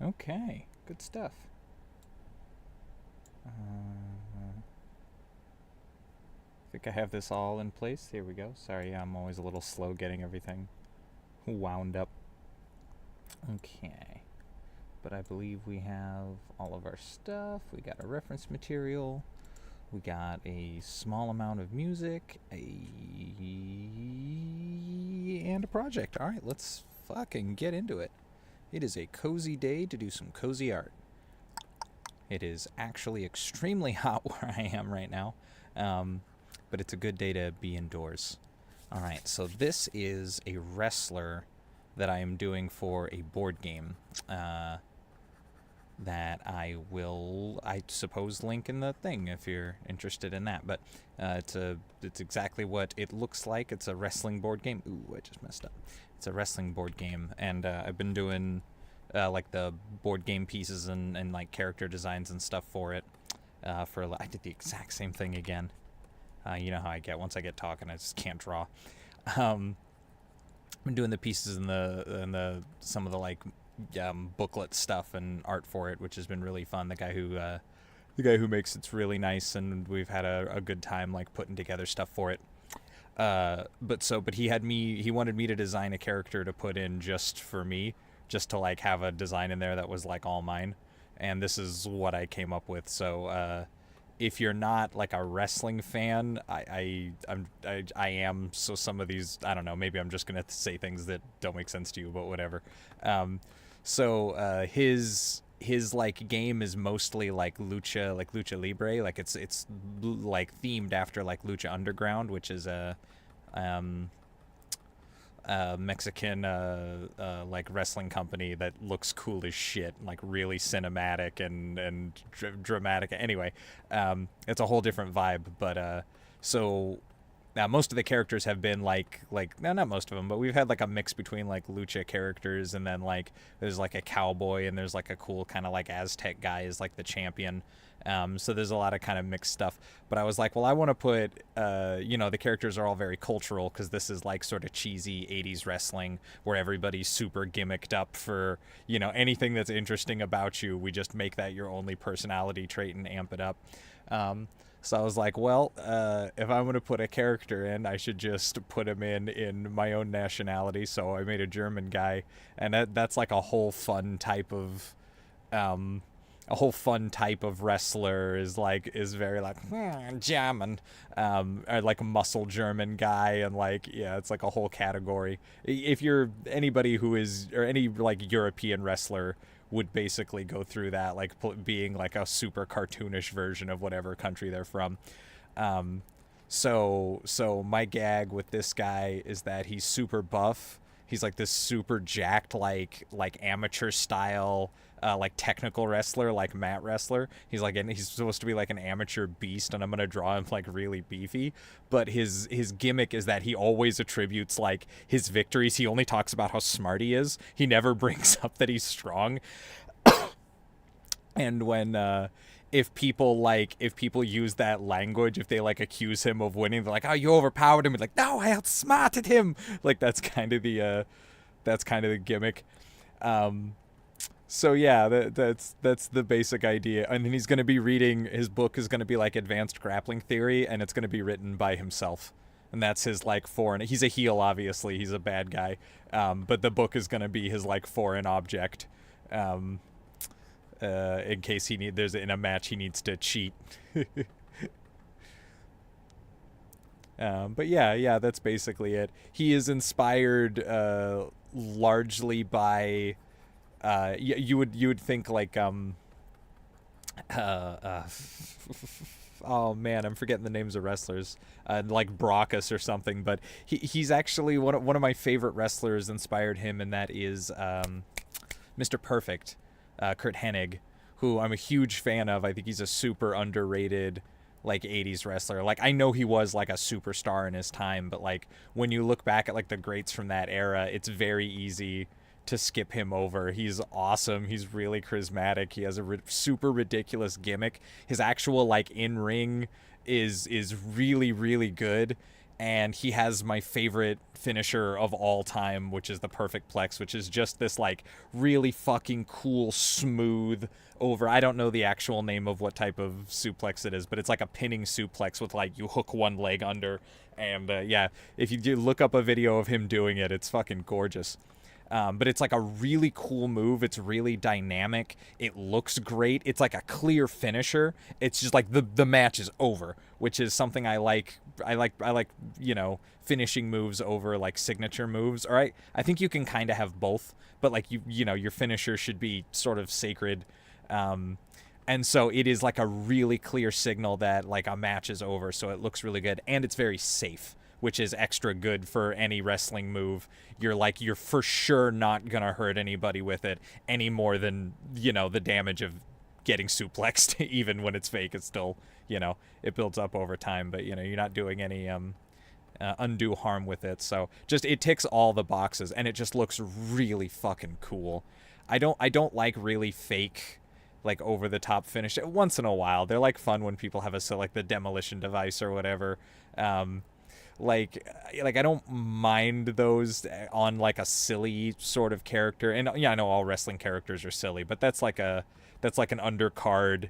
Okay, good stuff. I think I have this all in place. Here we go. Sorry, I'm always a little slow getting everything wound up. Okay. But I believe we have all of our stuff. We got a reference material. We got a small amount of music, and a project. All right, let's fucking get into it. It is a cozy day to do some cozy art. It is actually extremely hot where I am right now, but it's a good day to be indoors. All right, so this is a wrestler that I am doing for a board game. That I suppose, link in the thing if you're interested in that. But it's exactly what it looks like. It's a wrestling board game. Ooh, I just messed up. It's a wrestling board game, and I've been doing like the board game pieces and like character designs and stuff for it. I did the exact same thing again. You know how I get once I get talking, I just can't draw. Um, I've been doing the pieces and the some of the like booklet stuff and art for it, which has been really fun. The guy who makes it's really nice, and we've had a good time like putting together stuff for it. But he wanted me to design a character to put in just for me, just to like have a design in there that was like all mine, and this is what I came up with. So if you're not like a wrestling fan, I am. So some of these, I don't know. Maybe I'm just gonna say things that don't make sense to you, but whatever. Um, his like game is mostly like lucha libre. Like it's like themed after like Lucha Underground, which is um, a Mexican like wrestling company that looks cool as shit, like really cinematic and dramatic. Anyway, it's a whole different vibe. But so now most of the characters have been like no, not most of them, but we've had like a mix between like lucha characters, and then like there's like a cowboy, and there's like a cool kind of like Aztec guy is like the champion. So there's a lot of kind of mixed stuff. But I was like, well, I want to put, the characters are all very cultural, because this is like sort of cheesy 80s wrestling where everybody's super gimmicked up for, anything that's interesting about you. We just make that your only personality trait and amp it up. So I was like, well, if I'm going to put a character in, I should just put him in my own nationality. So I made a German guy, and that's like um, a whole fun type of wrestler is very like German, or like a muscle German guy, and like yeah, it's like a whole category. If you're anybody who is or any like European wrestler would basically go through that, like being like a super cartoonish version of whatever country they're from. Um, so my gag with this guy is that he's super buff. He's like this super jacked, like amateur style, like technical wrestler, like mat wrestler. He's supposed to be like an amateur beast, and I'm gonna draw him like really beefy. But his gimmick is that he always attributes like his victories. He only talks about how smart he is. He never brings up that he's strong. And when if people use that language, if they like accuse him of winning, they're like, oh, you overpowered him. He's like, no, I outsmarted him. Like that's kind of the gimmick. um so yeah, that's the basic idea. And then he's going to be reading, his book is going to be like Advanced Grappling Theory, and it's going to be written by himself. And that's his like foreign, he's a heel, obviously he's a bad guy. But the book is going to be his like foreign object, um in case there's in a match he needs to cheat. But yeah, that's basically it. He is inspired largely by you would think like uh, uh oh man, I'm forgetting the names of wrestlers, like Brockus or something. But he's actually one of my favorite wrestlers. Inspired him, and that is Mr. Perfect, Kurt Hennig, who I'm a huge fan of. I think he's a super underrated like 80s wrestler. Like I know he was like a superstar in his time, but like when you look back at like the greats from that era, it's very easy to skip him over. He's awesome. He's really charismatic. He has a super ridiculous gimmick. His actual like in ring is really really good. and he has my favorite finisher of all time, which is the perfect plex, which is just this like really fucking cool, smooth over. I don't know the actual name of what type of suplex it is, but it's like a pinning suplex with like you hook one leg under, and yeah, if you do look up a video of him doing it, it's fucking gorgeous. But it's like a really cool move. It's really dynamic. It looks great. It's like a clear finisher. It's just like the match is over, which is something I like. I like finishing moves over like signature moves. All right, I think you can kind of have both, but like your finisher should be sort of sacred. And so it is like a really clear signal that like a match is over. So it looks really good, and it's very safe, which is extra good for any wrestling move. You're for sure not gonna hurt anybody with it any more than the damage of getting suplexed. Even when it's fake, it's still it builds up over time, but you're not doing any undue harm with it. So just it ticks all the boxes, and it just looks really fucking cool. I don't like really fake like over the top finish. Once in a while they're like fun when people have like the demolition device or whatever. Like I don't mind those on like a silly sort of character, and yeah, I know all wrestling characters are silly, but that's like an undercard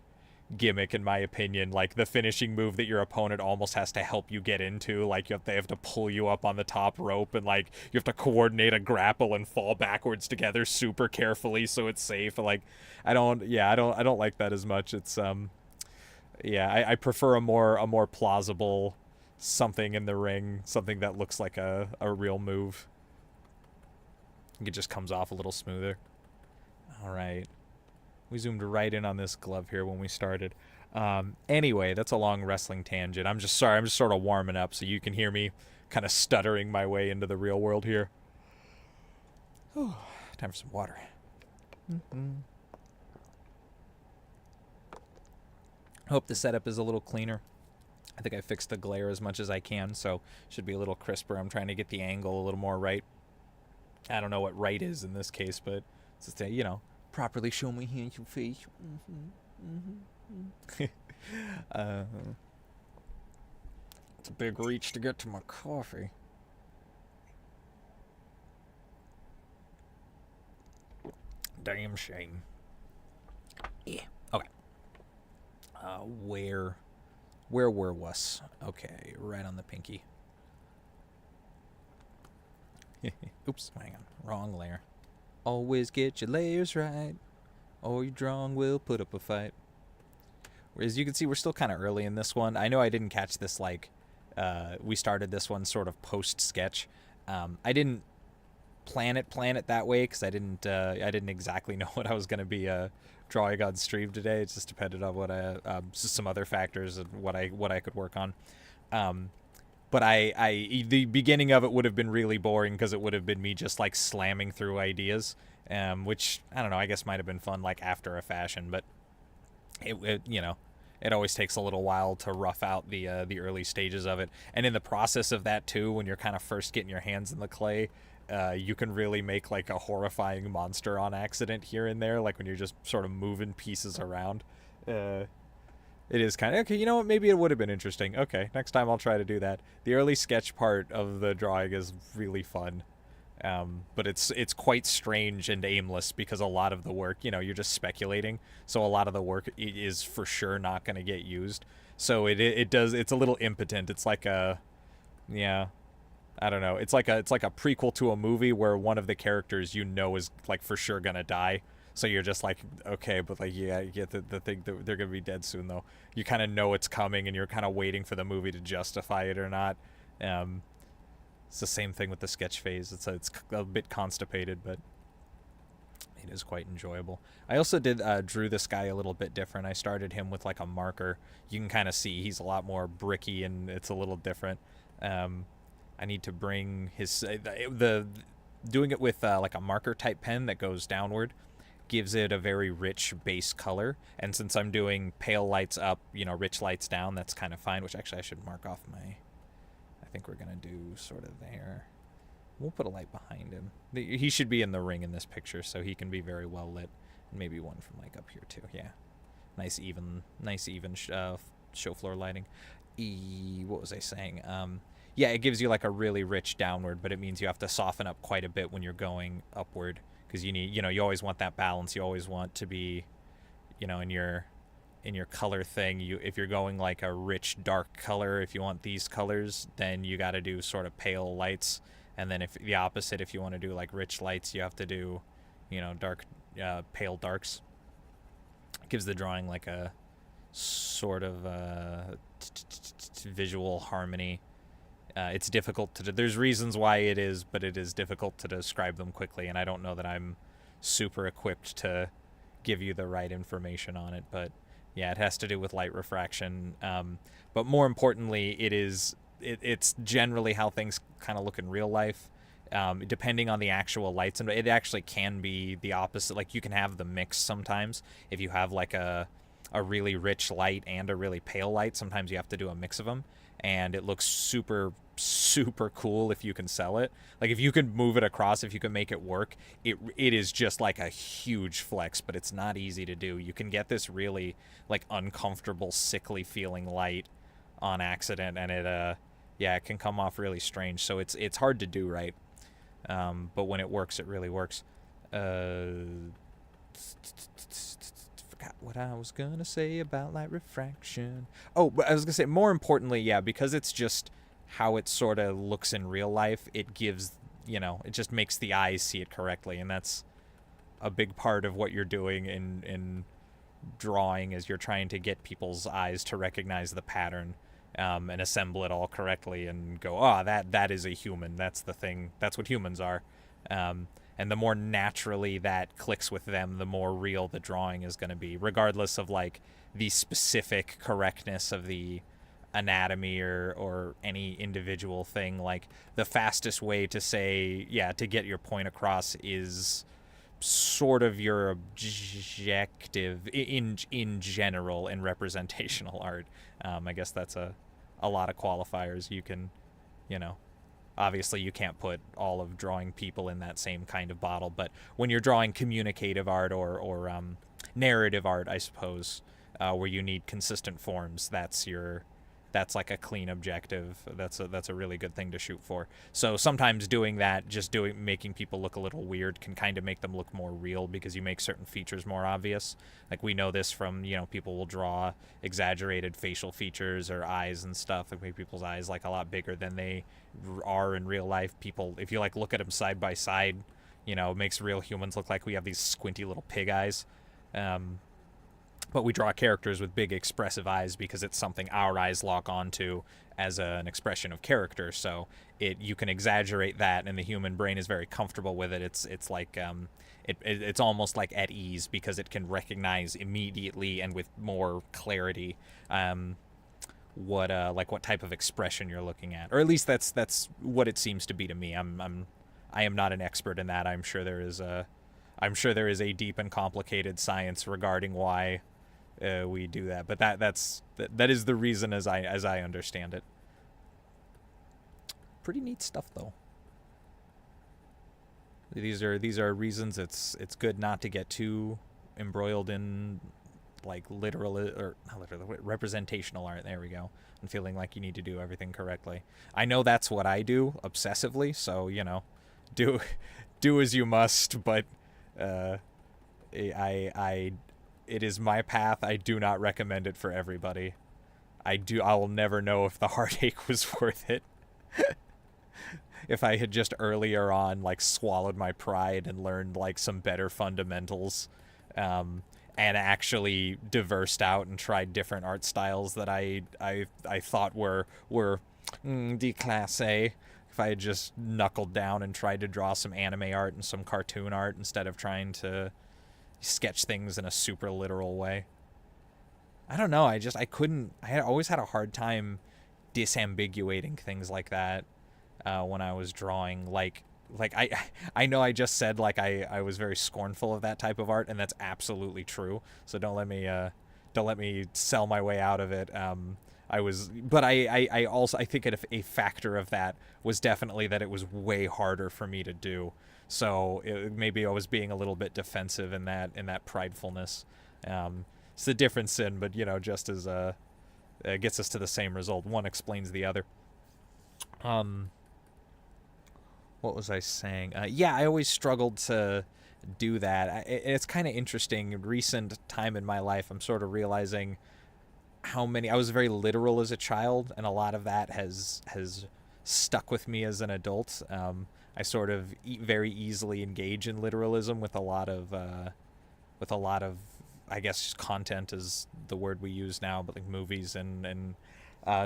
gimmick in my opinion. Like the finishing move that your opponent almost has to help you get into, like they have to pull you up on the top rope, and like you have to coordinate a grapple and fall backwards together super carefully so it's safe. Like I don't like that as much. It's I prefer a more plausible something in the ring, something that looks like a real move. It just comes off a little smoother. All right. We zoomed right in on this glove here when we started. Anyway, that's a long wrestling tangent. I'm just sorry. I'm just sort of warming up so you can hear me kind of stuttering my way into the real world here. Whew, time for some water. Hope the setup is a little cleaner. I think I fixed the glare as much as I can, so should be a little crisper. I'm trying to get the angle a little more right. I don't know what right is in this case, but it's just properly show my hands and face. It's a big reach to get to my coffee. Damn shame. Yeah. Okay. Where were us? Okay, right on the pinky. Oops, hang on. Wrong layer. Always get your layers right, or your drawing will put up a fight. As you can see, we're still kind of early in this one. I know I didn't catch this we started this one sort of post-sketch. I didn't plan it that way because I didn't exactly know what I was going to be drawing on stream today. It just depended on what just some other factors and what I could work on. But the beginning of it would have been really boring because it would have been me just like slamming through ideas, which I don't know, I guess might have been fun like after a fashion, but it always takes a little while to rough out the early stages of it. And in the process of that too, when you're kind of first getting your hands in the clay, you can really make like a horrifying monster on accident here and there, like when you're just sort of moving pieces around. It is kind of okay. You know what? Maybe it would have been interesting. Okay, next time I'll try to do that. The early sketch part of the drawing is really fun, but it's quite strange and aimless because a lot of the work, you're just speculating. So a lot of the work is for sure not going to get used. So it's a little impotent. It's like I don't know. It's like a prequel to a movie where one of the characters is like for sure gonna die. So you're just like, okay, but like, yeah, you get the thing that they're going to be dead soon, though. You kind of know it's coming, and you're kind of waiting for the movie to justify it or not. It's the same thing with the sketch phase. It's a bit constipated, but it is quite enjoyable. I also drew this guy a little bit different. I started him with like a marker. You can kind of see he's a lot more bricky, and it's a little different. I need to bring his doing it with like a marker type pen that goes downward gives it a very rich base color, and since I'm doing pale lights up, rich lights down, that's kind of fine, which actually I should mark off I think we're gonna do sort of there. We'll put a light behind him. He should be in the ring in this picture, so he can be very well lit. Maybe one from like up here too. Yeah, nice even show floor lighting. What was I saying? yeah, it gives you like a really rich downward, but it means you have to soften up quite a bit when you're going upward, because you need, you always want that balance. You always want to be, in your color thing, if you're going like a rich dark color, if you want these colors, then you got to do sort of pale lights, and then if the opposite, if you want to do like rich lights, you have to do, dark, pale darks. It gives the drawing like a sort of visual harmony. It's difficult to. There's reasons why it is, but it is difficult to describe them quickly, and I don't know that I'm super equipped to give you the right information on it. But yeah, it has to do with light refraction. But more importantly, it's generally how things kind of look in real life. Depending on the actual lights, and it actually can be the opposite. Like you can have the mix sometimes. If you have like a really rich light and a really pale light, sometimes you have to do a mix of them, and it looks super super cool if you can sell it. Like if you can move it across, if you can make it work, it is just like a huge flex, but it's not easy to do. You can get this really like uncomfortable, sickly feeling light on accident, and it can come off really strange. So it's hard to do right. But when it works, it really works. Forgot what I was gonna say about light refraction. Oh, but I was gonna say, more importantly, yeah, because it's just how it sort of looks in real life, it gives, it just makes the eyes see it correctly, and that's a big part of what you're doing in drawing, is you're trying to get people's eyes to recognize the pattern, and assemble it all correctly and go, that is a human. That's the thing. That's what humans are. And the more naturally that clicks with them, the more real the drawing is going to be, regardless of like the specific correctness of the anatomy or any individual thing. Like the fastest way to say, to get your point across is sort of your objective in general in representational art. I guess that's a lot of qualifiers. You can, obviously you can't put all of drawing people in that same kind of bottle, but when you're drawing communicative art or narrative art, I suppose, where you need consistent forms, that's like a clean objective. That's a really good thing to shoot for. So sometimes doing that, making people look a little weird, can kind of make them look more real, because you make certain features more obvious. Like we know this from, people will draw exaggerated facial features or eyes and stuff, like make people's eyes like a lot bigger than they are in real life. People, if you like look at them side by side, it makes real humans look like we have these squinty little pig eyes. But we draw characters with big expressive eyes because it's something our eyes lock onto as an expression of character. So you can exaggerate that, and the human brain is very comfortable with it. It's like it's almost like at ease, because it can recognize immediately and with more clarity what type of expression you're looking at, or at least that's what it seems to be to me. I am not an expert in that. I'm sure there is a deep and complicated science regarding why we do that, but that is the reason as I understand it. Pretty neat stuff, though. These are reasons it's good not to get too embroiled in like literal or not literal, representational art. There we go. And feeling like you need to do everything correctly. I know that's what I do obsessively, so do as you must, but it is my path. I do not recommend it for everybody. I will never know if the heartache was worth it. If I had just earlier on like swallowed my pride and learned like some better fundamentals, and actually diversed out and tried different art styles that I thought were déclassé. If I had just knuckled down and tried to draw some anime art and some cartoon art instead of trying to sketch things in a super literal way. I don't know. I had always had a hard time disambiguating things like that when I was drawing. Like I know I just said like I was very scornful of that type of art, and that's absolutely true. So don't let me sell my way out of it. But I also think a factor of that was definitely that it was way harder for me to do. So maybe I was being a little bit defensive in that pridefulness. It's the difference but just as it gets us to the same result. One explains the other. Um, what was I saying? Yeah, I always struggled to do that. It's kind of interesting. In recent time in my life, I'm sort of realizing how many. I was very literal as a child, and a lot of that has stuck with me as an adult. I sort of very easily engage in literalism with a lot of, I guess content is the word we use now, but like movies and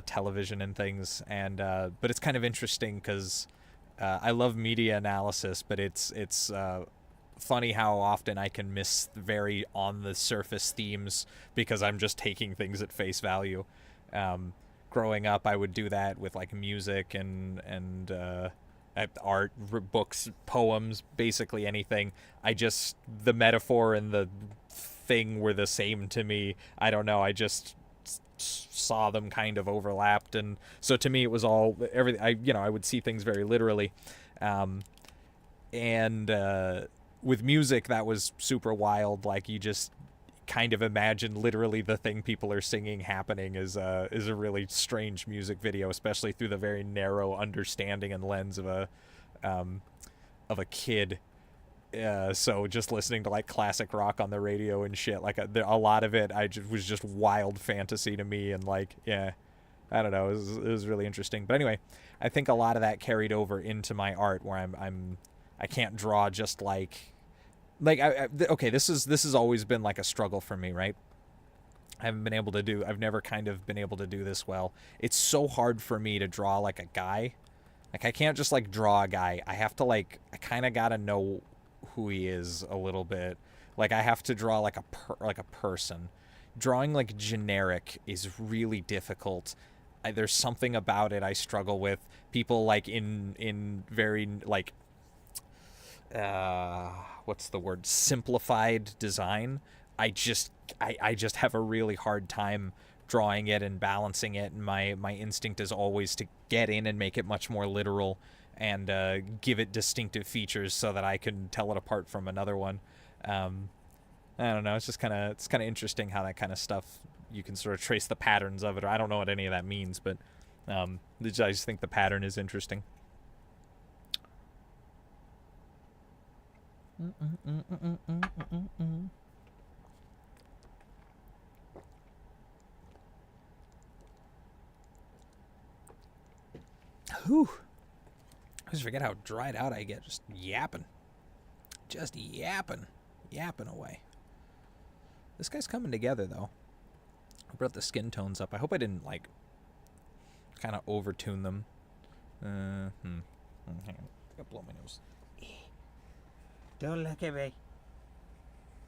television and things. And but it's kind of interesting because I love media analysis, but it's funny how often I can miss very on the surface themes because I'm just taking things at face value. Um, Growing up, I would do that with like music and art, books, poems, basically anything. I just the metaphor and the thing were the same to me. I don't know. I just saw them kind of overlapped, and so to me it was all everything. I would see things very literally, um, and with music that was super wild. Like you just kind of imagine literally the thing people are singing happening is a really strange music video, especially through the very narrow understanding and lens um, of a kid. So just listening to like classic rock on the radio and shit, like a lot of it, was just wild fantasy to me, and like yeah, I don't know, it was really interesting. But anyway, I think a lot of that carried over into my art, where I can't draw just okay, this has always been like a struggle for me, right? I've never kind of been able to do this well. It's so hard for me to draw like a guy. Like I can't just like draw a guy. I have to like I kind of got to know who he is a little bit. Like I have to draw like like a person. Drawing like generic is really difficult. There's something about it I struggle with. People like in very like what's the word, simplified design. I just have a really hard time drawing it and balancing it, and my instinct is always to get in and make it much more literal and give it distinctive features so that I can tell it apart from another one. um, I don't know, it's kind of interesting how that kind of stuff, you can sort of trace the patterns of it. Or I don't know what any of that means, but I just think the pattern is interesting. Whew. I always forget how dried out I get just yapping. Just yapping. Yapping away. This guy's coming together, though. I brought the skin tones up. I hope I didn't, like, kind of overtune them. Hang on. I gotta blow my nose. Don't look at me.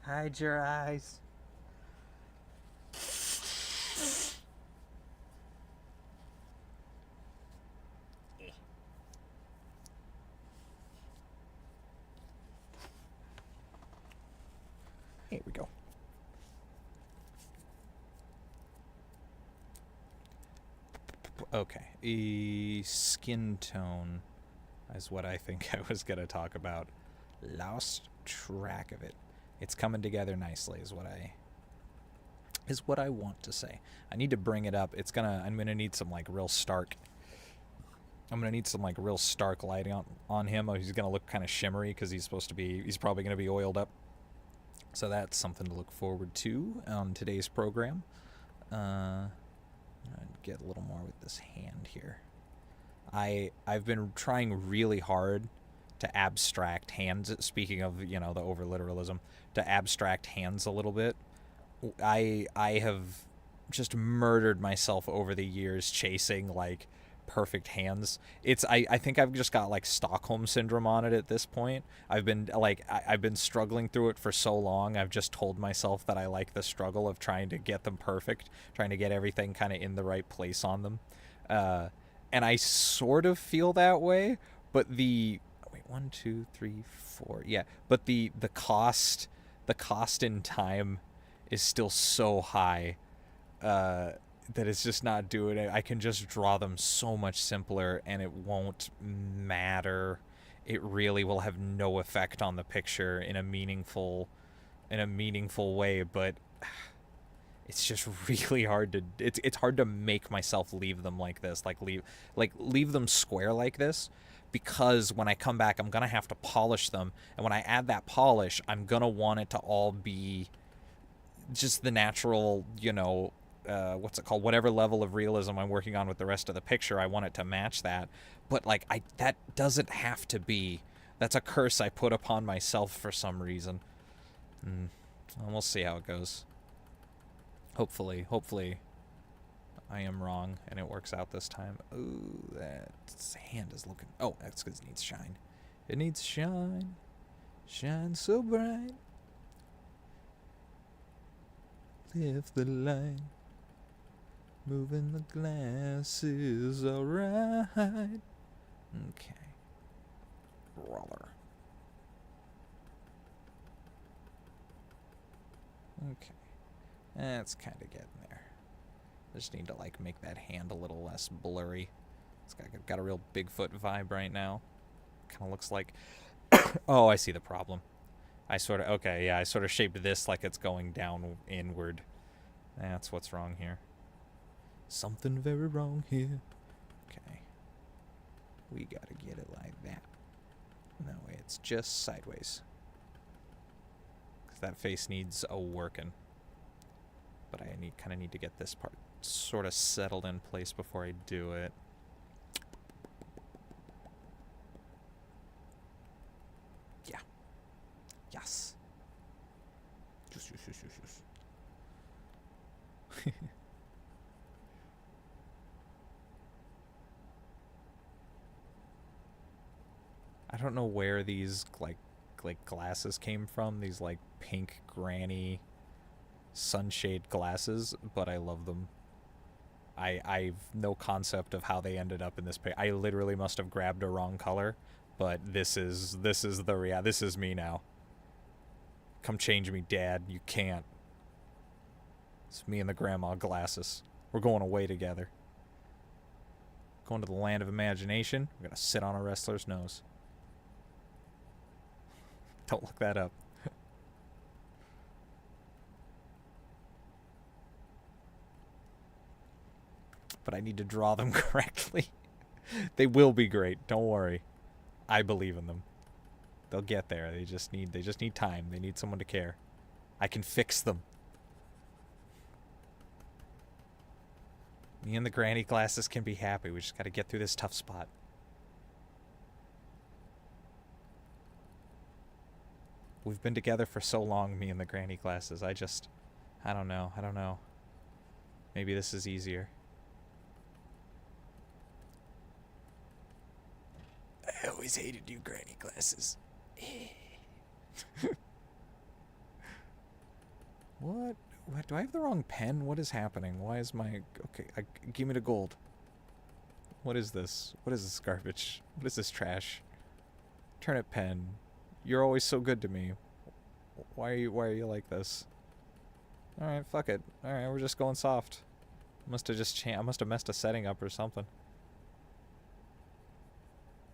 Hide your eyes. Here we go. Okay. Skin tone is what I think I was going to talk about. Lost track of it. It's coming together nicely is what I want to say. I need to bring it up. I'm going to need some like real stark lighting on him. He's going to look kind of shimmery because he's probably going to be oiled up. So that's something to look forward to on today's program. I'll get a little more with this hand here. I've been trying really hard to abstract hands. Speaking of, the over literalism, to abstract hands a little bit. I have just murdered myself over the years chasing like perfect hands. I think I've just got like Stockholm syndrome on it at this point. I've been struggling through it for so long. I've just told myself that I like the struggle of trying to get them perfect, trying to get everything kind of in the right place on them. And I sort of feel that way, but one, two, three, four, yeah. But the cost in time is still so high that it's just not doing it. I can just draw them so much simpler, and it won't matter. It really will have no effect on the picture in a meaningful way. But It's just really hard to it's hard to make myself leave them like this, leave them square like this, because when I come back I'm gonna have to polish them, and when I add that polish I'm gonna want it to all be just the natural, what's it called, whatever level of realism I'm working on with the rest of the picture. I want it to match that, but like that doesn't have to be. That's a curse I put upon myself for some reason. Well, we'll see how it goes. Hopefully I am wrong and it works out this time. Ooh, that hand is looking... Oh, that's because it needs shine. It needs shine. Shine so bright. Lift the line. Moving the glasses, alright. Okay. Roller. Okay. That's kind of getting there. I just need to, like, make that hand a little less blurry. It's got a real Bigfoot vibe right now. Kind of looks like... Oh, I see the problem. I sort of shaped this like it's going down inward. That's what's wrong here. Something very wrong here. Okay. We gotta get it like that. That way it's just sideways. Because that face needs a working. But I kind of need to get this part sort of settled in place before I do it. Yeah. Yes. Yes. I don't know where these like glasses came from. These like pink granny sunshade glasses, but I love them. I've no concept of how they ended up in this I literally must have grabbed a wrong color, but this is this is me now. Come change me, Dad. You can't. It's me and the grandma glasses. We're going away together. Going to the land of imagination. We're gonna sit on a wrestler's nose. Don't look that up. But I need to draw them correctly. They will be great. Don't worry. I believe in them. They'll get there. They just need time. They need someone to care. I can fix them. Me and the granny glasses can be happy. We just got to get through this tough spot. We've been together for so long, me and the granny glasses. I don't know. Maybe this is easier. I always hated you, granny glasses. What? Do I have the wrong pen? What is happening? Why is my... Okay, give me the gold. What is this? What is this garbage? What is this trash? Turnip pen. You're always so good to me. Why are you like this? Alright, fuck it. Alright, we're just going soft. I must have messed a setting up or something.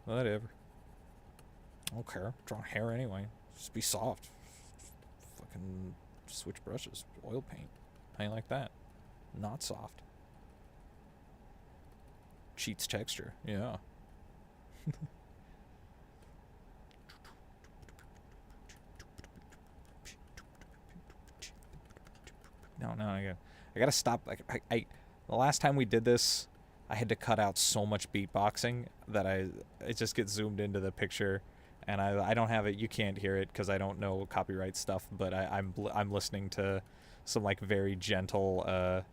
Whatever. I don't care. Drawing hair anyway. Just be soft. Fucking switch brushes. Oil paint. How you like that? Not soft. Cheats texture. Yeah. No, I gotta stop. The last time we did this, I had to cut out so much beatboxing that it just gets zoomed into the picture, and I don't have it. You can't hear it because I don't know copyright stuff. But I'm listening to some like very gentle. I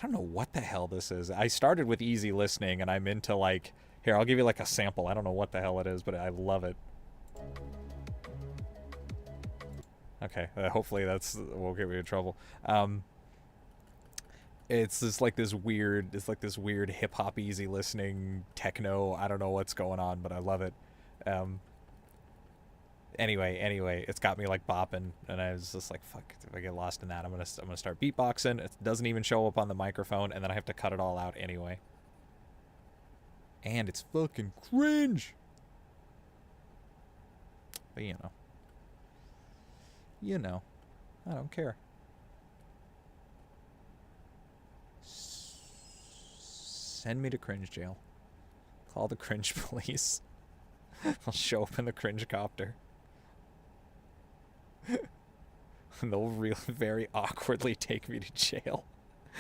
don't know what the hell this is. I started with easy listening, and I'm into like here. I'll give you like a sample. I don't know what the hell it is, but I love it. Okay, hopefully that's won't get me in trouble. It's just like this weird, hip hop easy listening techno. I don't know what's going on, but I love it. Anyway, it's got me like bopping, and I was just like, fuck, if I get lost in that, I'm gonna start beatboxing. It doesn't even show up on the microphone, and then I have to cut it all out anyway. And it's fucking cringe. But you know, I don't care. Send me to cringe jail. Call the cringe police. I'll show up in the cringe copter. And they'll very awkwardly take me to jail.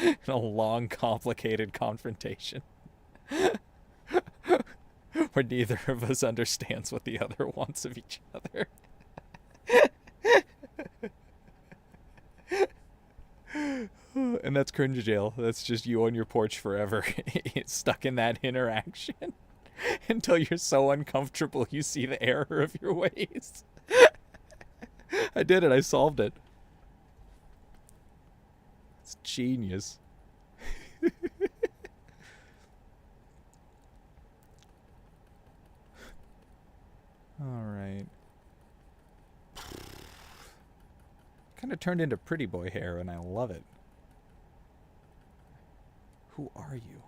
In a long, complicated confrontation. Where neither of us understands what the other wants of each other. And that's cringe jail. That's just you on your porch forever. Stuck in that interaction. Until you're so uncomfortable you see the error of your ways. I did it. I solved it. It's genius. Alright. Kind of turned into pretty boy hair and I love it. Who are you?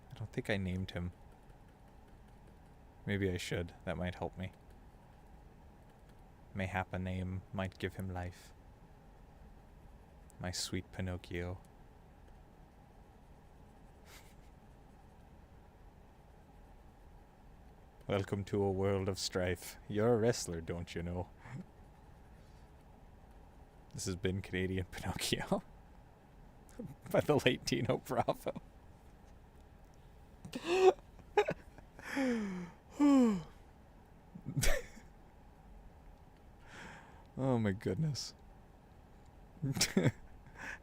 I don't think I named him. Maybe I should. That might help me. Mayhap a name might give him life. My sweet Pinocchio. Welcome to a world of strife. You're a wrestler, don't you know? This has been Canadian Pinocchio. By the late Dino Bravo. Oh my goodness.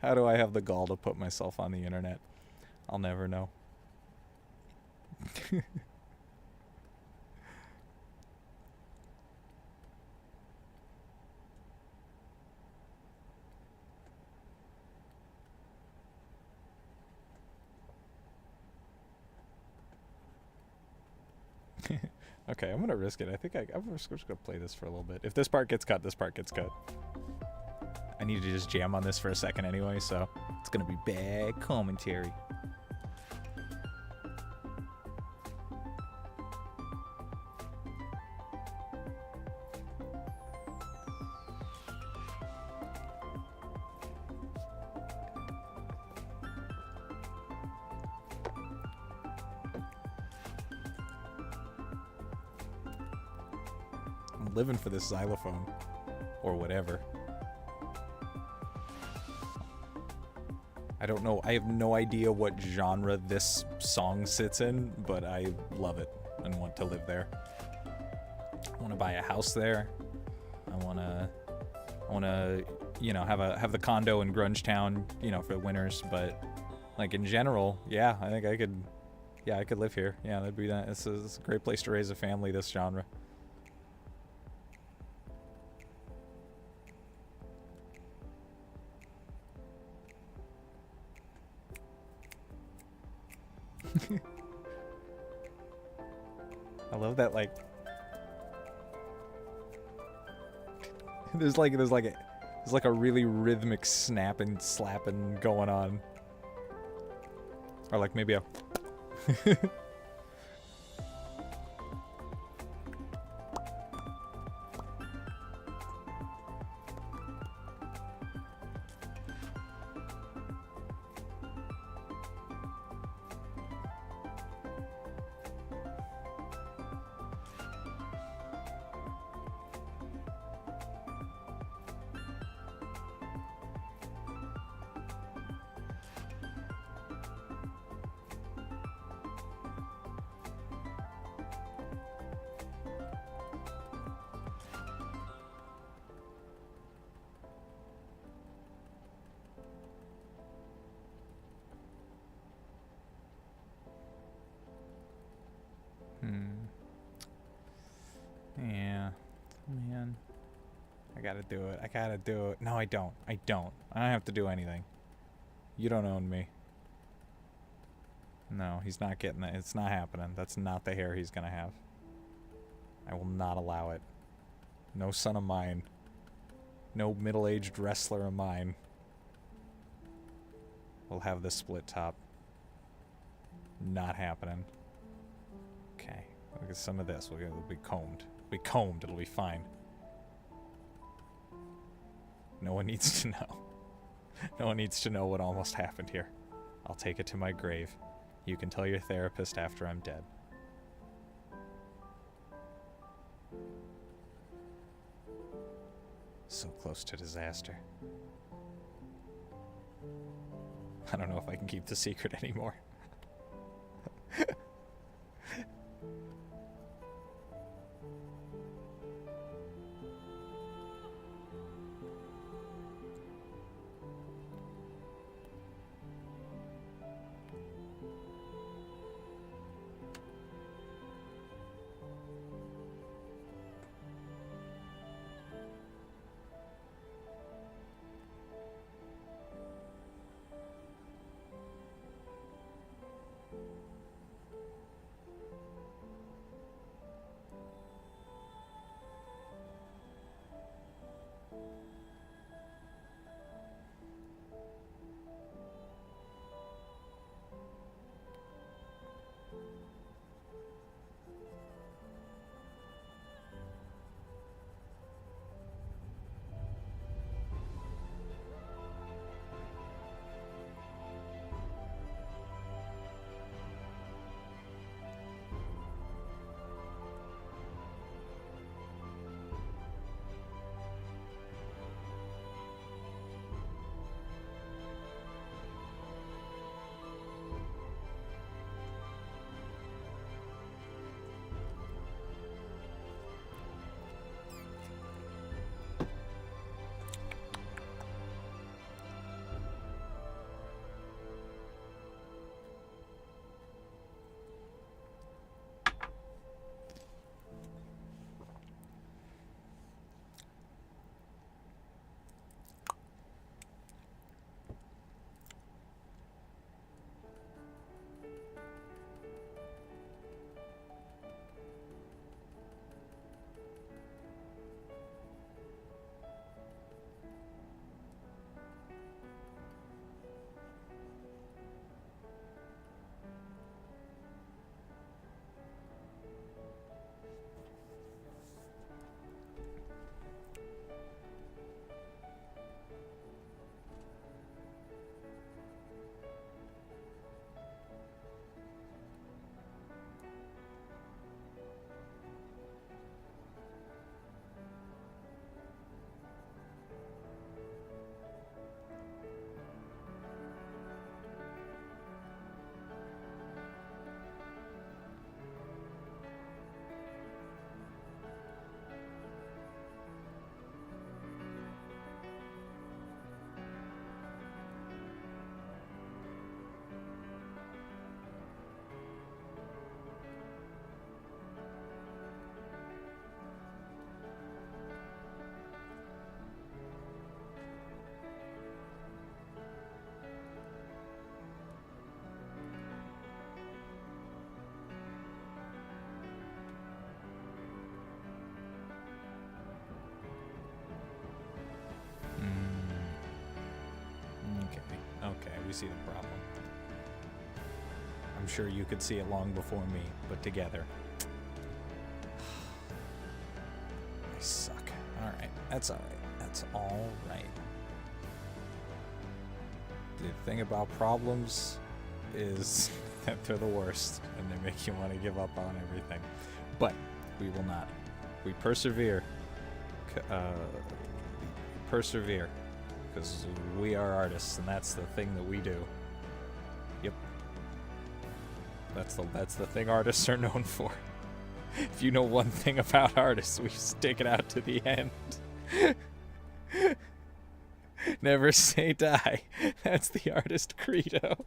How do I have the gall to put myself on the internet? I'll never know. Okay, I'm gonna risk it. I think I'm just gonna play this for a little bit. If this part gets cut, this part gets cut. I need to just jam on this for a second anyway, so it's gonna be bad commentary. I'm living for this xylophone. Or whatever. I don't know. I have no idea what genre this song sits in, but I love it and want to live there. I want to buy a house there. I want to, you know, have the condo in Grunge Town, you know, for the winters. But like in general, yeah, I think I could live here. Yeah, that'd be that. It's a great place to raise a family. This genre. I love that, like, there's like a really rhythmic snapping, slapping going on, or like maybe a yeah, man. I gotta do it. I gotta do it. No, I don't. I don't have to do anything. You don't own me. No, he's not getting that. It's not happening. That's not the hair he's gonna have. I will not allow it. No son of mine. No middle-aged wrestler of mine will have this split top. Not happening. Okay. Look at some of this. It'll be combed. It'll be combed. It'll be fine. No one needs to know. No one needs to know what almost happened here. I'll take it to my grave. You can tell your therapist after I'm dead. So close to disaster. I don't know if I can keep the secret anymore. Okay, we see the problem. I'm sure you could see it long before me, but together. I suck. Alright, that's alright. That's alright. The thing about problems is that they're the worst, and they make you want to give up on everything. But we will not. We persevere. Persevere. Because we are artists, and that's the thing that we do. Yep. That's the thing artists are known for. If you know one thing about artists, we stick it out to the end. Never say die. That's the artist credo.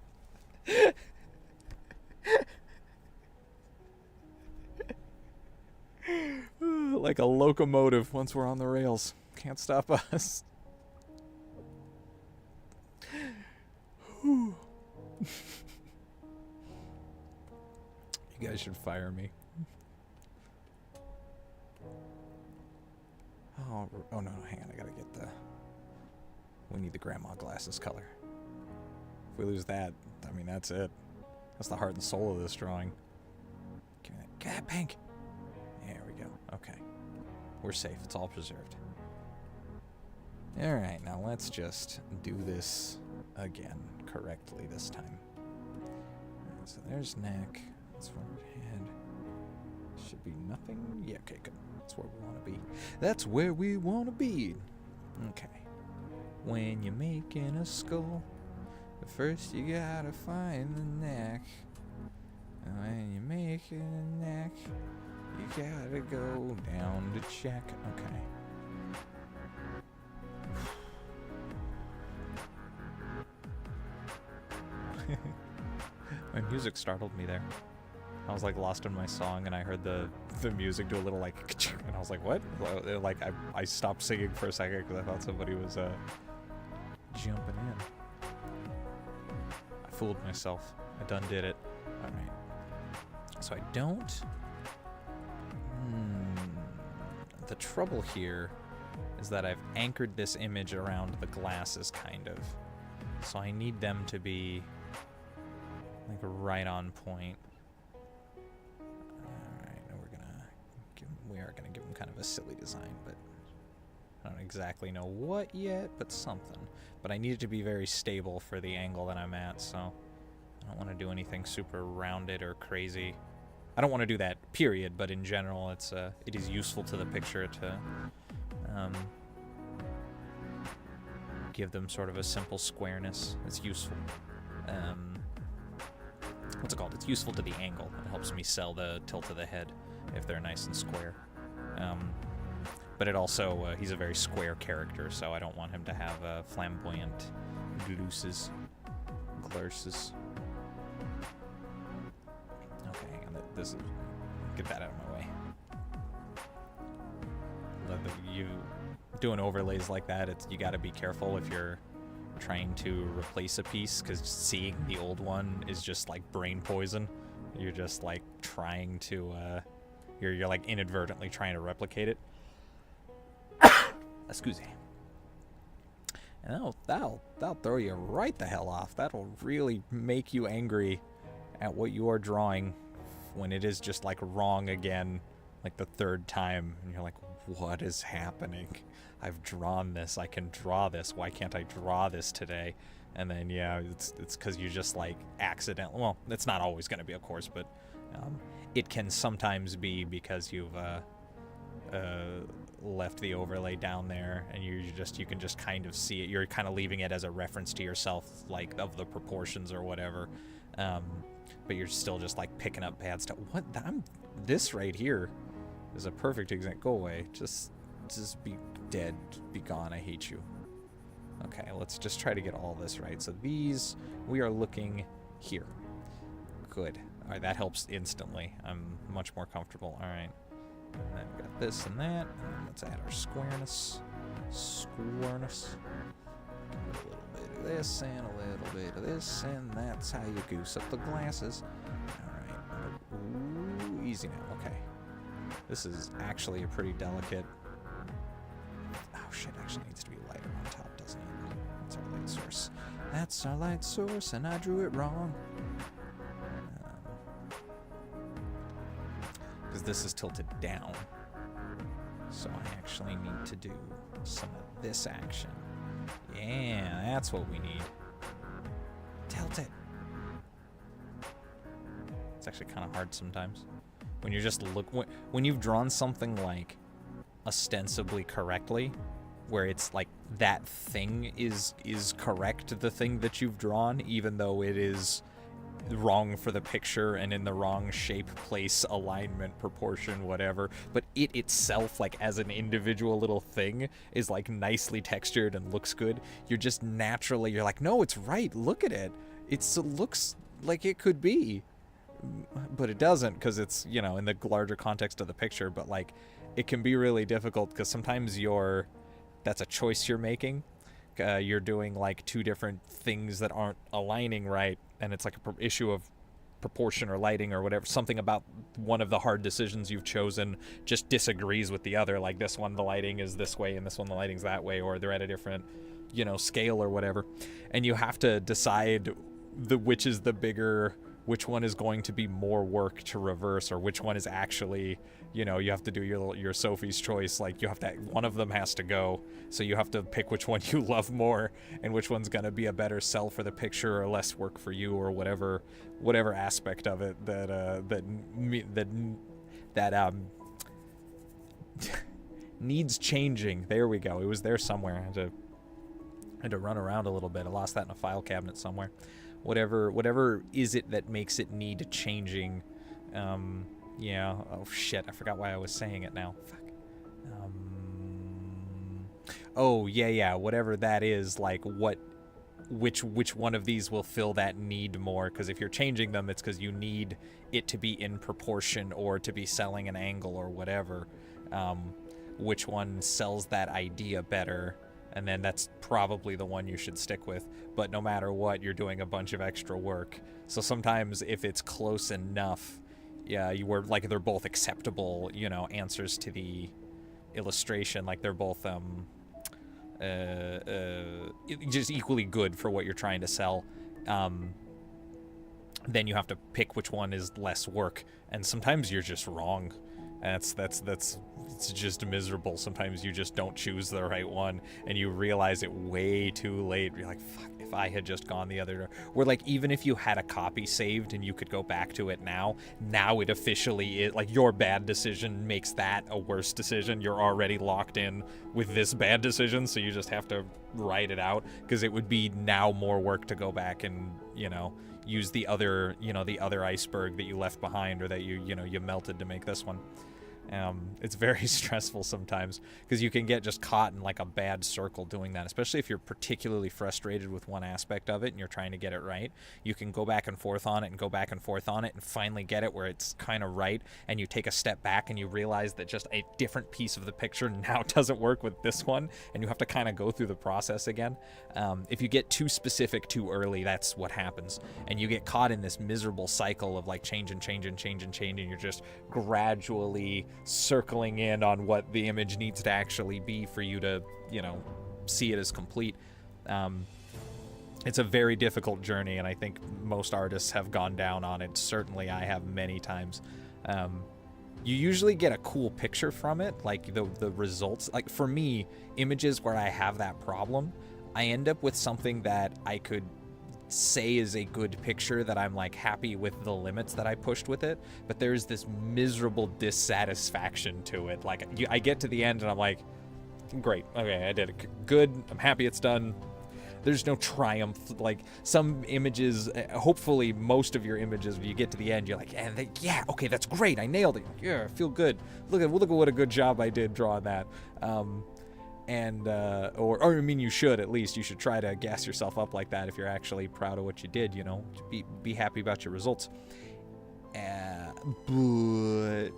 Like a locomotive once we're on the rails. Can't stop us. You guys should fire me. Oh no, hang on, I gotta get the... We need the grandma glasses color. If we lose that, I mean, that's it. That's the heart and soul of this drawing. Give me that. Get that pink! There we go. Okay. We're safe. It's all preserved. Alright, now let's just do this again correctly this time. so there's neck. That's forward head. Should be nothing. Yeah, okay, good. That's where we want to be. That's where we want to be. Okay. When you're making a skull, first you gotta find the neck. And when you're making a neck, you gotta go down to check. Okay. My music startled me there. I was like lost in my song, and I heard the music do a little like, and I was like, what? Like I stopped singing for a second because I thought somebody was jumping in. I fooled myself. I done did it. All right. So I don't. The trouble here is that I've anchored this image around the glasses, kind of. So I need them to be like right on point. Alright, we are gonna give them kind of a silly design, but I don't exactly know what yet, but something. But I need it to be very stable for the angle that I'm at, so I don't want to do anything super rounded or crazy. I don't want to do that, period, but in general, it is useful to the picture to give them sort of a simple squareness. It's useful. What's it called? It's useful to the angle. It helps me sell the tilt of the head if they're nice and square. But it also, he's a very square character, so I don't want him to have flamboyant glurses. Okay, and this is, get that out of my way. You doing overlays like that, you got to be careful if you're trying to replace a piece, because seeing the old one is just like brain poison. You're just like trying to you're like inadvertently trying to replicate it. Excuse me. And that'll throw you right the hell off. That'll really make you angry at what you are drawing when it is just like wrong again, like the third time, and you're like, what is happening? I've drawn this. I can draw this. Why can't I draw this today? And then, yeah, it's because you just, like, accidentally... Well, it's not always going to be, of course, but it can sometimes be because you've left the overlay down there, and you can just kind of see it. You're kind of leaving it as a reference to yourself, like, of the proportions or whatever. But you're still just, like, picking up bad stuff. What? This right here is a perfect example. Go away. Just be dead. Be gone. I hate you. Okay, let's just try to get all this right. So these, we are looking here. Good. All right, that helps instantly. I'm much more comfortable. All right. And then we've got this and that. And then let's add our squareness. Squareness. A little bit of this and a little bit of this, and that's how you goose up the glasses. All right. Ooh, easy now. Okay. This is actually a pretty delicate... Oh, shit. Actually needs to be lighter on top, doesn't it? That's our light source. That's our light source, and I drew it wrong. Because this is tilted down. So I actually need to do some of this action. Yeah, that's what we need. Tilt it. It's actually kind of hard sometimes. When you're just when you've drawn something like ostensibly correctly, where it's like that thing is correct, the thing that you've drawn, even though it is wrong for the picture and in the wrong shape, place, alignment, proportion, whatever, but it itself, like as an individual little thing, is like nicely textured and looks good. You're just naturally, you're like, no, it's right, look at it. It looks like it could be, but it doesn't, because it's, you know, in the larger context of the picture. But like, it can be really difficult because sometimes that's a choice you're making. You're doing like two different things that aren't aligning right, and it's like an issue of proportion or lighting or whatever. Something about one of the hard decisions you've chosen just disagrees with the other. Like this one, the lighting is this way, and this one, the lighting's that way, or they're at a different, you know, scale or whatever. And you have to decide which is the bigger which one is going to be more work to reverse, or which one is actually, you know, you have to do your Sophie's choice. Like, you have to, one of them has to go, so you have to pick which one you love more, and which one's gonna be a better sell for the picture or less work for you, or whatever aspect of it that needs changing. There we go. It was there somewhere. I had to run around a little bit. I lost that in a file cabinet somewhere. Whatever is it that makes it need changing. Yeah. Oh shit, I forgot why I was saying it now. Fuck. Oh yeah, whatever that is, like which one of these will fill that need more, because if you're changing them, it's because you need it to be in proportion or to be selling an angle or whatever. Which one sells that idea better, and then that's probably the one you should stick with. But no matter what, you're doing a bunch of extra work. So sometimes if it's close enough, yeah, you were like, they're both acceptable, you know, answers to the illustration, like they're both just equally good for what you're trying to sell, then you have to pick which one is less work, and sometimes you're just wrong. It's just miserable. Sometimes you just don't choose the right one, and you realize it way too late. You're like, fuck, if I had just gone the other, or like, even if you had a copy saved and you could go back to it now it officially is, like, your bad decision makes that a worse decision. You're already locked in with this bad decision, so you just have to write it out, because it would be now more work to go back and, you know, use the other, you know, the other iceberg that you left behind, or that you melted to make this one. It's very stressful sometimes, because you can get just caught in like a bad circle doing that, especially if you're particularly frustrated with one aspect of it and you're trying to get it right. You can go back and forth on it and go back and forth on it and finally get it where it's kind of right, and you take a step back and you realize that just a different piece of the picture now doesn't work with this one, and you have to kind of go through the process again. If you get too specific too early, that's what happens, and you get caught in this miserable cycle of like change, and you're just gradually circling in on what the image needs to actually be for you to, you know, see it as complete. It's a very difficult journey, and I think most artists have gone down on it. Certainly I have many times. You usually get a cool picture from it, like the results. Like for me, images where I have that problem, I end up with something that I could say is a good picture, that I'm like happy with the limits that I pushed with it, but there's this miserable dissatisfaction to it. Like I get to the end and I'm like, great, okay, I did it good, I'm happy it's done. There's no triumph. Like some images, hopefully most of your images, when you get to the end, you're like, yeah, okay, that's great, I nailed it, yeah, I feel good, look at what a good job I did drawing that. Or I mean, you should, at least you should try to gas yourself up like that if you're actually proud of what you did, you know, be happy about your results. But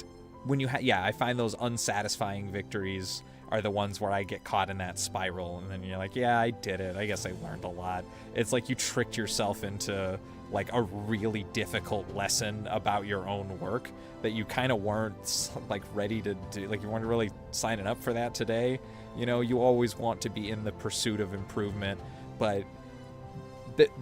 when you I find those unsatisfying victories are the ones where I get caught in that spiral, and then you're like, yeah, I did it, I guess I learned a lot. It's like you tricked yourself into like a really difficult lesson about your own work that you kind of weren't like ready to do. Like you weren't really signing up for that today. You know, you always want to be in the pursuit of improvement, but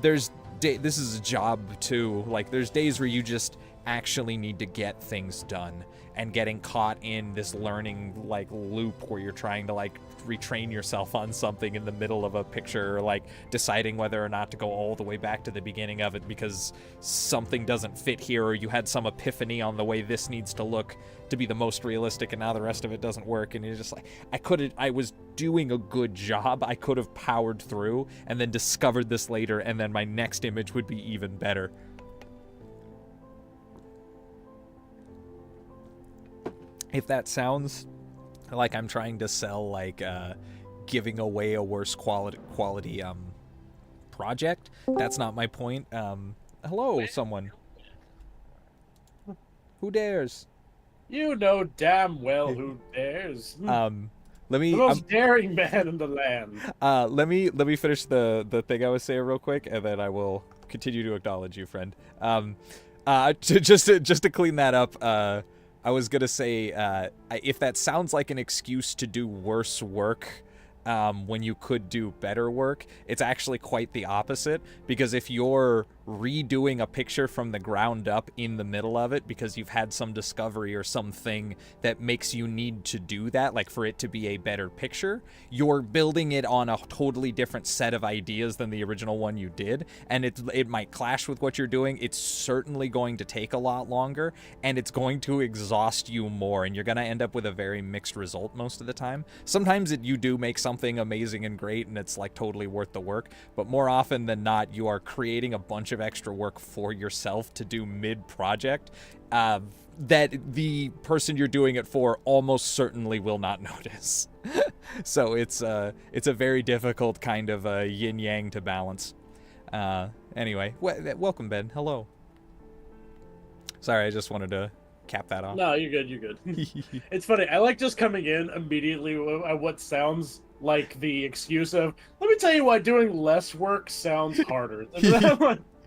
this is a job too. Like there's days where you just actually need to get things done, and getting caught in this learning like loop where you're trying to like retrain yourself on something in the middle of a picture, or like deciding whether or not to go all the way back to the beginning of it because something doesn't fit here, or you had some epiphany on the way this needs to look to be the most realistic, and now the rest of it doesn't work, and you're just like, I was doing a good job, I could have powered through and then discovered this later, and then my next image would be even better. If that sounds like I'm trying to sell like giving away a worse quality project, that's not my point. Hello, someone. Who dares? You know damn well who dares. Let me. The most daring man in the land. Let me finish the thing I was saying real quick, and then I will continue to acknowledge you, friend. Just to clean that up. I was gonna say, if that sounds like an excuse to do worse work when you could do better work, it's actually quite the opposite. Because if you're redoing a picture from the ground up in the middle of it because you've had some discovery or something that makes you need to do that, like for it to be a better picture, you're building it on a totally different set of ideas than the original one you did, and it might clash with what you're doing. It's certainly going to take a lot longer, and it's going to exhaust you more, and you're going to end up with a very mixed result most of the time. Sometimes you do make something amazing and great, and it's like totally worth the work, but more often than not, you are creating a bunch of extra work for yourself to do mid-project that the person you're doing it for almost certainly will not notice. So it's a very difficult kind of yin-yang to balance. Anyway, welcome, Ben. Hello. Sorry, I just wanted to cap that off. No, you're good. You're good. It's funny. I like just coming in immediately at what sounds like the excuse of, let me tell you why doing less work sounds harder.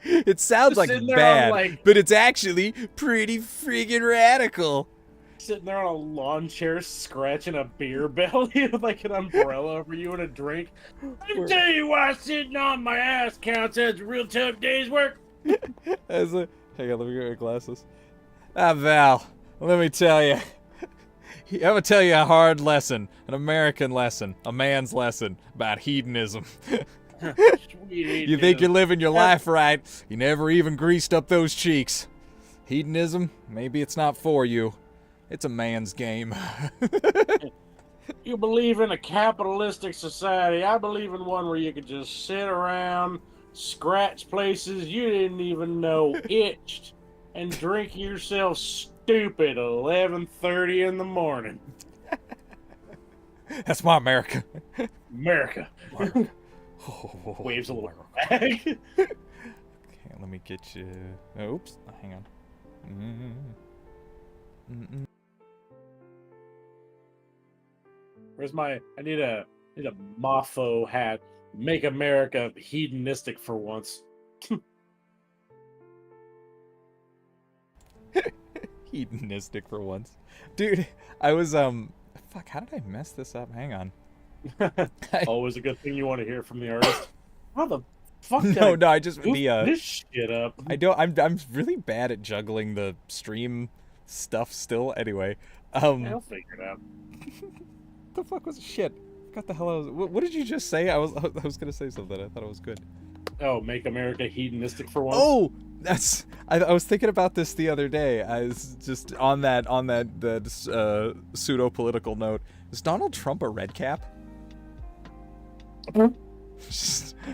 It sounds like bad, but it's actually pretty freaking radical. Sitting there on a lawn chair scratching a beer belly with like an umbrella over you and a drink. Let me tell you why sitting on my ass counts as a real tough day's work. Hang on, let me get my glasses. Val, let me tell you. I'm going to tell you a hard lesson, an American lesson, a man's lesson about hedonism. You think you're living your life right, you never even greased up those cheeks. Hedonism, maybe it's not for you. It's a man's game. You believe in a capitalistic society. I believe in one where you could just sit around, scratch places you didn't even know itched, and drink yourself stupid at 11:30 in the morning. That's my America. America. Waves a little back. Okay, let me get you. Oops, hang on. Where's my? I need a Mofo hat. Make America hedonistic for once. Hedonistic for once, dude. I was fuck. How did I mess this up? Hang on. Always a good thing you want to hear from the artist. How the fuck? No, I just this shit up. I don't. I'm really bad at juggling the stream stuff still. Anyway, I'll figure it out. The fuck was shit? What the hell? What did you just say? I was gonna say something. I thought it was good. Oh, make America hedonistic for once. Oh, that's. I was thinking about this the other day. I was just on that pseudo political note. Is Donald Trump a red cap? Not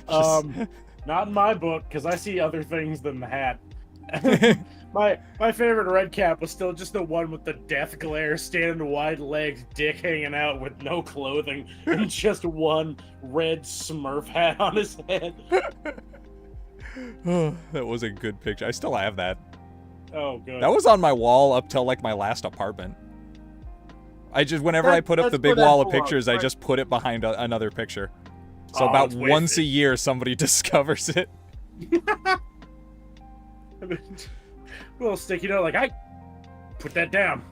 in my book, because I see other things than the hat. my favorite red cap was still just the one with the death glare, standing wide legs, dick hanging out with no clothing, and just one red Smurf hat on his head. Oh, that was a good picture. I still have that. Oh, good. That was on my wall up till like my last apartment. Whenever I put up the big wall of pictures, I just put it behind another picture. So about once a year, somebody discovers it. Little sticky note, like, I put that down.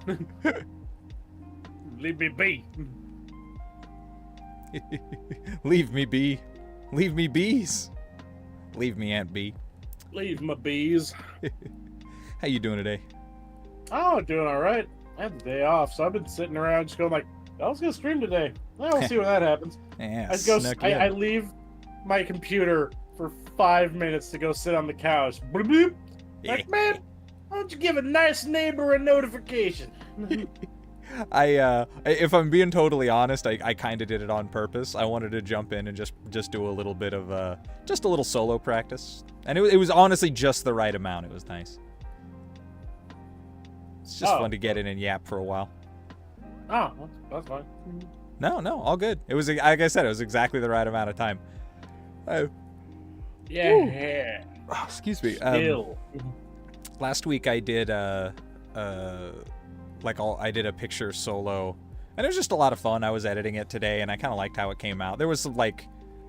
Leave me be. Leave me be. Leave me bees. Leave me, Aunt Bee. Leave my bees. How you doing today? Oh, doing all right. I had the day off, so I've been sitting around just going like, I was gonna stream today. Well, we'll see when that happens. Yeah, I leave my computer for 5 minutes to go sit on the couch. Bloop, bloop. Like, man, why don't you give a nice neighbor a notification? If I'm being totally honest, I kind of did it on purpose. I wanted to jump in and just do a little bit of just a little solo practice, and it was honestly just the right amount. It was nice. It's just fun to get in and yap for a while. Oh, that's fine. No, all good. It was, like I said, it was exactly the right amount of time. Yeah. Oh, excuse me. Still. Last week I did I did a picture solo, and it was just a lot of fun. I was editing it today, and I kind of liked how it came out. There was some I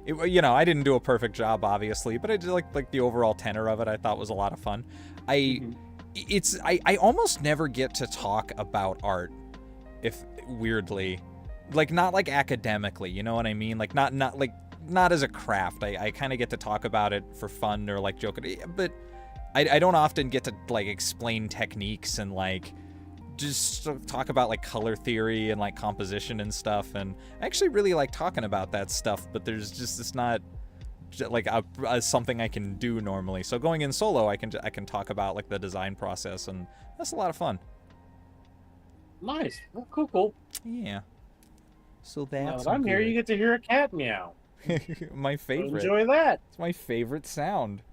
didn't do a perfect job, obviously, but I did like the overall tenor of it. I thought was a lot of fun. I almost never get to talk about art, if weirdly, like not like academically, you know what I mean? Like not like not as a craft. I kind of get to talk about it for fun or like joking, but I don't often get to like explain techniques and like just talk about like color theory and like composition and stuff. And I actually really like talking about that stuff, but there's just it's not like something I can do normally. So going in solo, I can talk about like the design process, and that's a lot of fun. Nice. Oh, cool. Yeah. So Now that's that I'm here, you get to hear a cat meow. my favorite. Enjoy that. It's my favorite sound.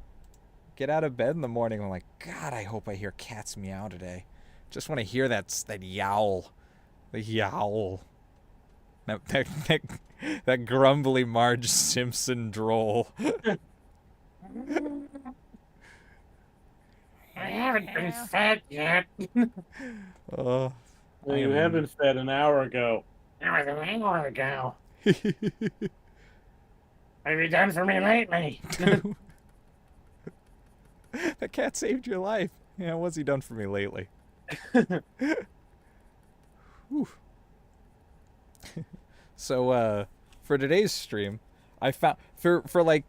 Get out of bed in the morning. I'm like, God, I hope I hear cats meow today. Just want to hear that yowl, the yowl. That grumbly Marge Simpson droll. I haven't been fed yet. Oh, Well, you have been fed an hour ago. That was an hour ago. Have you done for me lately? That cat saved your life. Yeah, what's he done for me lately? So, for today's stream, I found for like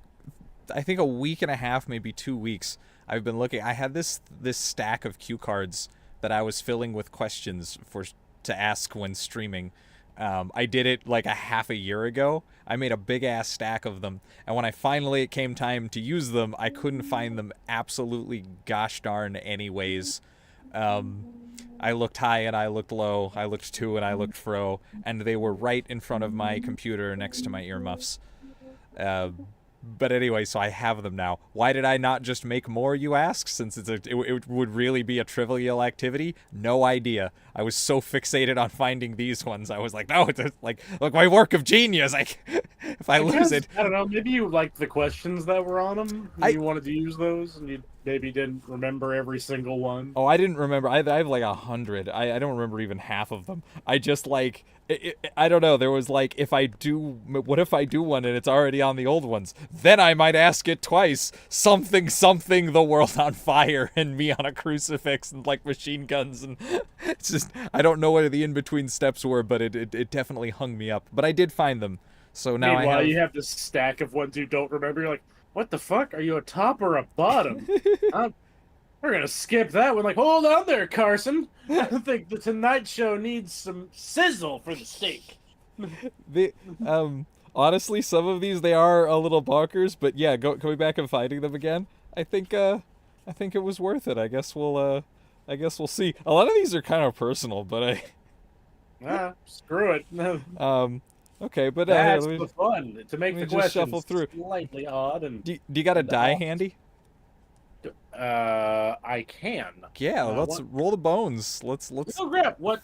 I think a week and a half, maybe 2 weeks, I've been looking. I had this stack of cue cards that I was filling with questions to ask when streaming. I did it like a half a year ago. I made a big ass stack of them, and when it came time to use them, I couldn't find them absolutely gosh darn anyways. I looked high and I looked low, I looked to and I looked fro, and they were right in front of my computer next to my earmuffs. But anyway, so I have them now. Why did I not just make more, you ask? Since it would really be a trivial activity? No idea. I was so fixated on finding these ones. I was like, no, it's like my work of genius. Like, if I lose it. I don't know, maybe you liked the questions that were on them. You wanted to use those, and you maybe didn't remember every single one. Oh, I didn't remember. I have like 100. I don't remember even half of them. I just like... I don't know. There was like, what if I do one and it's already on the old ones? Then I might ask it twice. Something, the world on fire and me on a crucifix and like machine guns. And it's just, I don't know what the in-between steps were, but it definitely hung me up. But I did find them. So now Meanwhile, you have this stack of ones you don't remember. You're like, what the fuck? Are you a top or a bottom? We're gonna skip that one. Like, hold on there, Carson. I think the Tonight Show needs some sizzle for the steak. Honestly, some of these they are a little bonkers, but yeah, going back and finding them again, I think it was worth it. I guess we'll see. A lot of these are kind of personal, but screw it. Okay, but that's the fun to make the questions shuffle through. Slightly odd. And do you got a die handy? I can. Yeah, let's roll the bones. Let's go grab how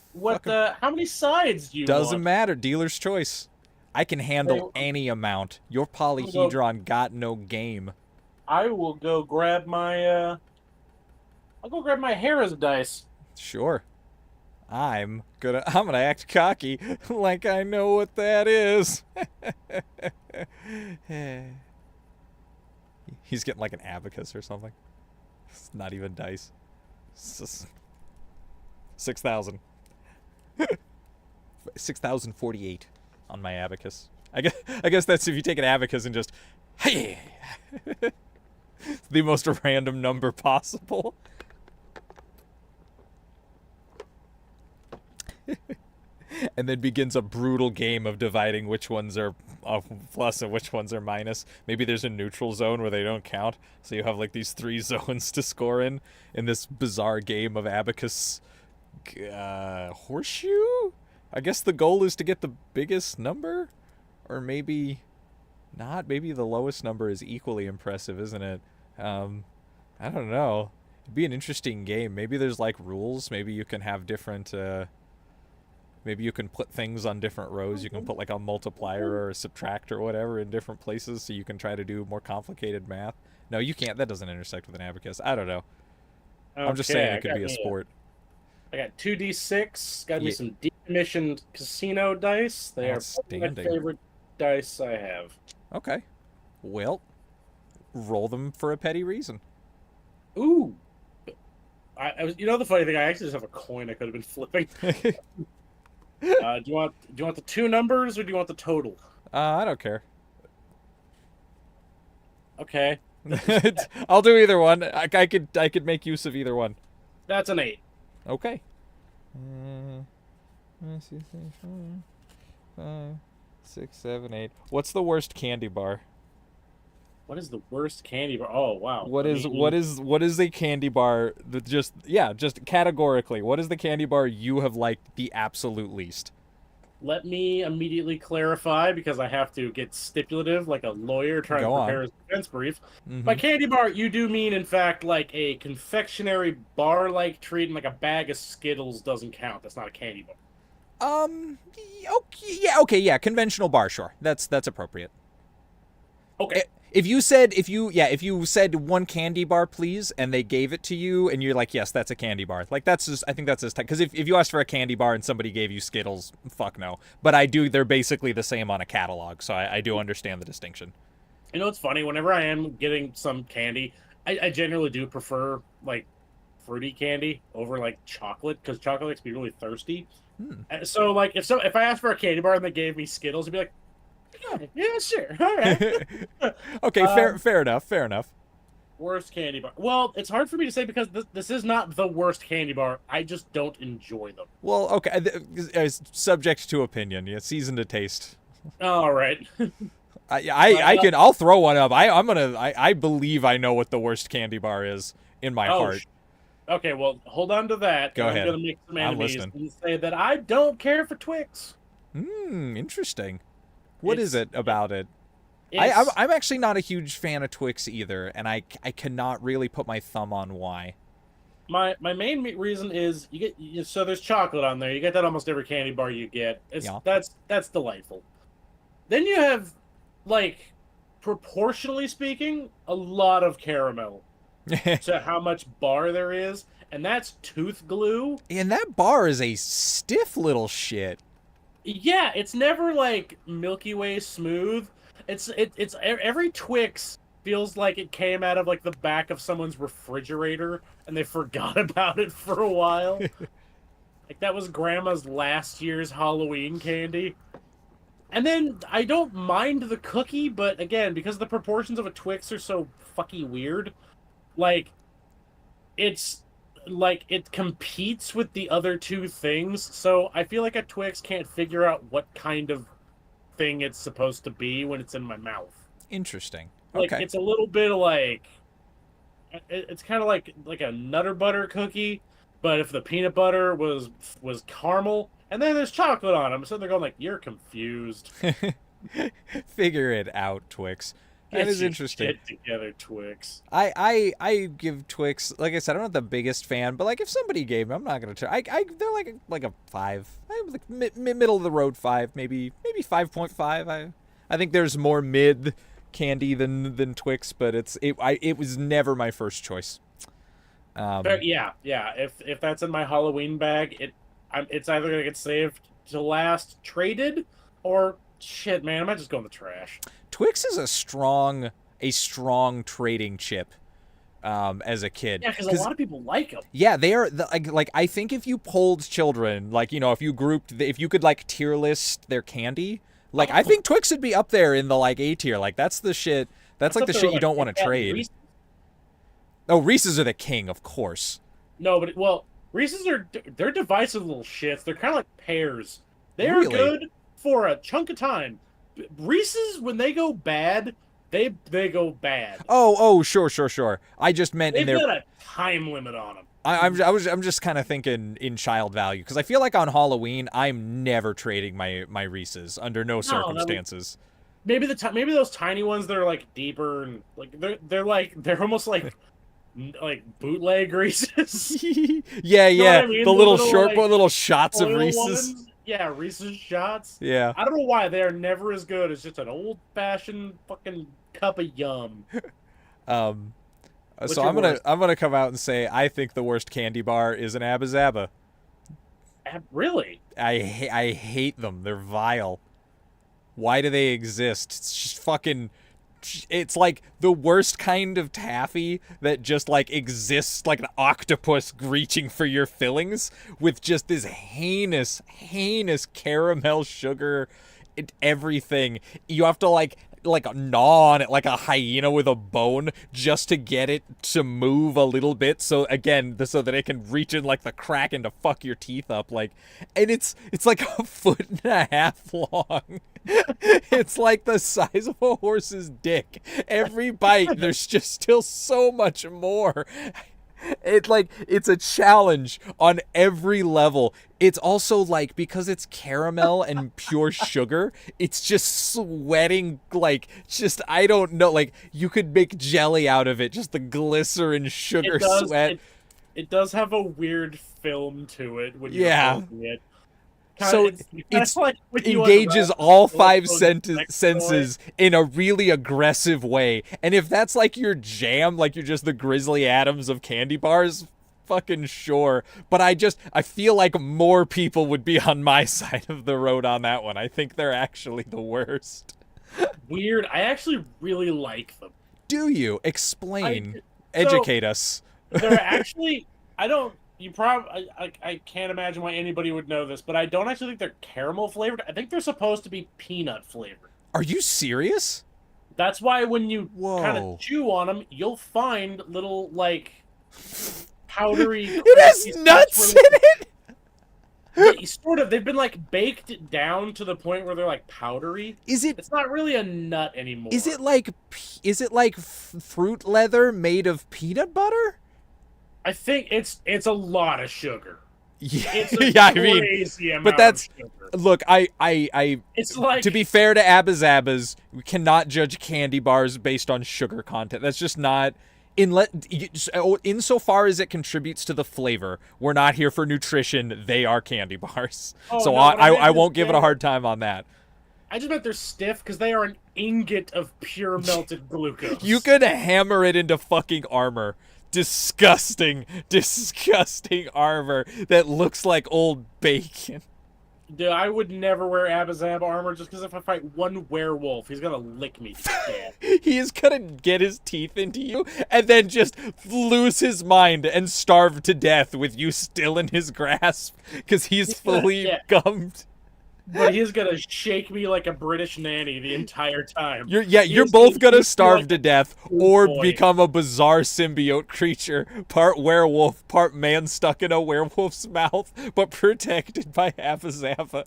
many sides do you Doesn't want? matter. Dealer's choice. I can handle any amount. Your polyhedron got no game. I will go grab my I'll go grab my Harris dice. Sure. I'm gonna act cocky like I know what that is. He's getting like an abacus or something. It's not even dice. 6,000. 6,048 on my abacus. I guess that's if you take an abacus and just hey, the most random number possible. And then begins a brutal game of dividing which ones are plus and which ones are minus. Maybe there's a neutral zone where they don't count, so you have like these 3 zones to score in this bizarre game of abacus horseshoe. I guess the goal is to get the biggest number, or maybe not. Maybe the lowest number is equally impressive, isn't it? I don't know. It'd be an interesting game. Maybe there's like rules. Maybe you can have different maybe you can put things on different rows. You can put like a multiplier or a subtract or whatever in different places, so you can try to do more complicated math. No, you can't. That doesn't intersect with an abacus. I don't know. Okay, I'm just saying it could be a sport. I got 2d6. Got me some decommissioned casino dice. They are my favorite dice I have. Okay. Well, roll them for a petty reason. Ooh. You know the funny thing? I actually just have a coin I could have been flipping. Do you want the 2 numbers or do you want the total? I don't care. Okay, I'll do either one. I could make use of either one. that's an 8. Okay. Uh, 1, 2, 3, 4, 5, 6, 7, 8. What's the worst candy bar? What is the worst candy bar? Oh wow. What is a candy bar that just categorically, what is the candy bar you have liked the absolute least? Let me immediately clarify because I have to get stipulative like a lawyer trying Go to on. prepare his defense brief. By Mm-hmm. candy bar, you do mean, in fact, like a confectionery bar-like treat, and like a bag of Skittles doesn't count. That's not a candy bar. Okay, yeah, conventional bar, sure. That's appropriate. Okay. If you said one candy bar, please, and they gave it to you, and you're like, yes, that's a candy bar. Like that's just, I think that's just because if you asked for a candy bar and somebody gave you Skittles, fuck no. But they're basically the same on a catalog, so I do understand the distinction. You know, it's funny. Whenever I am getting some candy, I generally do prefer like fruity candy over like chocolate because chocolate makes me really thirsty. So like if I asked for a candy bar and they gave me Skittles, I'd be like, yeah, sure, all right. Okay, Um, fair enough, fair enough. Worst candy bar. Well, it's hard for me to say because this is not the worst candy bar. I just don't enjoy them. Well, okay, subject to opinion, yeah, season to taste. All right. I'll throw one up. I believe I know what the worst candy bar is in my Oh, heart. okay. Well, hold on to that. Go I'm ahead. gonna make some I'm enemies listening. and say that I don't care for Twix. Interesting. What is it about it? It's I'm actually not a huge fan of Twix either, and I cannot really put my thumb on why. my main reason is so there's chocolate on there. You get that almost every candy bar you get. Yeah. That's delightful. Then you have like proportionally speaking a lot of caramel to how much bar there is, and that's tooth glue. And that bar is a stiff little shit. Yeah, it's never like Milky Way smooth. It's every Twix feels like it came out of like the back of someone's refrigerator and they forgot about it for a while. Like that was grandma's last year's Halloween candy. And then I don't mind the cookie, but again, because the proportions of a Twix are so fucky weird, like it's like it competes with the other two things. So I feel like a Twix can't figure out what kind of thing it's supposed to be when it's in my mouth. Interesting. Like Okay. it's a little bit like it's kind of like a Nutter Butter cookie, but if the peanut butter was caramel and then there's chocolate on them, so they're going like you're confused. Figure it out, Twix. That Get is your interesting. shit together, Twix. I give Twix, like I said, I'm not the biggest fan, but like if somebody gave me, I'm not gonna try. They're like a 5. I'm like middle of the road 5, maybe 5.5. I think there's more mid candy than Twix, but it was never my first choice. Yeah. If that's in my Halloween bag, it's either gonna get saved to last, traded, or shit, man, I might just go in the trash. Twix is a strong trading chip. As a kid, Yeah, because a lot of people like them. yeah, they are like I think if you polled children, like if you if you could like tier list their candy, like I think Twix would be up there in the like A tier. Like that's the shit. That's like the shit you don't want to trade. Oh, Reese's are the king, of course. No, but well, Reese's they're divisive little shits. They're kind of like pears. They're Really? good for a chunk of time. Reese's when they go bad, they go bad. Oh, sure. I just meant in They've their. got a time limit on them. I'm just kind of thinking in child value because I feel like on Halloween I'm never trading my Reese's under no circumstances. Maybe maybe those tiny ones that are like deeper and like they're almost like bootleg Reese's. Yeah, You know what I mean? the The little little, short like, little shots of Oil Reese's. ones. Yeah, Reese's shots. Yeah. I don't know why they are never as good as just an old fashioned fucking cup of yum. So your worst? I'm gonna come out and say I think the worst candy bar is an Abba Zaba. Really? I hate them. They're vile. Why do they exist? It's just fucking. It's like the worst kind of taffy that just like exists like an octopus reaching for your fillings with just this heinous caramel sugar, everything. You have to like like gnaw on it like a hyena with a bone just to get it to move a little bit. So again, so that it can reach in like the Kraken to fuck your teeth up. Like, and it's like a foot and a half long. It's like the size of a horse's dick. Every bite, there's just still so much more. It's a challenge on every level. It's also like, because it's caramel and pure sugar, it's just sweating like, just, I don't know, like you could make jelly out of it, just the glycerin sugar sweat. It does have a weird film to it when you're Yeah. holding it. So It's like when you engages unwrap all one of five those senses in a really aggressive way. And if that's like your jam, like you're just the Grizzly Adams of candy bars, fucking sure. But I feel like more people would be on my side of the road on that one. I think they're actually the worst. Weird. I actually really like them. Do you? Explain. So, Educate us. They're actually, I don't, you probably, I can't imagine why anybody would know this, but I don't actually think they're caramel flavored. I think they're supposed to be peanut flavored. Are you serious? That's why when you kind Whoa. of chew on them, you'll find little, like, powdery. It has nuts in it! Yeah, sort of. They've been, like, baked down to the point where they're, like, powdery. It's not really a nut anymore. Is it like fruit leather made of peanut butter? I think it's a lot of sugar. Yeah, It's a yeah, I mean, crazy amount but that's, of sugar. look, It's like, to be fair to Abba Zabbas, we cannot judge candy bars based on sugar content. That's just not, insofar as it contributes to the flavor. We're not here for nutrition. They are candy bars. Oh, So no, what I meant I is won't give it a they- hard time on that. I just meant they're stiff because they are an ingot of pure melted glucose. You could hammer it into fucking armor. Disgusting, disgusting armor that looks like old bacon. Dude, I would never wear Abazab armor just because if I fight one werewolf, he's gonna lick me to death. He is gonna get his teeth into you and then just lose his mind and starve to death with you still in his grasp because he's fully Yeah. gummed. But he's gonna shake me like a British nanny the entire time. You're both gonna starve to death or boy. become a bizarre symbiote creature, part werewolf, part man stuck in a werewolf's mouth, but protected by Abba.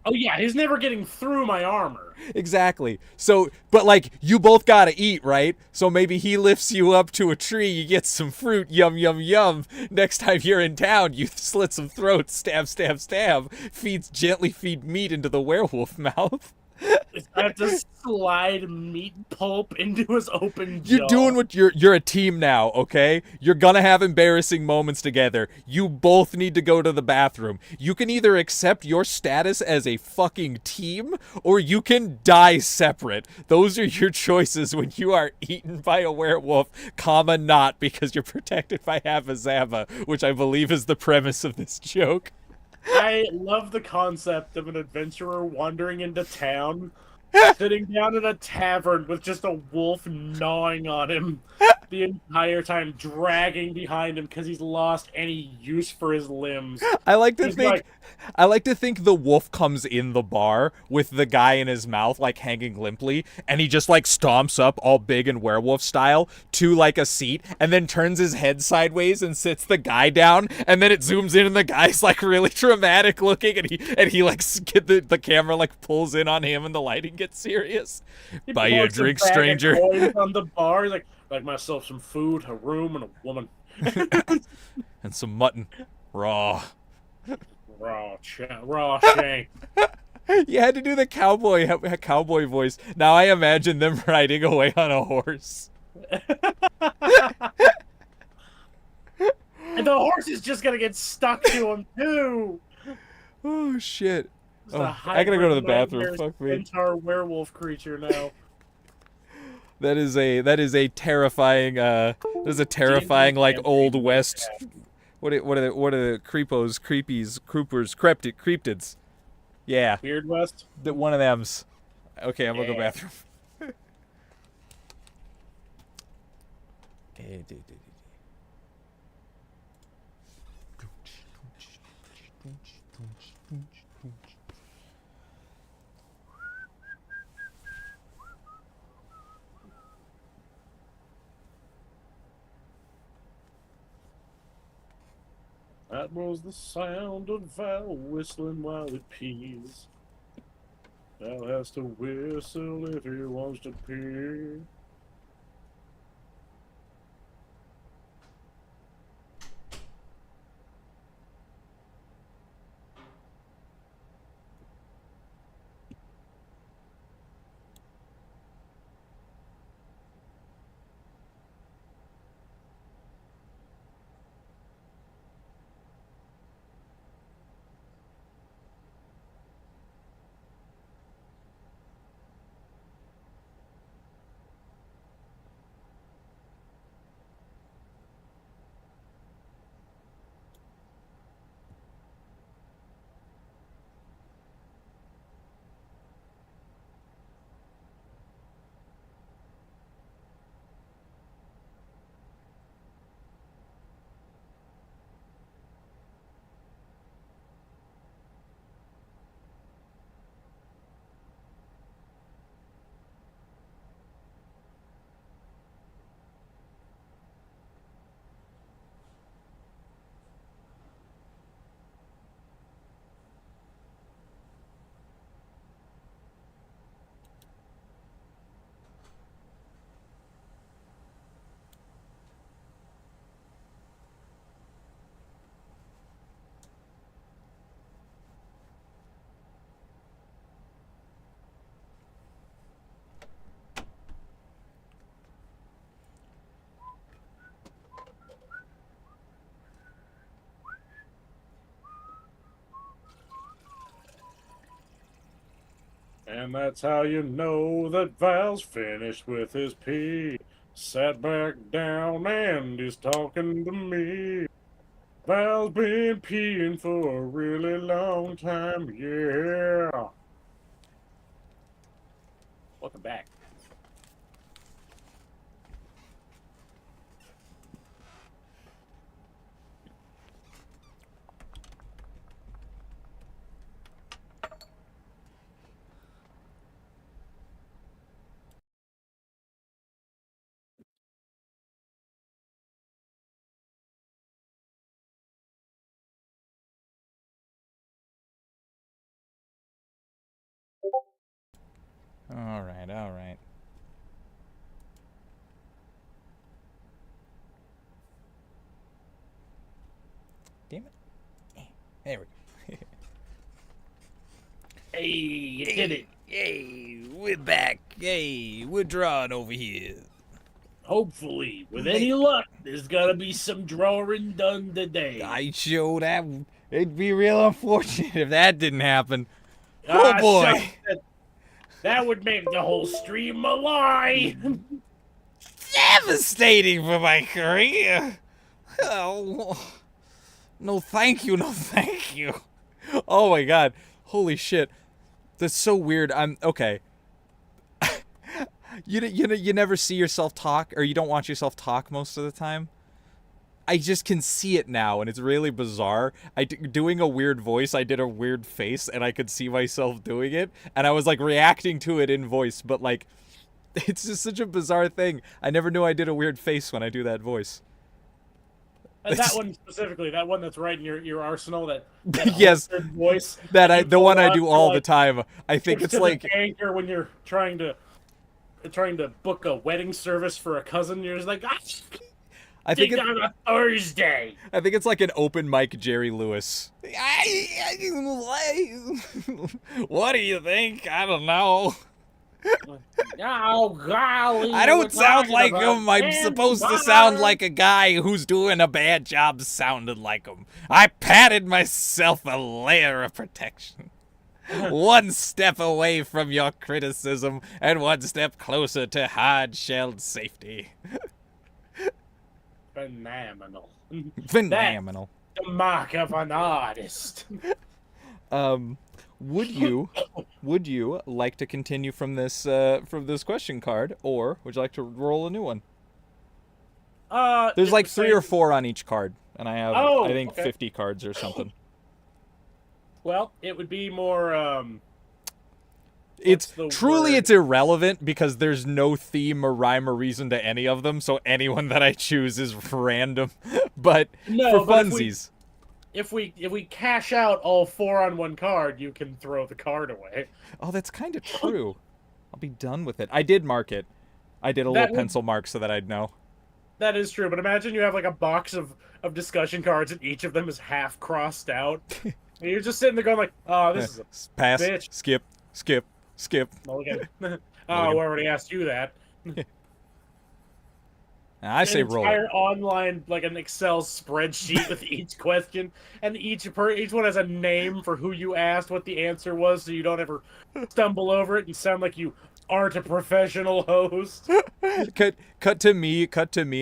Oh yeah, he's never getting through my armor. Exactly. So, but like, you both gotta eat, right? So maybe he lifts you up to a tree, you get some fruit, yum, yum, yum. Next time you're in town, you slit some throats, stab, stab, stab. Gently feed meat into the werewolf mouth. I have to slide meat pulp into his open jaw. You're doing what you're a team now, okay? You're gonna have embarrassing moments together. You both need to go to the bathroom. You can either accept your status as a fucking team, or you can die separate. Those are your choices when you are eaten by a werewolf, comma not because you're protected by Abba, which I believe is the premise of this joke. I love the concept of an adventurer wandering into town, sitting down in a tavern with just a wolf gnawing on him the entire time, dragging behind him because he's lost any use for his limbs. I like to He's think like- I like to think the wolf comes in the bar with the guy in his mouth like hanging limply, and he just like stomps up all big and werewolf style to like a seat and then turns his head sideways and sits the guy down, and then it zooms in and the guy's like really dramatic looking, and he like the camera like pulls in on him and the lighting gets serious. He Buy you a plunks drink, bag of stranger. coins on the bar. He's like myself some food, a room, and a woman. And some mutton. Raw. Raw shank. You had to do the cowboy voice. Now I imagine them riding away on a horse. And the horse is just gonna get stuck to him too. Oh shit. It's Oh, a I gotta go to the hybrid bathroom. nightmare Fuck me. Centaur werewolf creature now. That is a terrifying there's a terrifying like old west. What are the creepos, creepies, croopers, cryptids? Yeah, Weird West. one of them's. Okay, I'm gonna go Yeah. bathroom. That was the sound of Val whistling while he pees. Val has to whistle if he wants to pee. And that's how you know that Val's finished with his pee. Sat back down and he's talking to me. Val's been peeing for a really long time, yeah. Welcome back. All right, all right. Damn it. There we go. Hey, you did it. Hey, we're back. Hey, we're drawing over here. Hopefully, with any luck, there's gotta be some drawing done today. I showed that. It'd be real unfortunate if that didn't happen. Ah, Oh boy. shucks, that would make the whole stream a lie. Devastating for my career. Oh, no, thank you. No, thank you. Oh my god. Holy shit. That's so weird. I'm okay. You never see yourself talk, or you don't watch yourself talk most of the time. I just can see it now, and it's really bizarre. Doing a weird voice, I did a weird face, and I could see myself doing it, and I was like reacting to it in voice, but like, it's just such a bizarre thing. I never knew I did a weird face when I do that voice. And that one specifically, that one that's right in your arsenal, that Yes, voice. the one I do all the time. I think it's like anchor when you're trying to book a wedding service for a cousin. You're just like, I think on a Thursday. I think it's like an open mic Jerry Lewis. What do you think? I don't know. Oh golly! I don't sound like him. I'm supposed to sound like a guy who's doing a bad job sounding like him. I patted myself a layer of protection. One step away from your criticism, and one step closer to hard-shelled safety. Phenomenal. Phenomenal. That's the mark of an artist. Would you like to continue from this question card, or would you like to roll a new one? There's like 3 or 4 on each card, and I have I think 50 cards or something. Well, it would be more It's irrelevant because there's no theme or rhyme or reason to any of them, so anyone that I choose is random. But for funsies. if we cash out all 4 on one card, you can throw the card away. Oh, that's kind of true. I'll be done with it. I did mark it. I did a That little would- pencil mark so that I'd know. That is true, but imagine you have like a box of discussion cards and each of them is half crossed out. And you're just sitting there going like, oh, this is a Pass. bitch. Skip. Skip. Skip. mulligan. Mulligan. Oh, we already asked you that. I say An roll. entire online, like an Excel spreadsheet with each question, and each one has a name for who you asked, what the answer was, so you don't ever stumble over it and sound like you aren't a professional host. Cut to me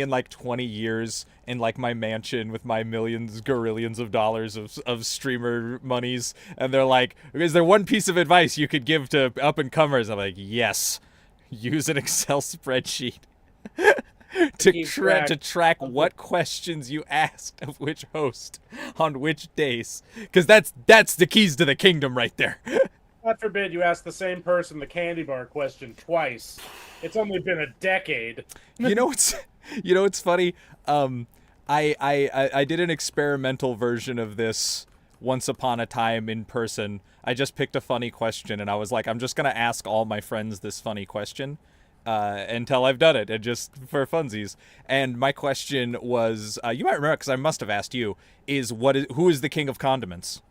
in like 20 years in like my mansion with my millions, gorillions of dollars of streamer monies, and they're like, is there one piece of advice you could give to up and comers? I'm like, yes, use an Excel spreadsheet to keep track what questions you asked of which host on which days, because that's the keys to the kingdom right there. God forbid you ask the same person the candy bar question twice. It's only been a decade. You know what's funny? I did an experimental version of this once upon a time in person. I just picked a funny question and I was like, I'm just gonna ask all my friends this funny question until I've done it, and just for funsies. And my question was, you might remember because I must have asked you, who is the king of condiments?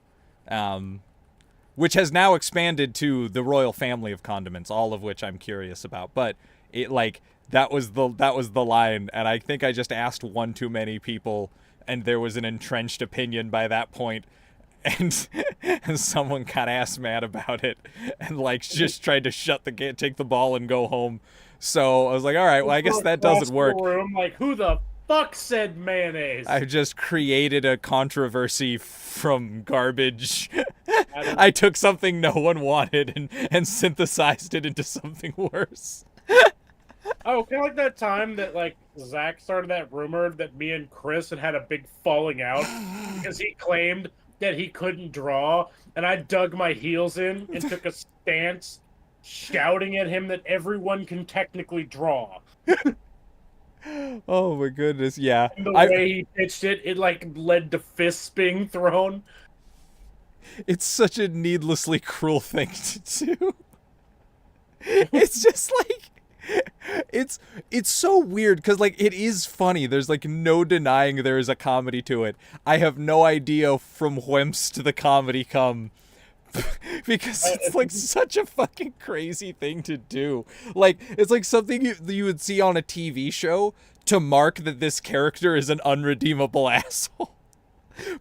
Which has now expanded to the royal family of condiments, all of which I'm curious about. But it like that was the line, and I think I just asked one too many people, and there was an entrenched opinion by that point, and someone got ass mad about it, and like just tried to take the ball and go home. So I was like, all right, well I guess that doesn't work. Room, like who the fuck said mayonnaise? I just created a controversy from garbage. I took something no one wanted and synthesized it into something worse. Oh, kind of like that time that like Zach started that rumor that me and Chris had a big falling out because he claimed that he couldn't draw, and I dug my heels in and took a stance shouting at him that everyone can technically draw. Oh my goodness, yeah. And the way he pitched it, it like led to fists being thrown. It's such a needlessly cruel thing to do. It's just like it's so weird because like it is funny. There's like no denying there is a comedy to it. I have no idea from whence to the comedy come. Because it's like such a fucking crazy thing to do. Like it's like something you would see on a TV show to mark that this character is an unredeemable asshole.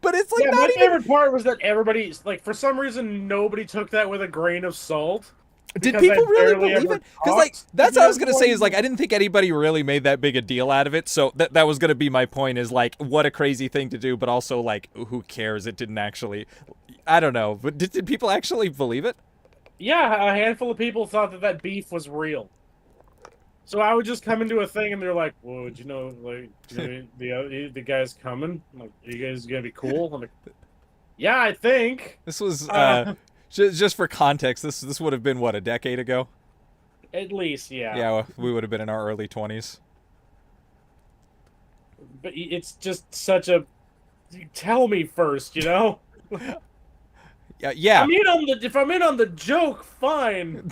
But it's like my favorite part was that everybody, like, for some reason, nobody took that with a grain of salt. Did people really believe it? Because, like, that's what I was going to say is, like, I didn't think anybody really made that big a deal out of it. So that was going to be my point is, like, what a crazy thing to do. But also, like, who cares? It didn't actually, I don't know. But did people actually believe it? Yeah, a handful of people thought that beef was real. So I would just come into a thing and they're like, "Whoa, did you know, like, the guy's coming? Like, are you guys gonna be cool?" I'm like, "Yeah, I think." This was just for context. This would have been what, a decade ago? At least, yeah. Yeah, we would have been in our early 20s. But it's just such a. Tell me first, you know. Yeah. If I'm in on the joke, fine.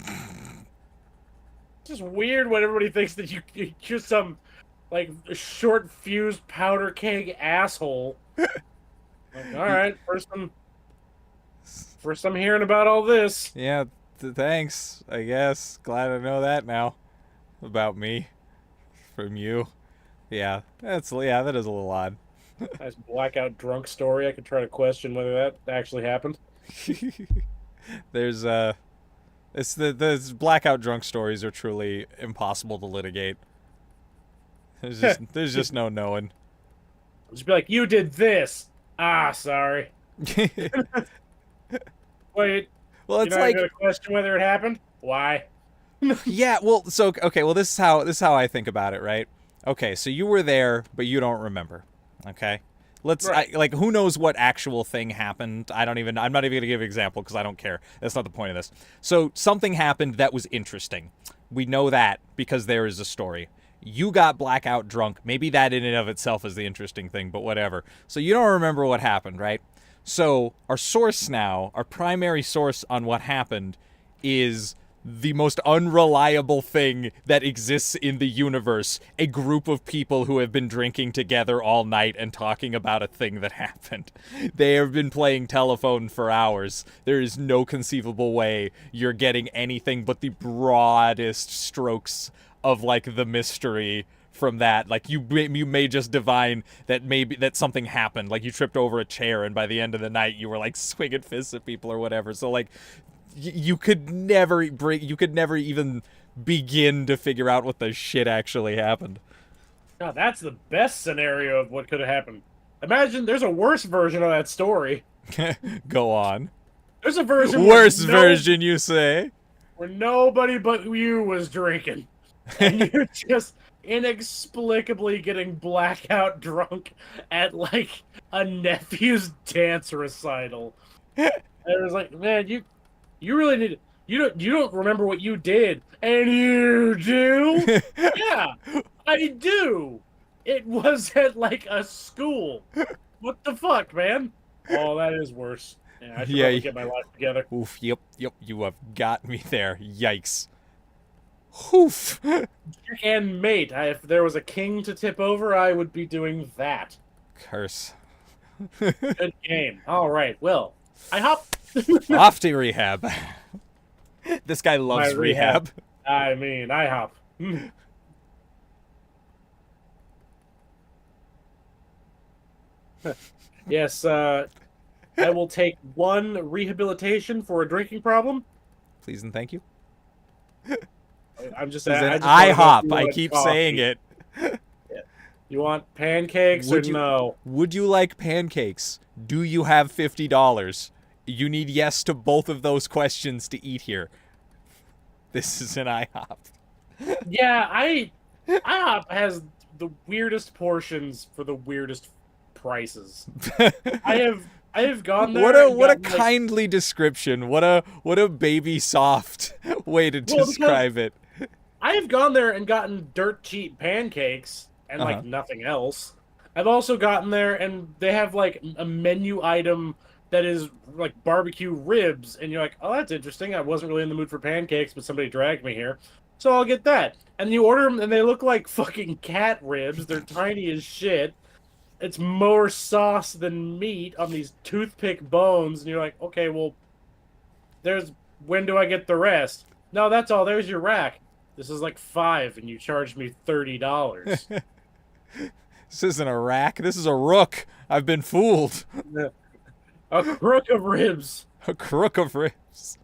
Just weird when everybody thinks that you're some like short fused powder keg asshole. Like, all right, first I'm hearing about all this. Yeah, thanks. I guess glad I know that now about me from you. Yeah, that is a little odd. Nice blackout drunk story. I could try to question whether that actually happened. There's the blackout drunk stories are truly impossible to litigate. There's just no knowing. Just be like, you did this. Ah, sorry. Wait. Well, it's you're not like gonna question whether it happened. Why? yeah. Well, so okay. Well, this is how I think about it, right? Okay, so you were there, but you don't remember. Okay. Right. Like, who knows what actual thing happened? I'm not even going to give an example because I don't care. That's not the point of this. So something happened that was interesting. We know that because there is a story. You got blackout drunk. Maybe that in and of itself is the interesting thing, but whatever. So you don't remember what happened, right? So our source now, our primary source on what happened, is the most unreliable thing that exists in the universe. A group of people who have been drinking together all night and talking about a thing that happened. They have been playing telephone for hours. There is no conceivable way you're getting anything but the broadest strokes of, like, the mystery from that. Like, you may just divine that maybe that something happened. Like, you tripped over a chair and by the end of the night you were, like, swinging fists at people or whatever. So, like, you could never even begin to figure out what the shit actually happened. God, that's the best scenario of what could have happened. Imagine there's a worse version of that story. Go on. There's a version Worst version, you say? where nobody but you was drinking. And you're just inexplicably getting blackout drunk at, like, a nephew's dance recital. And it was like, man, you really need you don't remember what you did. And you do? Yeah, I do. It was at, like, a school. What the fuck, man? Oh, that is worse. Yeah, I should probably get my life together. Oof, yep, you have got me there. Yikes. Oof. And mate, if there was a king to tip over, I would be doing that. Curse. Good game. All right, well, I hop. Off to rehab. This guy loves My rehab. I mean, I hop. Yes, I will take 1 rehabilitation for a drinking problem. Please and thank you. I'm just As saying. in IHOP. I keep saying it. You want pancakes Would or you- no? Would you like pancakes? Do you have $50? You need yes to both of those questions to eat here. This is an IHOP. Yeah, IHOP has the weirdest portions for the weirdest prices. I have gone there. What a and gotten, like, kindly description. What a baby soft way to Well, describe it. I have gone there and gotten dirt cheap pancakes and Uh-huh. like nothing else. I've also gotten there and they have like a menu item that is like barbecue ribs, and you're like, oh, that's interesting. I wasn't really in the mood for pancakes, but somebody dragged me here, so I'll get that. And you order them, and they look like fucking cat ribs. They're tiny as shit. It's more sauce than meat on these toothpick bones, and you're like, okay, well, when do I get the rest? No, that's all. There's your rack. This is like $5, and you charged me $30. This isn't a rack. This is a rook. I've been fooled. A crook of ribs. A crook of ribs.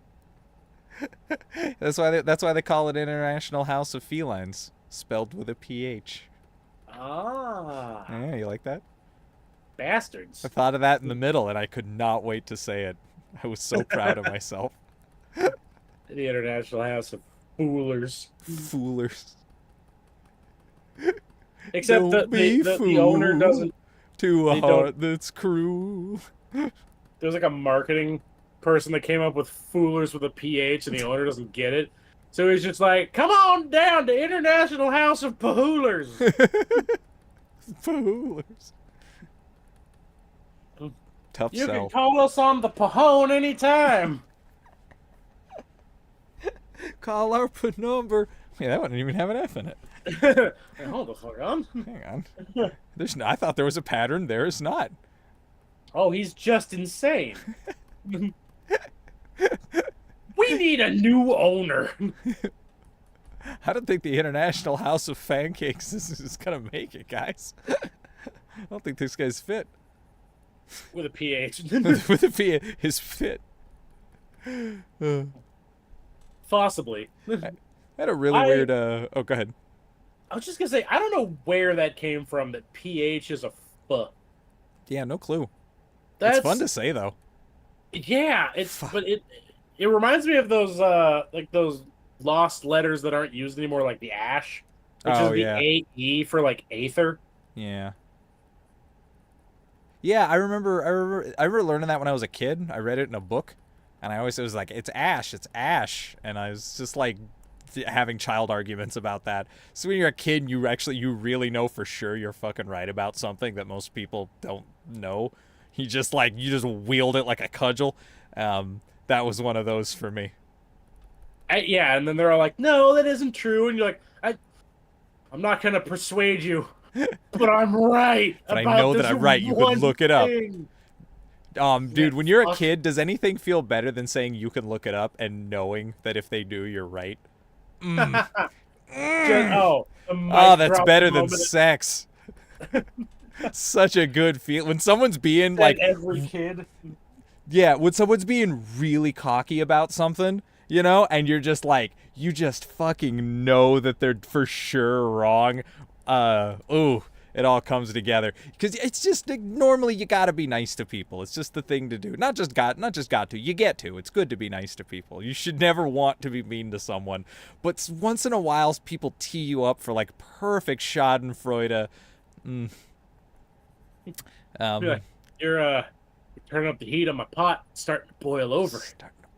That's why they call it International House of Felines, spelled with a PH. Ah, Yeah, you like that? bastards. I thought of that in the middle, and I could not wait to say it. I was so proud of myself. The International House of Foolers. Foolers. Except Don't the owner doesn't. To a they heart that's cruel. There's like a marketing person that came up with Foolers with a PH, and the owner doesn't get it. So he's just like, come on down to International House of Pahoolers. Foolers. Tough You sell. can call us on the Pahone anytime. Call our number. Wait, that one didn't even have an F in it. Hold the fuck on. Hang on. I thought there was a pattern. There is not. Oh, he's just insane. We need a new owner. I don't think the International House of Pancakes is gonna make it, guys. I don't think this guy's fit. With a PH. With his fit. Possibly. I had a really weird. Oh, go ahead. I was just gonna say, I don't know where that came from, that PH is a F. Yeah, no clue. That's It's fun to say though. Yeah, but it reminds me of those like those lost letters that aren't used anymore, like the ash, which Oh, is the yeah. AE for like aether. Yeah. Yeah, I remember learning that when I was a kid. I read it in a book, and it was like, it's ash, and I was just like having child arguments about that. So when you're a kid, you really know for sure you're fucking right about something that most people don't know. You just wield it like a cudgel. That was one of those for me. Yeah, and then they're all like, "No, that isn't true," and you're like, I'm not gonna persuade you, but I'm right. But I about know that this I'm right. You could look it up. thing." Dude, when Yeah, you're a fuck. kid, does anything feel better than saying you can look it up and knowing that if they do, you're right? Mm. The Oh, mic that's drop better than moment sex. Such a good feel when someone's being that like, every kid. yeah, when someone's being really cocky about something, you know, and you're just like, you just fucking know that they're for sure wrong. Ooh, it all comes together because it's just normally you gotta be nice to people. It's just the thing to do. Not just got to. You get to. It's good to be nice to people. You should never want to be mean to someone, but once in a while, people tee you up for like perfect Schadenfreude. You're turning up the heat on my pot, it's starting to boil over.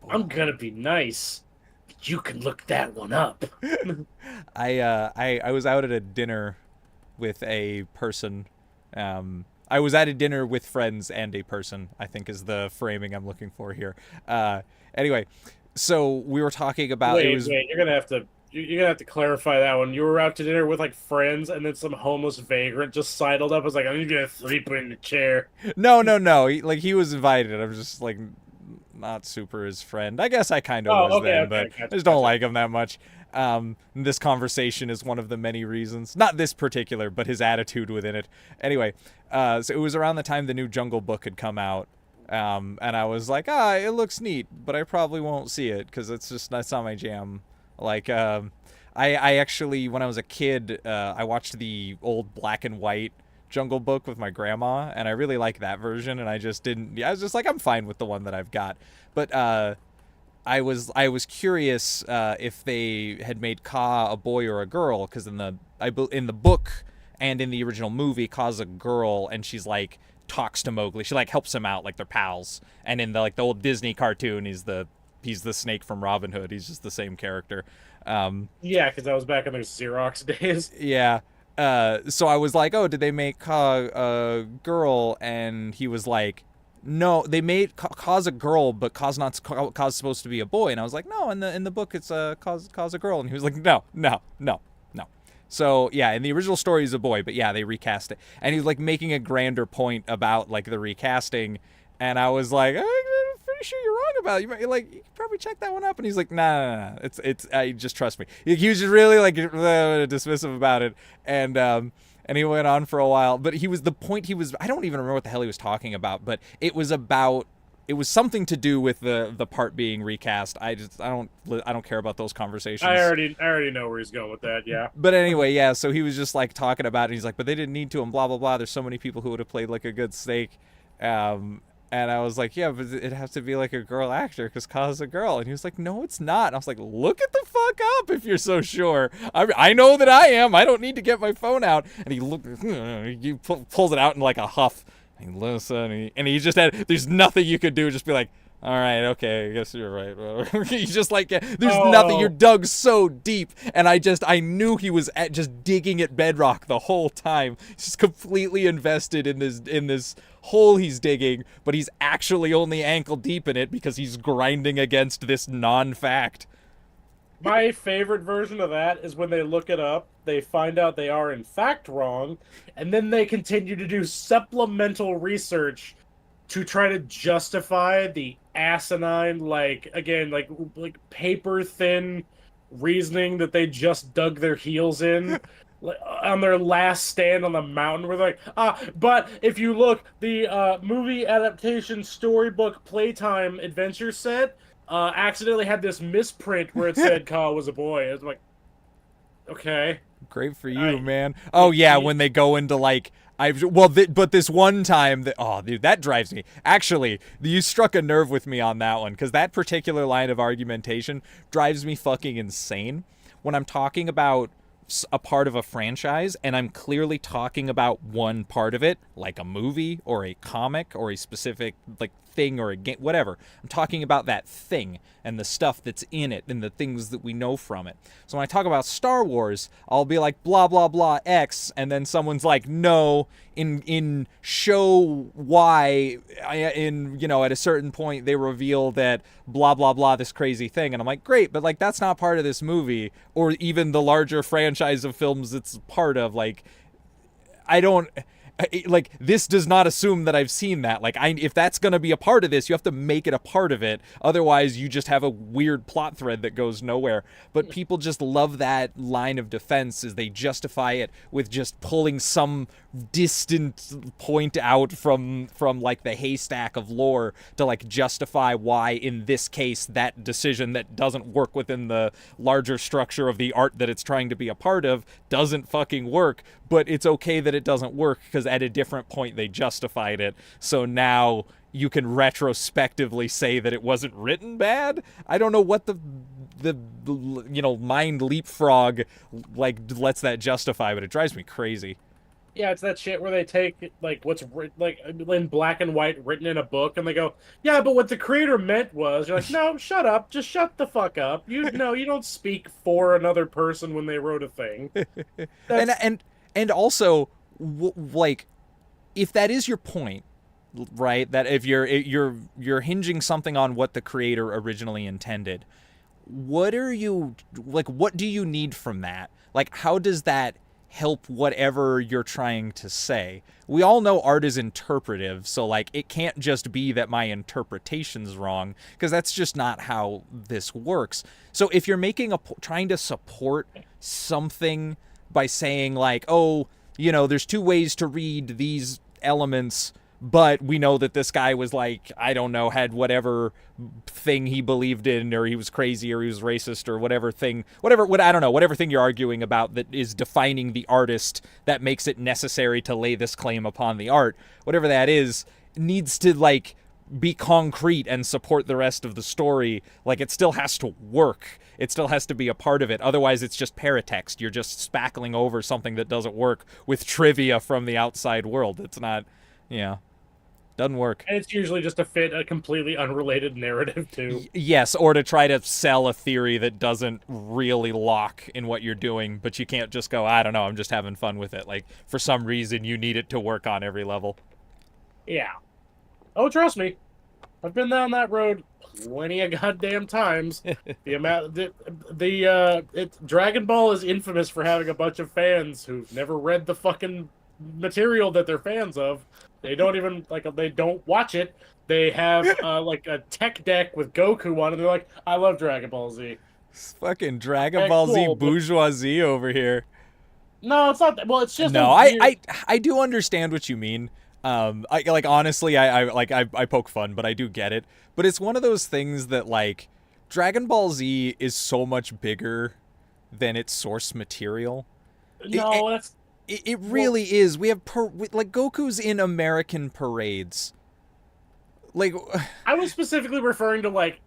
I'm gonna be nice. You can look that one up. I was out at a dinner with a person. I was at a dinner with friends and a person, I think is the framing I'm looking for here. Anyway, so we were talking about Wait, you're gonna have to clarify that one. You were out to dinner with like friends, and then some homeless vagrant just sidled up. I was like, I'm gonna sleep in the chair. No. He was invited. I'm just like not super his friend. I guess I kind of was then, but I just don't like him that much. This conversation is one of the many reasons. Not this particular, but his attitude within it. Anyway, so it was around the time the new Jungle Book had come out. And I was like, it looks neat, but I probably won't see it because that's not my jam. Like, I actually, when I was a kid, I watched the old black and white Jungle Book with my grandma, and I really like that version, and I was just like, I'm fine with the one that I've got. But, I was curious, if they had made Kaa a boy or a girl, because in the book and in the original movie, Kaa's a girl, and she's like, talks to Mowgli. She like helps him out, like they're pals. And in the old Disney cartoon, he's the snake from Robin Hood. He's just the same character. Yeah, because I was back in those Xerox days. Yeah. So I was like, oh, did they make Kaa a girl? And he was like, no, they made Kaa's a girl, but Kaa's supposed to be a boy. And I was like, no, in the book it's Kaa's a girl. And he was like, no. So yeah, in the original story he's a boy, but yeah, they recast it. And he was like making a grander point about like the recasting, and I was like, I'm pretty sure you're wrong about it. You can probably check that one up. And he's like, nah. It's just trust me. He was just really like dismissive about it, and he went on for a while. But I don't even remember what the hell he was talking about, but it was something to do with the part being recast. I don't care about those conversations. I already know where he's going with that. Yeah. But anyway, yeah. So he was just like talking about it. He's like, but they didn't need to, and blah blah blah. There's so many people who would have played like a good snake. And I was like, yeah, but it has to be like a girl actor because Kaa's a girl. And he was like, no, it's not. And I was like, look it the fuck up if you're so sure. I know that I am. I don't need to get my phone out. And he pulls it out in like a huff. And he listens, and he just there's nothing you could do. Just be like, all right, okay, I guess you're right. He's just like, there's nothing. You're dug so deep. And I knew he was just digging at bedrock the whole time. He's just completely invested in this hole he's digging, but he's actually only ankle deep in it because he's grinding against this non-fact. My favorite version of that is when they look it up, they find out they are in fact wrong, and then they continue to do supplemental research to try to justify the asinine, like paper thin reasoning that they just dug their heels in on their last stand on the mountain. We're like, but if you look, the movie adaptation storybook playtime adventure set accidentally had this misprint where it said Kaa was a boy. I was like, okay. Great for you, man. Oh yeah, when they go into like, but this one time dude, that drives me. Actually, you struck a nerve with me on that one because that particular line of argumentation drives me fucking insane. When I'm talking about a part of a franchise and I'm clearly talking about one part of it, like a movie or a comic or a specific like thing or a game, whatever. I'm talking about that thing and the stuff that's in it and the things that we know from it. So when I talk about Star Wars, I'll be like blah blah blah X, and then someone's like, no, in show Y, at a certain point they reveal that blah blah blah this crazy thing, and I'm like, great, but like that's not part of this movie or even the larger franchise of films it's part of. Like, I don't. Like, this does not assume that I've seen that. Like, if that's going to be a part of this, you have to make it a part of it. Otherwise, you just have a weird plot thread that goes nowhere. But people just love that line of defense, is they justify it with just pulling some distant point out from like the haystack of lore to like justify why in this case that decision that doesn't work within the larger structure of the art that it's trying to be a part of doesn't fucking work. But it's okay that it doesn't work because at a different point they justified it. So now you can retrospectively say that it wasn't written bad. I don't know what the mind leapfrog like lets that justify, but it drives me crazy. Yeah, it's that shit where they take like what's like in black and white written in a book, and they go, "Yeah, but what the creator meant was." You're like, "No, shut up! Just shut the fuck up! You don't speak for another person when they wrote a thing." And also, like, if that is your point, right? That if you're hinging something on what the creator originally intended, what do you need from that? Like, how does that help whatever you're trying to say? We all know art is interpretive, so like it can't just be that my interpretation's wrong, because that's just not how this works. So if you're trying to support something by saying like, oh, there's two ways to read these elements, but we know that this guy was like, I don't know, had whatever thing he believed in, or he was crazy, or he was racist, or whatever thing you're arguing about that is defining the artist that makes it necessary to lay this claim upon the art, whatever that is, needs to like be concrete and support the rest of the story. Like, it still has to work. It still has to be a part of it. Otherwise, it's just paratext. You're just spackling over something that doesn't work with trivia from the outside world. It's not, doesn't work. And it's usually just to fit a completely unrelated narrative, too. Yes, or to try to sell a theory that doesn't really lock in what you're doing, but you can't just go, I don't know, I'm just having fun with it. Like, for some reason, you need it to work on every level. Yeah. Oh, trust me. I've been down that road plenty of goddamn times. Dragon Ball is infamous for having a bunch of fans who've never read the fucking material that they're fans of. They don't even they don't watch it. They have like a tech deck with Goku on it. They're like, I love Dragon Ball Z. It's fucking Dragon Ball Z bourgeoisie over here. No, it's not that. Well, it's just I do understand what you mean. Honestly, I poke fun, but I do get it. But it's one of those things that like Dragon Ball Z is so much bigger than its source material. No, it really is. We have like Goku's in American parades. Like, I was specifically referring to like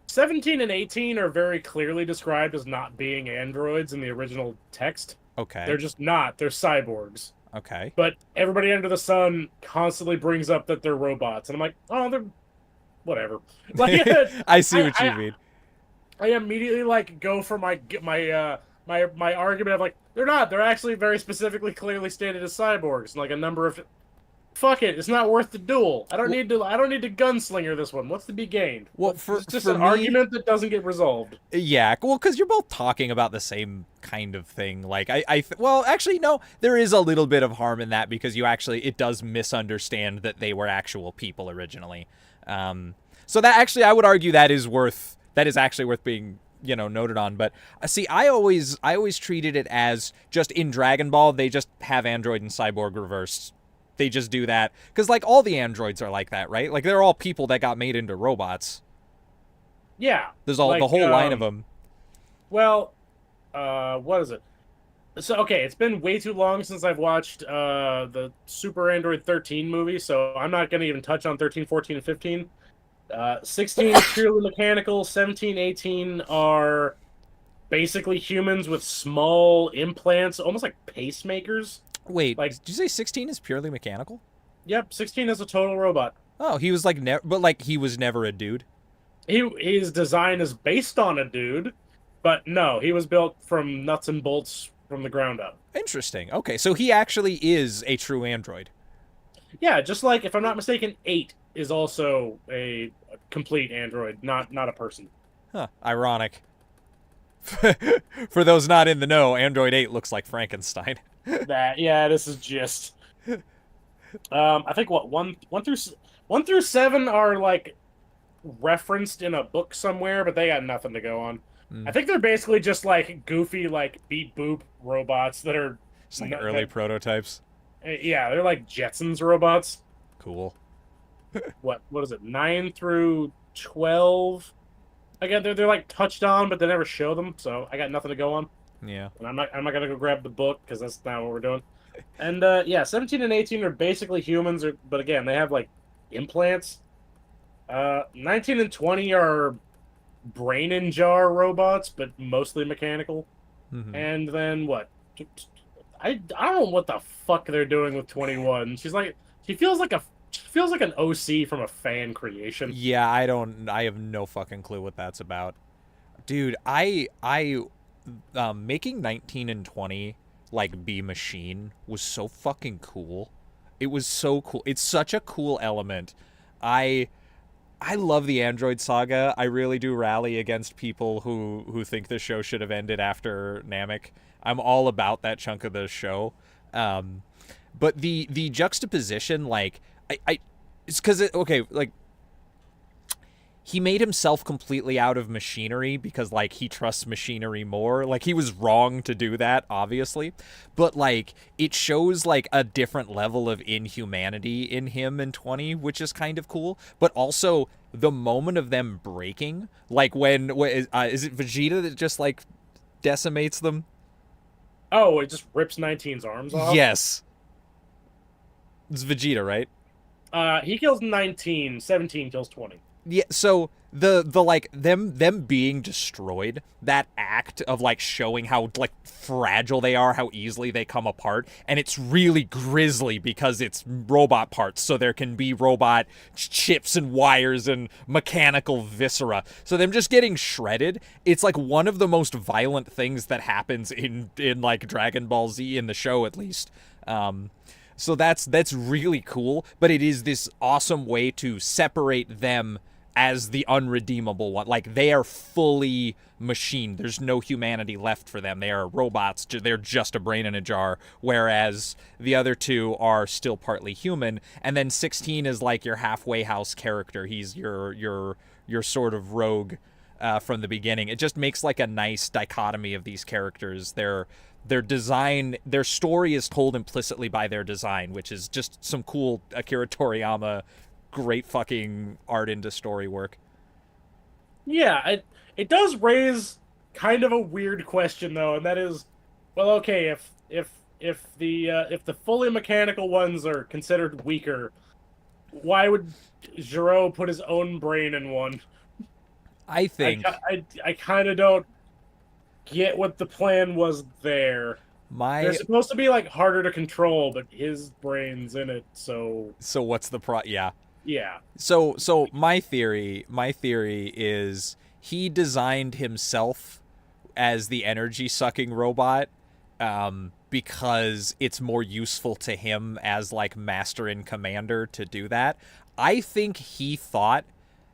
17 and 18 are very clearly described as not being androids in the original text. Okay. They're just not. They're cyborgs. Okay. But everybody under the sun constantly brings up that they're robots, and I'm like, oh, they're whatever. Like, I see what you mean. I immediately like go for my argument of like, they're not. They're actually very specifically, clearly stated as cyborgs. And like a number of, fuck it, it's not worth the duel. I don't need to gunslinger this one. What's to be gained? Well, it's just an argument that doesn't get resolved. Yeah, well, because you're both talking about the same kind of thing. Like, well, actually, no, there is a little bit of harm in that because it does misunderstand that they were actual people originally. So that actually, I would argue that is actually worth being noted on. But see, I always treated it as just in Dragon Ball, they just have android and cyborg reversed. They just do that because like all the androids are like that, right? Like they're all people that got made into robots. Yeah, there's the whole line of them. Well, what is it? So okay, it's been way too long since I've watched the Super Android 13 movie, so I'm not going to even touch on 13, 14, and 15. 16 is purely mechanical. 17, 18 are basically humans with small implants, almost like pacemakers. Wait, did you say 16 is purely mechanical? Yep, 16 is a total robot. Oh, he was like never, but like he was never a dude. His design is based on a dude, but no, he was built from nuts and bolts from the ground up. Interesting. Okay, so he actually is a true android. Yeah, just like if I'm not mistaken, 8 is also a complete android, not a person. Huh. Ironic. For those not in the know, Android 8 looks like Frankenstein. That yeah, this is just. I think what one through 7 are like referenced in a book somewhere, but they got nothing to go on. I think they're basically just like goofy, like beep boop robots that are Just like early prototypes. yeah, they're like Jetsons robots. Cool. What is it? 9 through 12. Again, they're like touched on, but they never show them, so I got nothing to go on. Yeah. And I'm not gonna go grab the book because that's not what we're doing. And yeah, 17 and 18 are basically humans, but again, they have like implants. 19 and 20 are brain in jar robots, but mostly mechanical. Mm-hmm. And then what? I don't know what the fuck they're doing with 21. She feels like an OC from a fan creation. Yeah, I have no fucking clue what that's about. Dude, I making 19 and 20 like be machine was so fucking cool. It was so cool. It's such a cool element. I love the Android saga. I really do rally against people who think the show should have ended after Namek. I'm all about that chunk of the show. But the juxtaposition, like it's because okay, like he made himself completely out of machinery because like he trusts machinery more. Like he was wrong to do that, obviously, but like it shows like a different level of inhumanity in him in 20, which is kind of cool. But also the moment of them breaking, like when is it Vegeta that just like decimates them? Oh, it just rips 19's arms off? Yes. It's Vegeta, right? He kills 19, 17 kills 20. Yeah, so the like them being destroyed, that act of like showing how like fragile they are, how easily they come apart, and it's really grisly because it's robot parts, so there can be robot chips and wires and mechanical viscera. So them just getting shredded, it's like one of the most violent things that happens in like Dragon Ball Z, in the show at least. So that's really cool, but it is this awesome way to separate them as the unredeemable one. Like they are fully machine. There's no humanity left for them. They are robots. They're just a brain in a jar. Whereas the other two are still partly human. And then 16 is like your halfway house character. He's your sort of rogue from the beginning. It just makes like a nice dichotomy of these characters. Their design, their story is told implicitly by their design, which is just some cool Akira Toriyama great fucking art into story work. Yeah, it does raise kind of a weird question though, and that is, well, okay, if the fully mechanical ones are considered weaker, why would Gero put his own brain in one? I think I kind of don't get what the plan was there. They're supposed to be like harder to control, but his brain's in it, so what's the yeah. Yeah. So my theory is he designed himself as the energy sucking robot because it's more useful to him as like master and commander to do that. I think he thought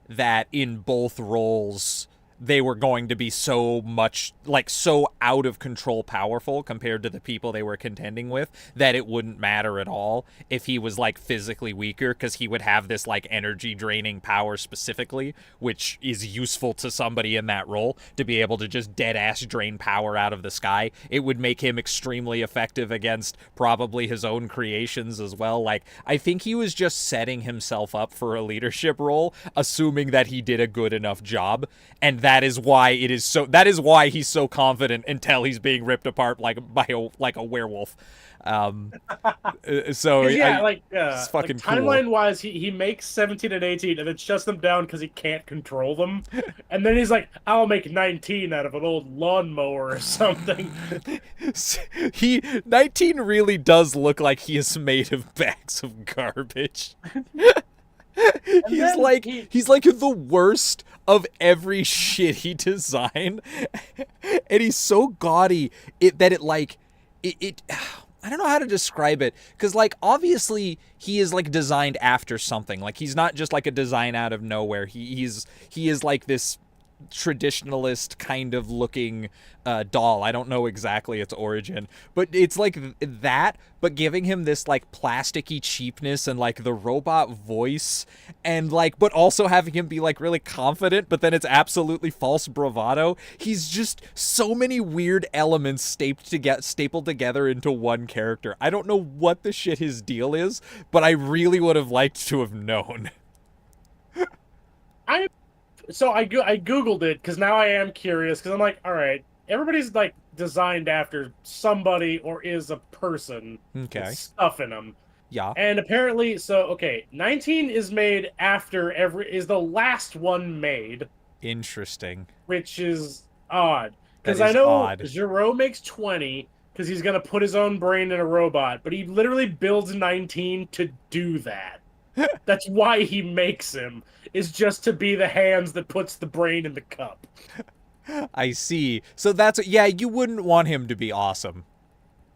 that in both roles they were going to be so much, like, so out of control powerful compared to the people they were contending with that it wouldn't matter at all if he was, like, physically weaker, because he would have this, like, energy draining power specifically, which is useful to somebody in that role to be able to just dead ass drain power out of the sky. It would make him extremely effective against probably his own creations as well. Like, I think he was just setting himself up for a leadership role, assuming that he did a good enough job, and that is why he's so confident until he's being ripped apart like a werewolf. So yeah, it's fucking like timeline wise, he makes 17 and 18 and then shuts them down because he can't control them, and then he's like, I'll make 19 out of an old lawnmower or something. 19 really does look like he is made of bags of garbage. And then he's like the worst of every shitty design, and he's so gaudy that it I don't know how to describe it, because like obviously he is like designed after something. Like he's not just like a design out of nowhere. He is like this traditionalist kind of looking doll. I don't know exactly its origin, but it's like that, but giving him this like plasticky cheapness and like the robot voice, and like but also having him be like really confident, but then it's absolutely false bravado. He's just so many weird elements stapled together into one character. I don't know what the shit his deal is, but I really would have liked to have known. I googled it because now I am curious, because I'm like, all right, everybody's like designed after somebody or is a person Okay. with stuff in them. Yeah. And apparently, 19 is made after is the last one made, Interesting. which is odd. Because That I is know odd. Giro makes 20 because he's gonna put his own brain in a robot, but he literally builds 19 to do that. That's why he makes him, is just to be the hands that puts the brain in the cup. I see. So yeah, you wouldn't want him to be awesome.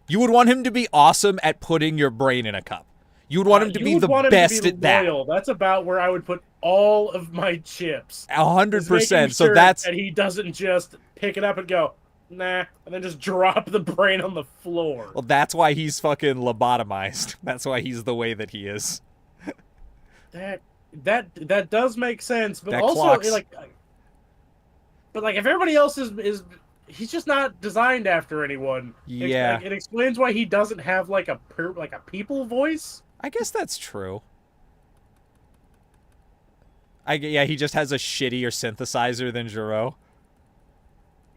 You would want him to be awesome at putting your brain in a cup. You would want him to be the best at that. That's about where I would put all of my chips. 100%. So Sure that's that he doesn't just pick it up and go, nah, and then just drop the brain on the floor. well, that's why he's fucking lobotomized. That's why he's the way that he is. That does make sense, but That also clocks. but if everybody else is he's just not designed after anyone. Yeah. It explains why he doesn't have like a people voice. I guess that's true. Yeah, he just has a shittier synthesizer than Giro.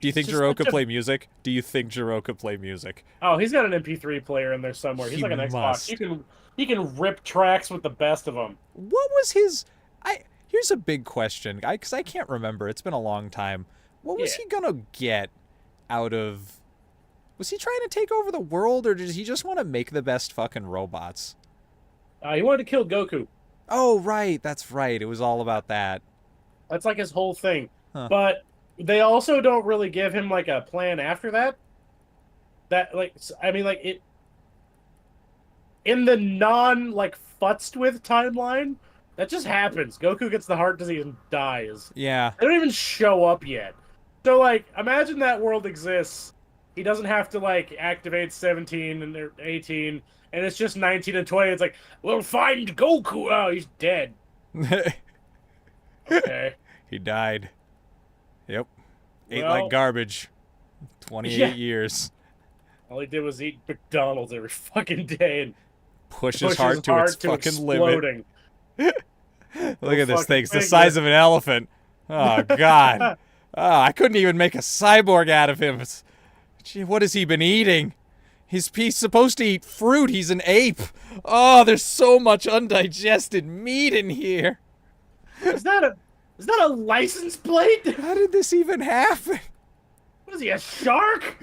Do you think Just Giro such could a- play music? Do you think Giro could play music? Oh, he's got an MP3 player in there somewhere. He's He like an Xbox. must. He can rip tracks with the best of them. What was his... Here's a big question, because I can't remember. It's been a long time. What was Yeah. he gonna get out of... Was he trying to take over the world, or did he just want to make the best fucking robots? He wanted to kill Goku. Oh, right. That's right. It was all about that. That's like his whole thing. Huh. But they also don't really give him like a plan after that. It in the non futzed with timeline, that just happens. Goku gets the heart disease and dies. Yeah. They don't even show up yet. So imagine that world exists. He doesn't have to activate 17 and 18, and it's just 19 and 20. It's like, we'll find Goku. Oh, he's dead. Okay. He died. Yep. Ate Well, like garbage. 28 yeah. years. All he did was eat McDonald's every fucking day and Push push his heart to its fucking limit. exploding. Look at this fucking thing. It's the figure. size of an elephant. Oh, God. I couldn't even make a cyborg out of him. Gee, what has he been eating? He's supposed to eat fruit. He's an ape. Oh, there's so much undigested meat in here. Is that a license plate? How did this even happen? What is he, a shark?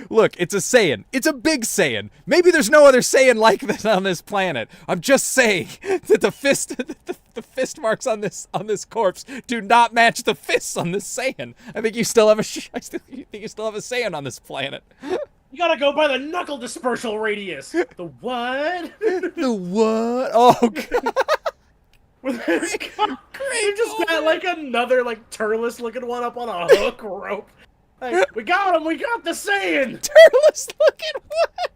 Look, it's a Saiyan. It's a big Saiyan. Maybe there's no other Saiyan like this on this planet. I'm just saying that the fist marks on this corpse do not match the fists on this Saiyan. I think you still have a Saiyan on this planet. You gotta go by the knuckle dispersal radius. The what? The what? Oh, God. They just got another Turles looking one up on a hook rope. We got him. We got the Saiyan. Turles looking what?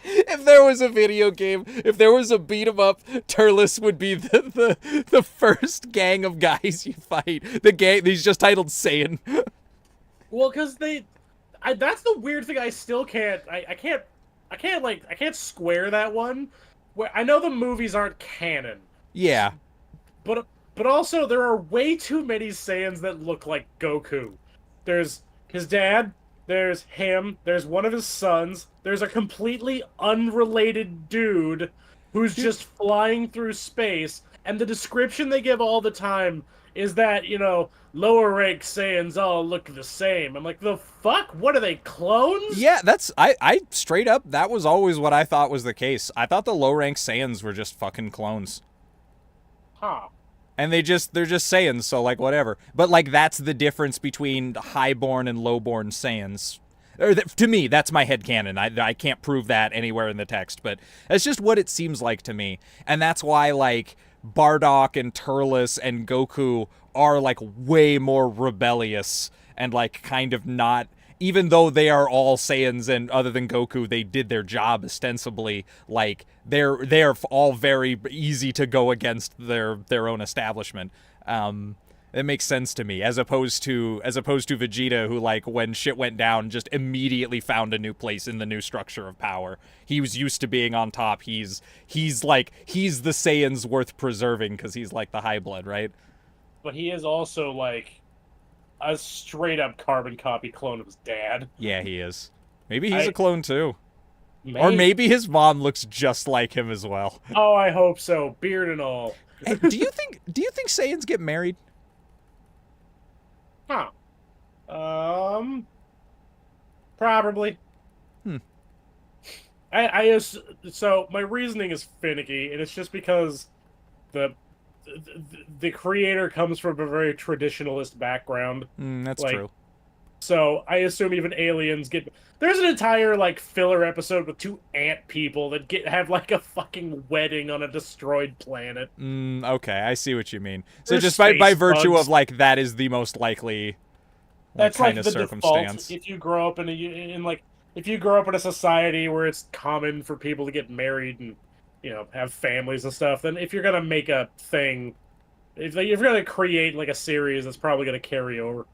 If there was a video game, if there was a beat 'em up, Turles would be the first gang of guys you fight. The gang, he's just titled Saiyan. Well, because that's the weird thing. I still can't. I can't square that one. Where I know the movies aren't canon, Yeah. but also there are way too many Saiyans that look like Goku. There's his dad. There's him. There's one of his sons. There's a completely unrelated dude who's just flying through space. And the description they give all the time is that, lower rank Saiyans all look the same. I'm like, the fuck? What are they, clones? Yeah, I straight up, that was always what I thought was the case. I thought the low rank Saiyans were just fucking clones. Huh. And they're just Saiyans, so like whatever. But like that's the difference between highborn and lowborn Saiyans. To me, that's my headcanon. I can't prove that anywhere in the text, but that's just what it seems like to me. And that's why like Bardock and Turles and Goku are like way more rebellious and like kind of not, even though they are all Saiyans and other than Goku, they did their job ostensibly. Like they're all very easy to go against their own establishment. It makes sense to me, as opposed to Vegeta, who like when shit went down just immediately found a new place in the new structure of power. He was used to being on top. He's the Saiyans worth preserving because he's like the high blood, right? But he is also like a straight up carbon copy clone of his dad. Yeah, he is. Maybe he's a clone too. Maybe. Or maybe his mom looks just like him as well. Oh, I hope so. Beard and all. And do you think Saiyans get married? Huh. Probably. So my reasoning is finicky, and it's just because the creator comes from a very traditionalist background. That's like, true. So I assume even aliens get. There's an entire like filler episode with 2 ant people that have like a fucking wedding on a destroyed planet. Okay, I see what you mean. So They're just by virtue bugs. of like that is the most likely That's kind like of the circumstance. default if you grow up if you grow up in a society where it's common for people to get married and have families and stuff, then if you're gonna make a thing, if you're gonna create like a series, that's probably gonna carry over.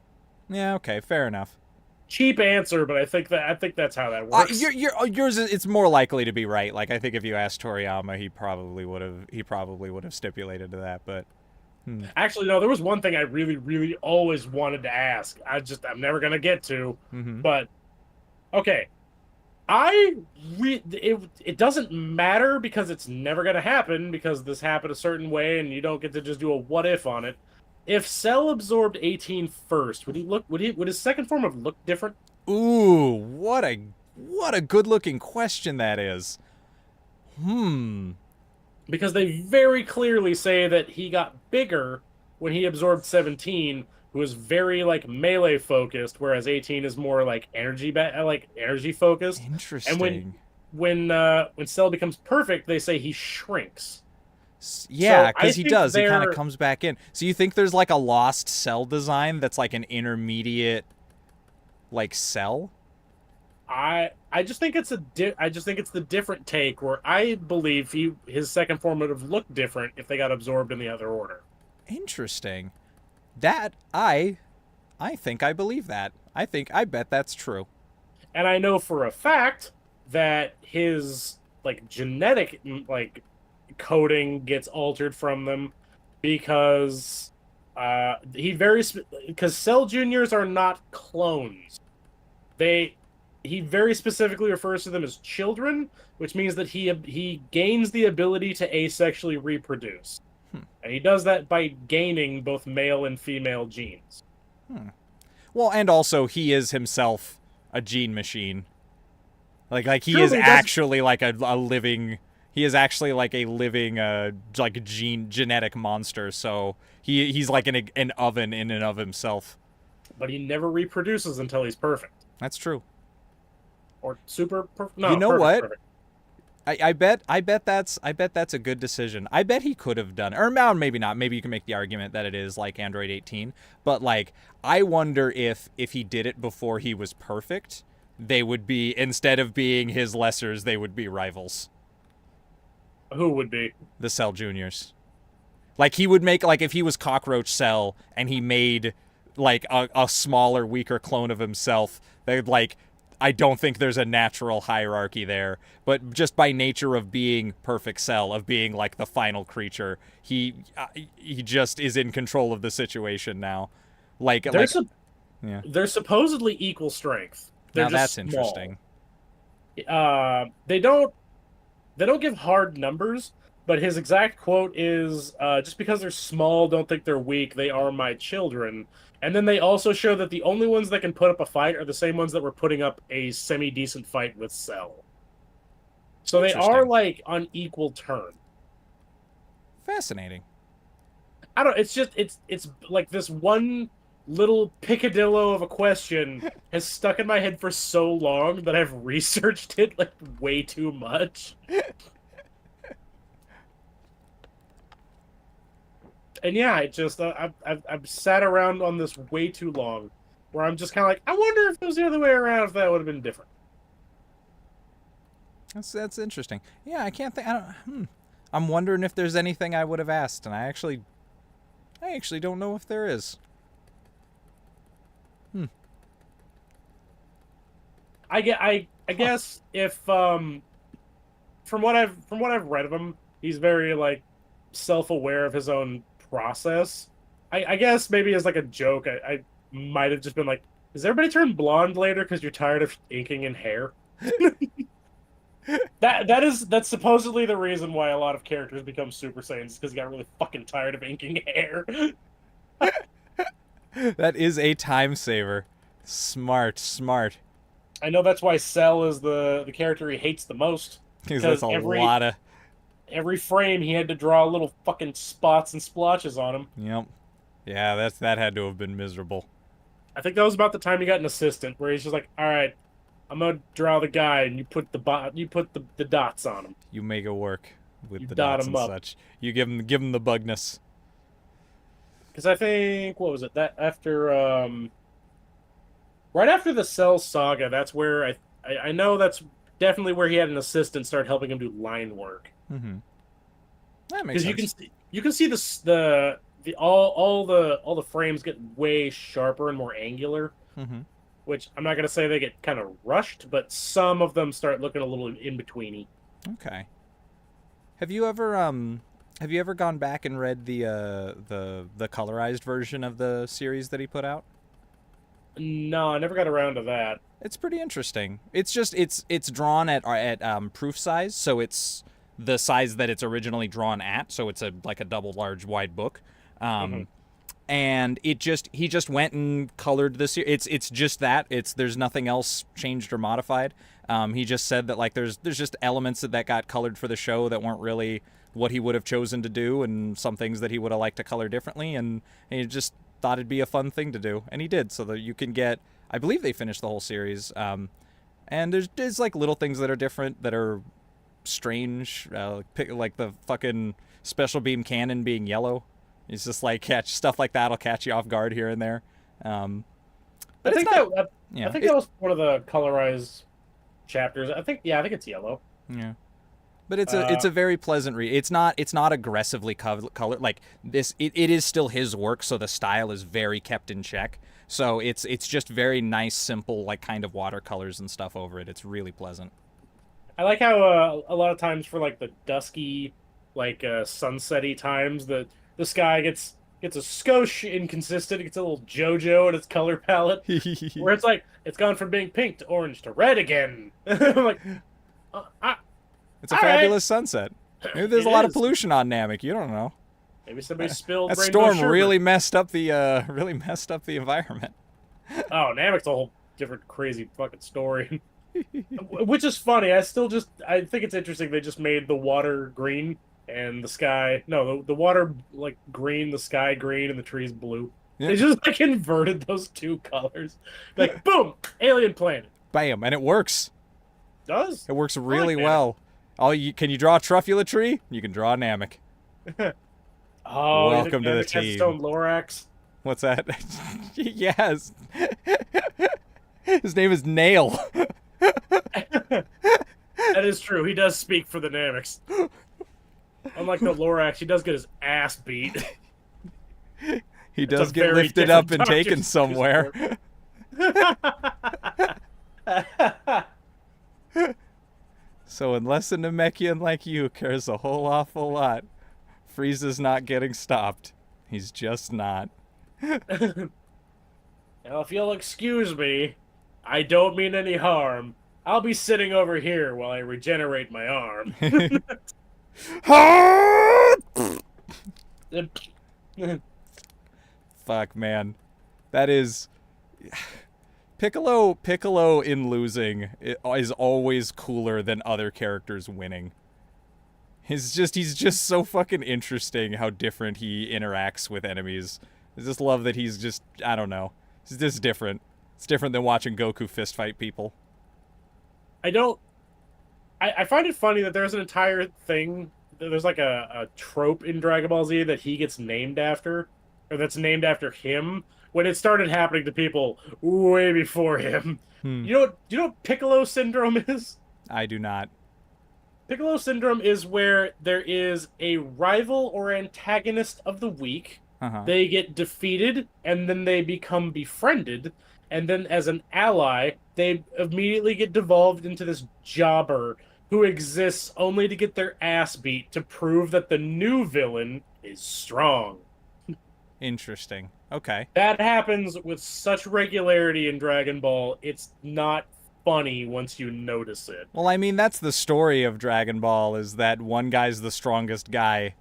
Yeah, okay, fair enough. Cheap answer, but I think that's how that works. Yours it's more likely to be right. Like I think if you asked Toriyama, he probably would have stipulated to that, but Actually, no, there was one thing I really, really always wanted to ask. I'm never gonna get to. But okay, it doesn't matter because it's never gonna happen because this happened a certain way, and you don't get to just do a what if on it. If Cell absorbed 18 first, would his second form have looked different? Ooh, what a good looking question that is. Because they very clearly say that he got bigger when he absorbed 17, who was very like melee focused, whereas 18 is more like energy focused. Interesting. And when Cell becomes perfect, they say he shrinks. Yeah, because he does. He kind of comes back in. So you think there's like a lost Cell design that's like an intermediate, like Cell? I just think it's the different take where I believe his second form would have looked different if they got absorbed in the other order. Interesting. That I think I believe that. I bet that's true. And I know for a fact that his like genetic like coding gets altered from them because because Cell Juniors are not clones. He very specifically refers to them as children, which means that he gains the ability to asexually reproduce. And he does that by gaining both male and female genes. Well, and also he is himself a gene machine. Like he True, is actually like a living. He is actually like a living like genetic monster. So he's like an oven in and of himself. But he never reproduces until he's perfect. That's true. Or super perfect. No, you know perfect, what? Perfect. I bet that's a good decision. I bet he could have done, or maybe not. Maybe you can make the argument that it is like Android 18. But like, I wonder if he did it before he was perfect, they would be, instead of being his lessers, they would be rivals. Who would be? The Cell Juniors. Like he would make, like if he was Cockroach Cell and he made like a smaller, weaker clone of himself, they'd like. I don't think there's a natural hierarchy there, but just by nature of being Perfect Cell, of being like the final creature, he just is in control of the situation now. They're supposedly equal strength. They're now that's small. interesting. They don't give hard numbers, but his exact quote is, "Just because they're small, don't think they're weak. They are my children." And then they also show that the only ones that can put up a fight are the same ones that were putting up a semi-decent fight with Cell. So they are, like, on equal terms. Fascinating. I don't. It's like this one little picadillo of a question has stuck in my head for so long that I've researched it like way too much. And yeah, it just I've sat around on this way too long, where I'm just kind of like, I wonder if it was the other way around, if that would have been different. That's interesting. Yeah, I can't think. I don't. I'm wondering if there's anything I would have asked, and I actually don't know if there is. I guess if from what I've read of him, he's very like self-aware of his own process. I guess maybe as like a joke, I might have just been like, "Does everybody turn blonde later because you're tired of inking in hair?" That's supposedly the reason why a lot of characters become Super Saiyans, because they got really fucking tired of inking hair. That is a time saver. Smart, smart. I know that's why Cell is the character he hates the most. Because that's a lot of. Every frame he had to draw little fucking spots and splotches on him. Yep. Yeah, that had to have been miserable. I think that was about the time he got an assistant, where he's just like, "All right, I'm gonna draw the guy, and you put the dots on him. You make it work with You the dot dots 'em and up." such. You give him the bugness. Because I think what was it that after right after the Cell saga, that's where I know that's definitely where he had an assistant start helping him do line work. Mm-hmm. That makes Because sense. you can see the all the frames get way sharper and more angular, Mm-hmm. which I'm not gonna say they get kind of rushed, but some of them start looking a little in betweeny. Okay. Have you ever gone back and read the colorized version of the series that he put out? No, I never got around to that. It's pretty interesting. It's just it's drawn at proof size, so it's the size that it's originally drawn at, so it's like a double large wide book. Hmm. And he just went and colored this. It's just that there's nothing else changed or modified. He just said that like there's just elements that got colored for the show that weren't really what he would have chosen to do, and some things that he would have liked to color differently, and he just thought it'd be a fun thing to do, and he did, so that you can get. I believe they finished the whole series, and there's like little things that are different that are strange, like the fucking special beam cannon being yellow. It's just like catch stuff like that'll catch you off guard here and there. I But it's think not. I Yeah. think that was one of the colorized chapters. I think I think it's yellow. Yeah. But it's a very pleasant read. It's not aggressively colored like this. It is still his work, so the style is very kept in check. So it's just very nice, simple, like kind of watercolors and stuff over it. It's really pleasant. I like how a lot of times for like the dusky, like sunsetty times, the sky gets a skosh inconsistent. It gets a little JoJo in its color palette, where it's like it's gone from being pink to orange to red again. I'm like, It's a all fabulous sunset. Maybe there's It a lot of is. pollution on Namek. You don't know. Maybe somebody spilled That rainbow storm sherbet. really messed up the environment. Oh, Namek's a whole different crazy fucking story. Which is funny. I think it's interesting they just made the water green and the sky. No, the water like green, the sky green, and the trees blue. Yeah. They just like inverted those two colors. Like boom, alien planet. Bam, and it works. Does It works I really like well. Can you draw a Truffula tree? You can draw a Namek. Oh, Welcome to the Namek has its team. own Lorax. What's that? Yes. His name is Nail. That is true. He does speak for the Nameks. Unlike the Lorax, he does get his ass beat. He It's a does get very lifted up different and taken Dr. somewhere. So unless a Namekian like you cares a whole awful lot, Frieza's not getting stopped. He's just not. Now, if you'll excuse me, I don't mean any harm. I'll be sitting over here while I regenerate my arm. Fuck, man. That is Piccolo in losing is always cooler than other characters winning. He's just so fucking interesting how different he interacts with enemies. I just love that he's just, I don't know. It's just different. It's different than watching Goku fist fight people. I find it funny that there's an entire thing, there's like a trope in Dragon Ball Z that he gets named after, or that's named after him, when it started happening to people way before him. Do you know what Piccolo syndrome is? I do not. Piccolo syndrome is where there is a rival or antagonist of the week. Uh-huh. They get defeated, and then they become befriended, and then as an ally, they immediately get devolved into this jobber who exists only to get their ass beat to prove that the new villain is strong. Interesting. Okay. That happens with such regularity in Dragon Ball, it's not funny once you notice it. Well, I mean, that's the story of Dragon Ball, is that one guy's the strongest guy.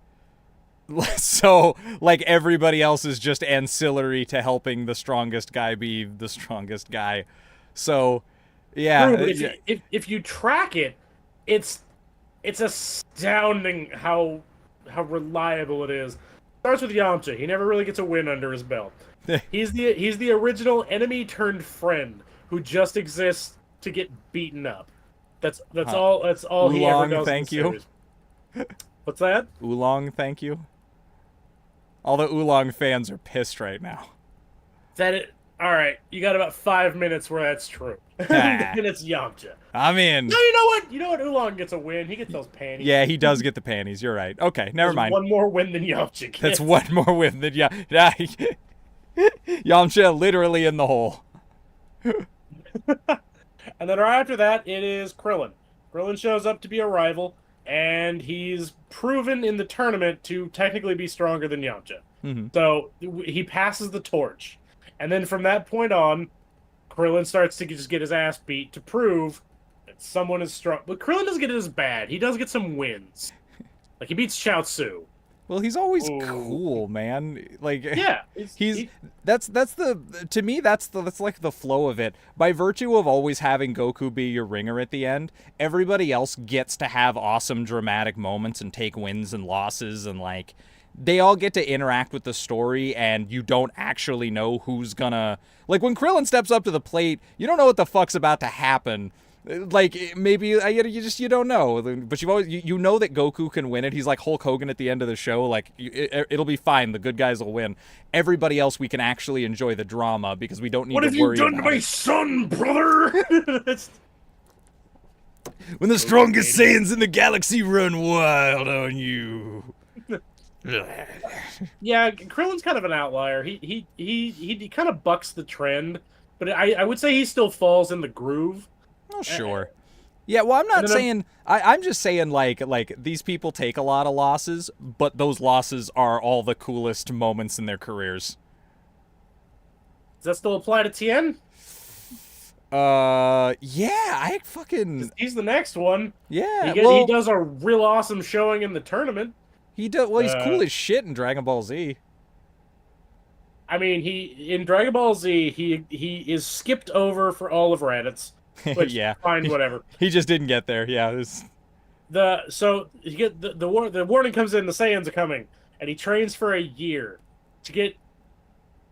So, like, everybody else is just ancillary to helping the strongest guy be the strongest guy. So, yeah. True, but if you track it, it's astounding how reliable it is. Starts with Yamcha. He never really gets a win under his belt. He's the original enemy turned friend who just exists to get beaten up. That's all he ever Oolong, does. thank in you. the series. What's that? Oolong, thank you. All the Oolong fans are pissed right now. All right, you got about 5 minutes where that's true. And it's Yamcha. I'm in. No, you know what? You know what? Oolong gets a win. He gets those panties. Yeah, he does get the panties. You're right. Okay, never There's mind. one more win than Yamcha gets. That's one more win than Yamcha literally in the hole. And then right after that, it is Krillin. Krillin shows up to be a rival, and he's proven in the tournament to technically be stronger than Yamcha. Mm-hmm. So he passes the torch. And then from that point on, Krillin starts to just get his ass beat to prove that someone is strong. But Krillin doesn't get it as bad. He does get some wins. Like, he beats Chaozu. Well, he's always Ooh. cool, man. Like, Yeah. that's to me that's like the flow of it. By virtue of always having Goku be your ringer at the end, everybody else gets to have awesome dramatic moments and take wins and losses, and like they all get to interact with the story, and you don't actually know who's gonna, like, when Krillin steps up to the plate, you don't know what the fuck's about to happen. Like, maybe you don't know, but you've always you know that Goku can win it. He's like Hulk Hogan at the end of the show. Like, it'll be fine. The good guys will win. Everybody else, we can actually enjoy the drama because we don't need to worry about it. What have you done to my son, brother? When the strongest Saiyans in the galaxy run wild on you. Yeah, Krillin's kind of an outlier. He kind of bucks the trend, but I would say he still falls in the groove. Oh, sure. Yeah, well, I'm not saying... I'm just saying, like, these people take a lot of losses, but those losses are all the coolest moments in their careers. Does that still apply to Tien? Yeah, I fucking... He's the next one. Yeah, he does a real awesome showing in the tournament. He does... Well, he's cool as shit in Dragon Ball Z. I mean, in Dragon Ball Z, he is skipped over for all of Raditz. Which, yeah, fine, whatever. He just didn't get there. Yeah, so you get the warning comes in. The Saiyans are coming, and he trains for a year to get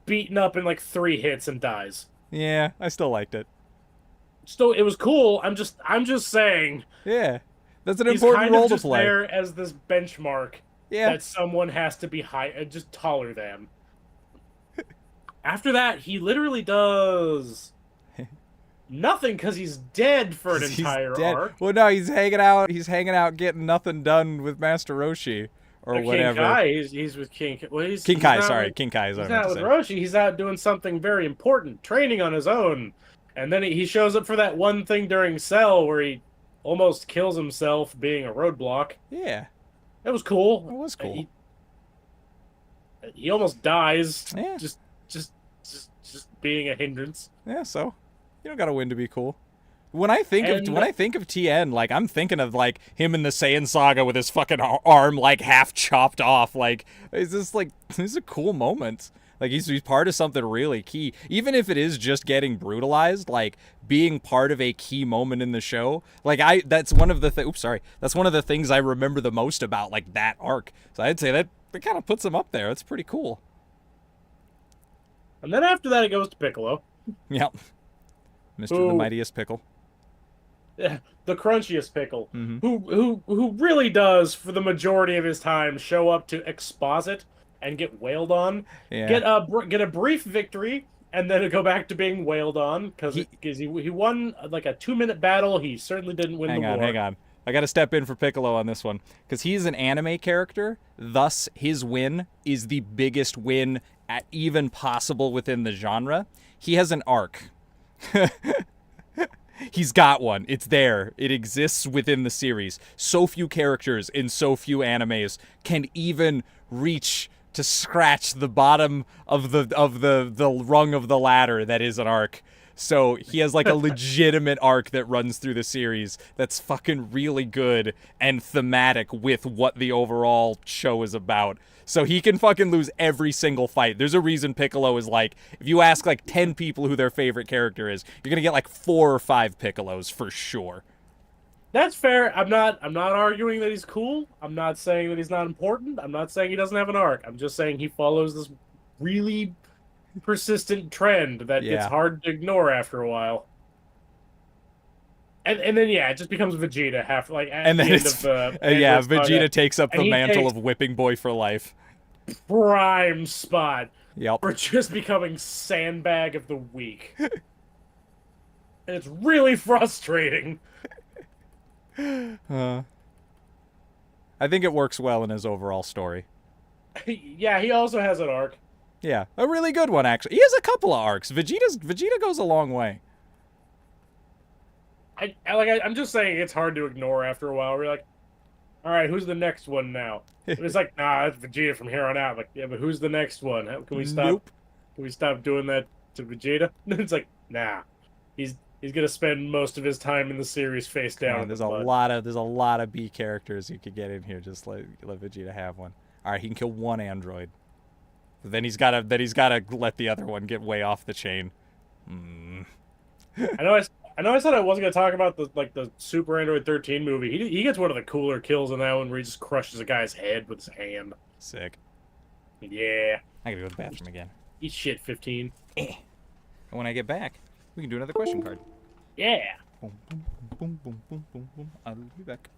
beaten up in like 3 hits and dies. Yeah, I still liked it. Still, it was cool. I'm just saying. Yeah, that's an important role to play. He's kind of just there as this benchmark. Yeah, that someone has to be just taller than. After that, he literally does nothing because he's dead for an entire arc. Well, no, he's hanging out. He's hanging out, getting nothing done with Master Roshi or whatever. King Kai, he's with King. Well, King Kai. Sorry, King Kai. He's not with Roshi. He's out doing something very important, training on his own. And then he shows up for that one thing during Cell where he almost kills himself being a roadblock. Yeah, it was cool. It was cool. He almost dies. Yeah. Just being a hindrance. Yeah, so you don't gotta win to be cool. When I think of Tien, like, I'm thinking of like him in the Saiyan saga with his fucking arm like half chopped off. Like, it's just like, these are cool moments. Like he's part of something really key. Even if it is just getting brutalized, like being part of a key moment in the show. Like that's one of the oops, sorry. That's one of the things I remember the most about like that arc. So I'd say that kind of puts him up there. It's pretty cool. And then after that, it goes to Piccolo, Yep. Mr. the who Mightiest Pickle. the crunchiest pickle, Mm-hmm. who really does for the majority of his time show up to exposit and get wailed on, Yeah. get a brief victory, and then go back to being wailed on because he won like a 2-minute battle. He certainly didn't win Hang the on, war. hang on. I got to step in for Piccolo on this one because he's an anime character. Thus, his win is the biggest win at even possible within the genre. He has an arc. He's got one. It's there. It exists within the series. So few characters in so few animes can even reach to scratch the bottom of the rung of the ladder that is an arc. So he has like a legitimate arc that runs through the series that's fucking really good and thematic with what the overall show is about. So he can fucking lose every single fight. There's a reason Piccolo is like, if you ask like 10 people who their favorite character is, you're gonna get like 4 or 5 Piccolos for sure. That's fair. I'm not arguing that he's cool. I'm not saying that he's not important. I'm not saying he doesn't have an arc. I'm just saying he follows this really persistent trend that gets Yeah. hard to ignore after a while. And then yeah, it just becomes Vegeta half like at And the then end it's of the yeah, Android Saga, Vegeta takes up and the he mantle takes of whipping boy for life. prime spot Yep. for just becoming sandbag of the week. And it's really frustrating. I think it works well in his overall story. Yeah, he also has an arc. Yeah, a really good one actually. He has a couple of arcs. Vegeta goes a long way. I'm just saying it's hard to ignore after a while. We're like, all right, who's the next one now? It's like, nah, it's Vegeta from here on out. Like, yeah, but who's the next one? Can we stop? Nope. Can we stop doing that to Vegeta? It's like, nah, he's gonna spend most of his time in the series face down. There's a lot of B characters you could get in here. Just let Vegeta have one. All right, he can kill one android. But then he's gotta let the other one get way off the chain. I know. I said I wasn't gonna talk about the Super Android 13 movie. He gets one of the cooler kills in that one where he just crushes a guy's head with his hand. Sick. Yeah. I gotta go to the bathroom again. Eat shit, 15. And when I get back, we can do another question card. Yeah. Boom, boom, boom, boom, boom, boom, boom. I'll be back.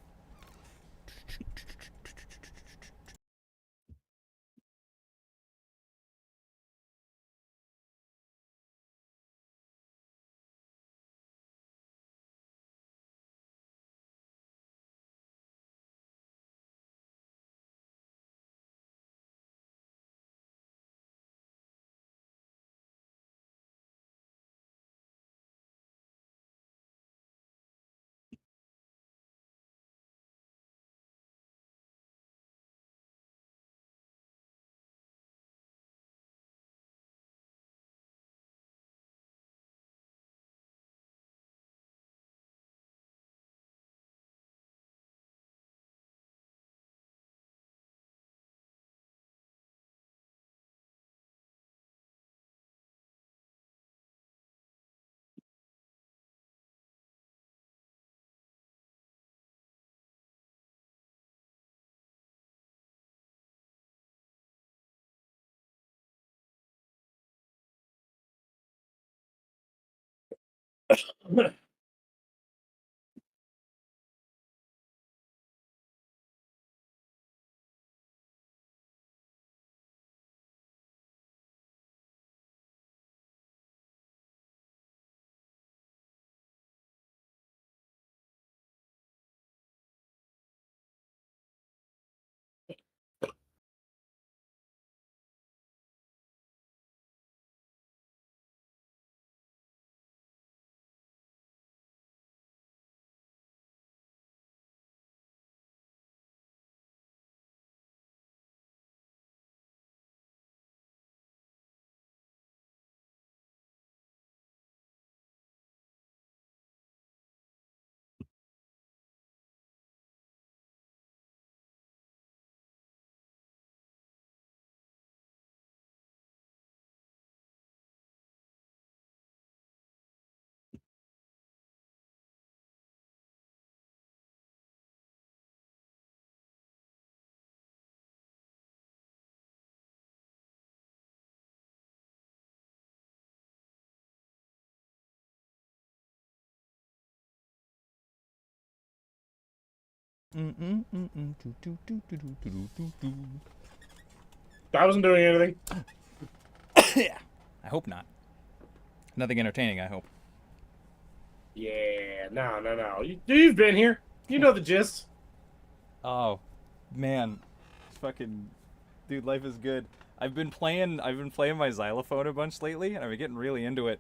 I wasn't doing anything. Yeah. I hope not. Nothing entertaining, I hope. Yeah, no. You've been here. You know the gist. Oh, man. Fucking dude, life is good. I've been playing my xylophone a bunch lately, and I've been getting really into it.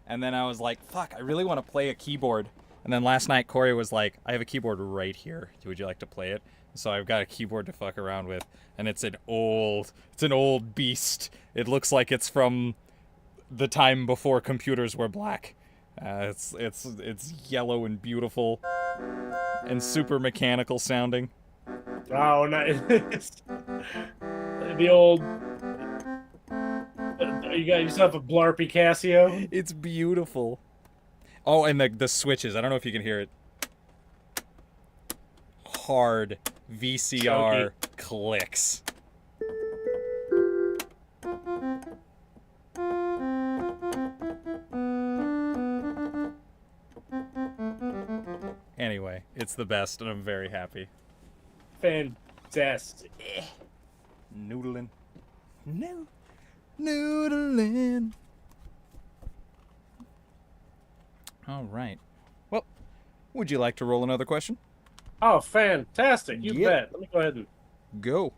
And then I was like, fuck, I really want to play a keyboard. And then last night Corey was like, I have a keyboard right here. Would you like to play it? So I've got a keyboard to fuck around with, and it's an old beast. It looks like it's from the time before computers were black. It's yellow and beautiful and super mechanical sounding. Oh, nice. The old. You got yourself a Blarpy Casio. It's beautiful. Oh, and the switches. I don't know if you can hear it. Hard VCR clicks. Anyway, it's the best, and I'm very happy. Fantastic. Noodling. No. Noodling. All right. Well, would you like to roll another question? Oh, fantastic. You Yep. bet. Let me go ahead and. Go.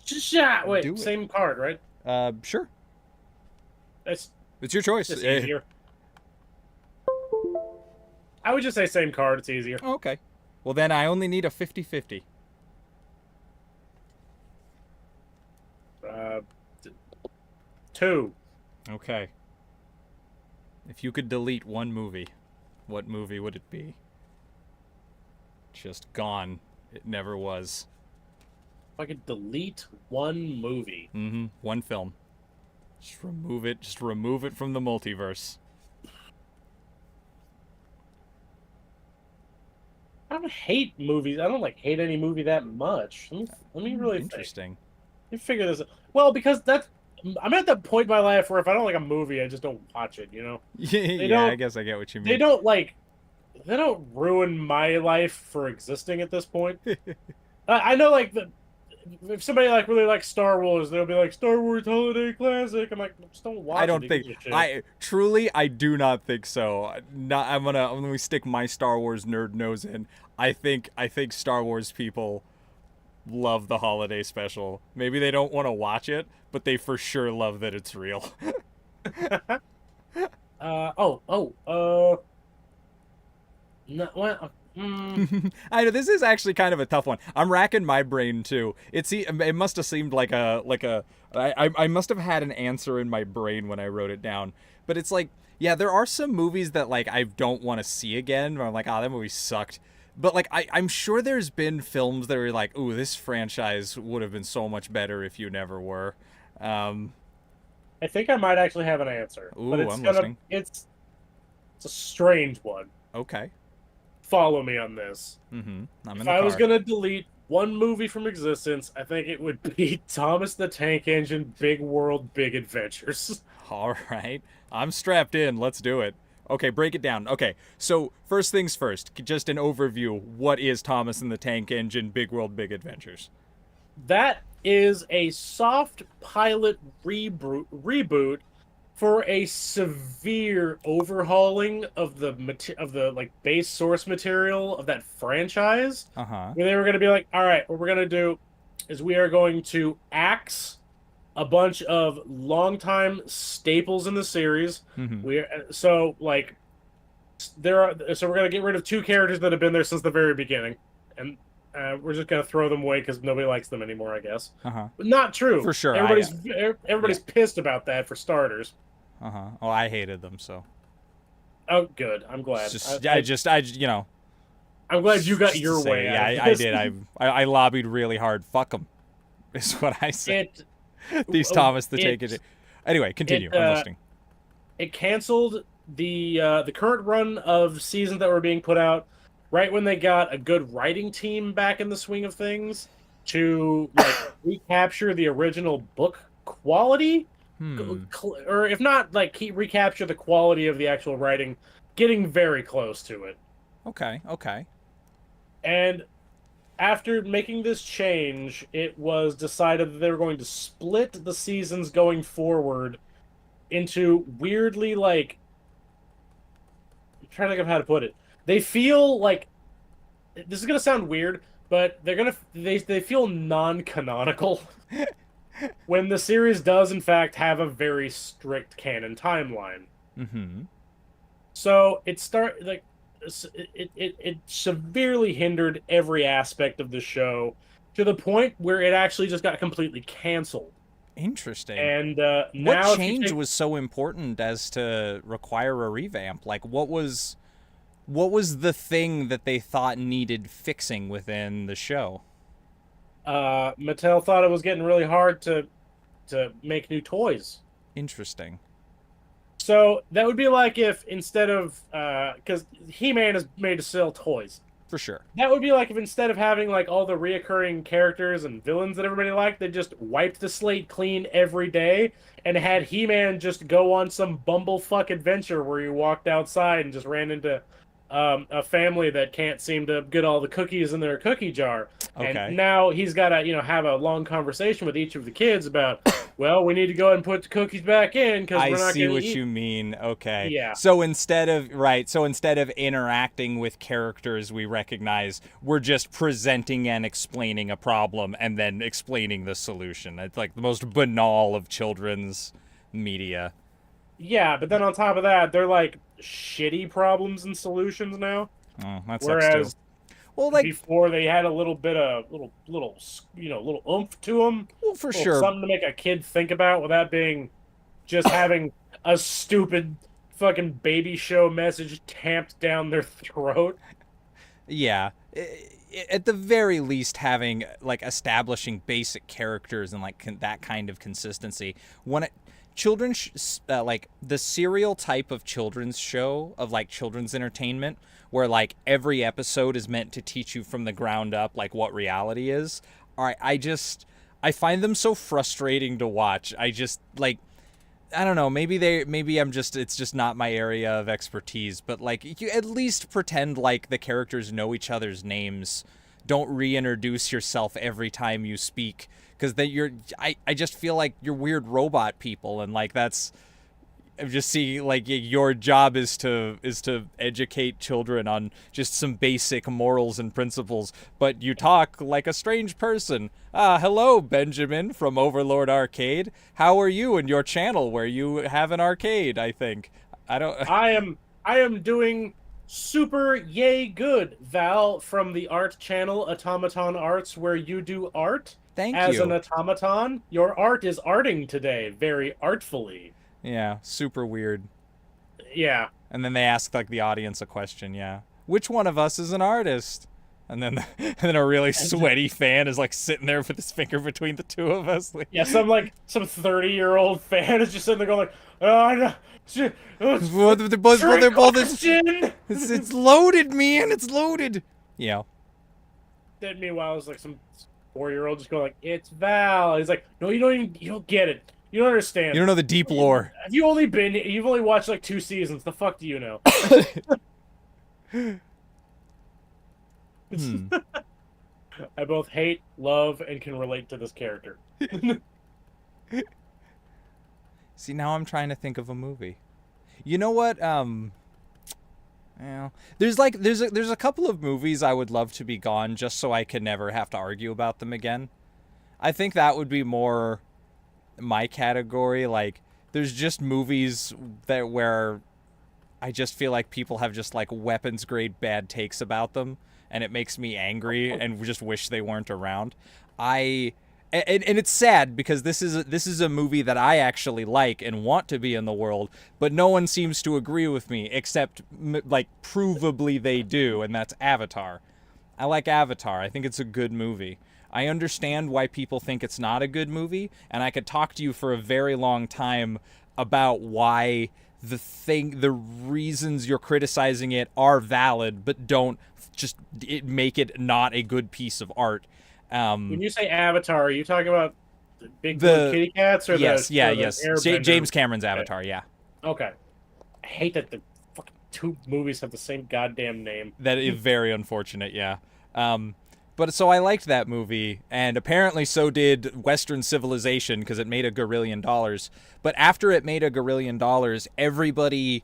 Shot. Wait, Do it. same card, right? Sure. That's It's your choice. just easier. I would just say same card. It's easier. Okay. Well, then I only need a 50-50. Two. Okay. If you could delete one movie, what movie would it be? Just gone. It never was. If I could delete one movie. Mm-hmm. One film. Just remove it. Just remove it from the multiverse. I don't hate movies. I don't hate any movie that much. Let me really think. Interesting. Let me figure this out. Well, because I'm at that point in my life where if I don't like a movie, I just don't watch it. You know, Yeah, don't- I guess I get what you mean. they don't ruin my life for existing at this point. I know, if somebody really likes Star Wars, they'll be like Star Wars Holiday Classic. I'm like, just don't watch it. I don't Who think gives a shit? I do not think so. Not, I'm gonna stick my Star Wars nerd nose in. I think Star Wars people love the holiday special. Maybe they don't want to watch it, but they for sure love that it's real. No, well, I know this is actually kind of a tough one. I'm racking my brain too. It must have seemed like I must have had an answer in my brain when I wrote it down. But it's like, yeah, there are some movies that I don't want to see again. Where I'm like, oh, that movie sucked. But I'm sure there's been films that are like, ooh, this franchise would have been so much better if you never were. I think I might actually have an answer. Ooh, but I'm listening. It's a strange one. Okay. Follow me on this. Mm-hmm. I'm in If the I was car. gonna delete one movie from existence, I think it would be Thomas the Tank Engine, Big World, Big Adventures. All right. I'm strapped in. Let's do it. Okay, break it down. Okay, so first things first, just an overview. What is Thomas and the Tank Engine, Big World, Big Adventures? That is a soft pilot reboot for a severe overhauling of the base source material of that franchise. Uh-huh. Where they were going to be like, all right, what we're going to do is we are going to axe a bunch of longtime staples in the series. Mm-hmm. So we're going to get rid of two characters that have been there since the very beginning, and we're just going to throw them away because nobody likes them anymore, I guess. Uh-huh. But not true. For sure, Everybody's pissed about that for starters. Uh-huh. Oh, I hated them, so. Oh, good. I'm glad. You know. I'm glad you got just your to say, way. yeah, out of I this. did. I lobbied really hard. Fuck them, is what I said. These Thomas the Tank Engine. Anyway, continue. I'm listening. It canceled the current run of seasons that were being put out right when they got a good writing team back in the swing of things to recapture the original book quality, or if not recapture the quality of the actual writing, getting very close to it. Okay. And after making this change, it was decided that they were going to split the seasons going forward into weirdly like I'm trying to think of how to put it. They feel like this is gonna sound weird, but they feel non-canonical when the series does in fact have a very strict canon timeline. Mm-hmm. So it severely hindered every aspect of the show to the point where it actually just got completely canceled. Interesting. And What now, if you change take, was so important as to require a revamp? Like, what was the thing that they thought needed fixing within the show? Mattel thought it was getting really hard to make new toys. Interesting. So that would be like if instead of because He-Man is made to sell toys. For sure. That would be like if instead of having like all the reoccurring characters and villains that everybody liked, they just wiped the slate clean every day and had He-Man just go on some bumblefuck adventure where he walked outside and just ran into a family that can't seem to get all the cookies in their cookie jar. Okay. And now he's got to, have a long conversation with each of the kids about, well, we need to go ahead and put the cookies back in because I we're not see going what to eat. you mean. Okay. Yeah. So instead of interacting with characters we recognize, we're just presenting and explaining a problem and then explaining the solution. It's like the most banal of children's media. Yeah, but then on top of that, they're like shitty problems and solutions now. Oh, that sucks Whereas too. Well, like, before they had a little bit of little oomph to them, well, for sure. something to make a kid think about without being just having a stupid fucking baby show message tamped down their throat. Yeah. At the very least, having like establishing basic characters and like that kind of consistency. When it like the serial type of children's show of like children's entertainment where like every episode is meant to teach you from the ground up like what reality is. All right, I find them so frustrating to watch. I just like I don't know, maybe it's just not my area of expertise, but like you at least pretend like the characters know each other's names. Don't reintroduce yourself every time you speak because then I just feel like you're weird robot people and like that's I just see like your job is to educate children on just some basic morals and principles, but you talk like a strange person. Hello, Benjamin from Overlord Arcade. How are you and your channel where you have an arcade? I think I don't. I am doing super yay good, Val from the art channel Automaton Arts, where you do art. Thank As you. an automaton, your art is arting today, very artfully. Yeah, super weird. Yeah. And then they ask like the audience a question. Yeah, which one of us is an artist? And then a really sweaty fan is like sitting there with his finger between the two of us. Like, Yeah, some 30-year-old fan is just sitting there going like, oh no, well, they're both it's loaded, man. It's loaded. Yeah. Then meanwhile, it's like some 4-year-old just going like, it's Val. He's like, no, you don't get it. You don't understand. You don't know the deep lore. You've only watched like 2 seasons. The fuck do you know? I both hate, love, and can relate to this character. See, now I'm trying to think of a movie. You know what? There's a couple of movies I would love to be gone just so I could never have to argue about them again. I think that would be more my category. Like, there's just movies where I just feel like people have just like weapons grade bad takes about them, and it makes me angry and just wish they weren't around. And it's sad because this is a movie that I actually like and want to be in the world, but no one seems to agree with me except like provably they do, and that's Avatar. I like Avatar. I think it's a good movie. I understand why people think it's not a good movie, and I could talk to you for a very long time about why the reasons you're criticizing it are valid, but don't just make it not a good piece of art. When you say Avatar, are you talking about the big blue kitty cats or yes, the yes, Airbender? James Cameron's Avatar, yeah. Okay. I hate that the fucking 2 movies have the same goddamn name. That is very unfortunate, yeah. But so I liked that movie, and apparently so did Western Civilization because it made $1 gazillion. But after it made $1 gazillion, everybody,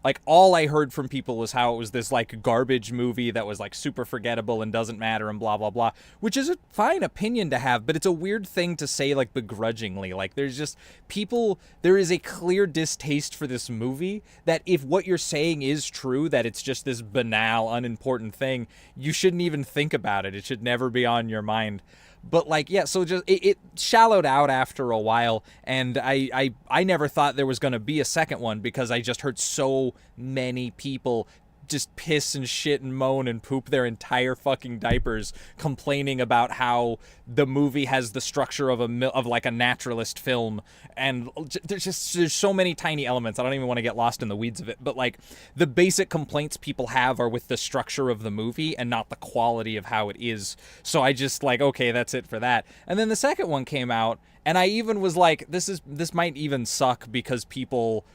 like, all I heard from people was how it was this like garbage movie that was like super forgettable and doesn't matter and blah blah blah, which is a fine opinion to have, but it's a weird thing to say like begrudgingly. Like, there's just people, there is a clear distaste for this movie that if what you're saying is true, that it's just this banal, unimportant thing, you shouldn't even think about it. It should never be on your mind. But like, yeah, so just it shallowed out after a while, and I never thought there was going to be a second one because I just heard so many people just piss and shit and moan and poop their entire fucking diapers complaining about how the movie has the structure of like a naturalist film, and there's so many tiny elements. I don't even want to get lost in the weeds of it, but like the basic complaints people have are with the structure of the movie and not the quality of how it is. So I just like, okay, that's it for that. And then the second one came out, and I even was like, this might even suck because people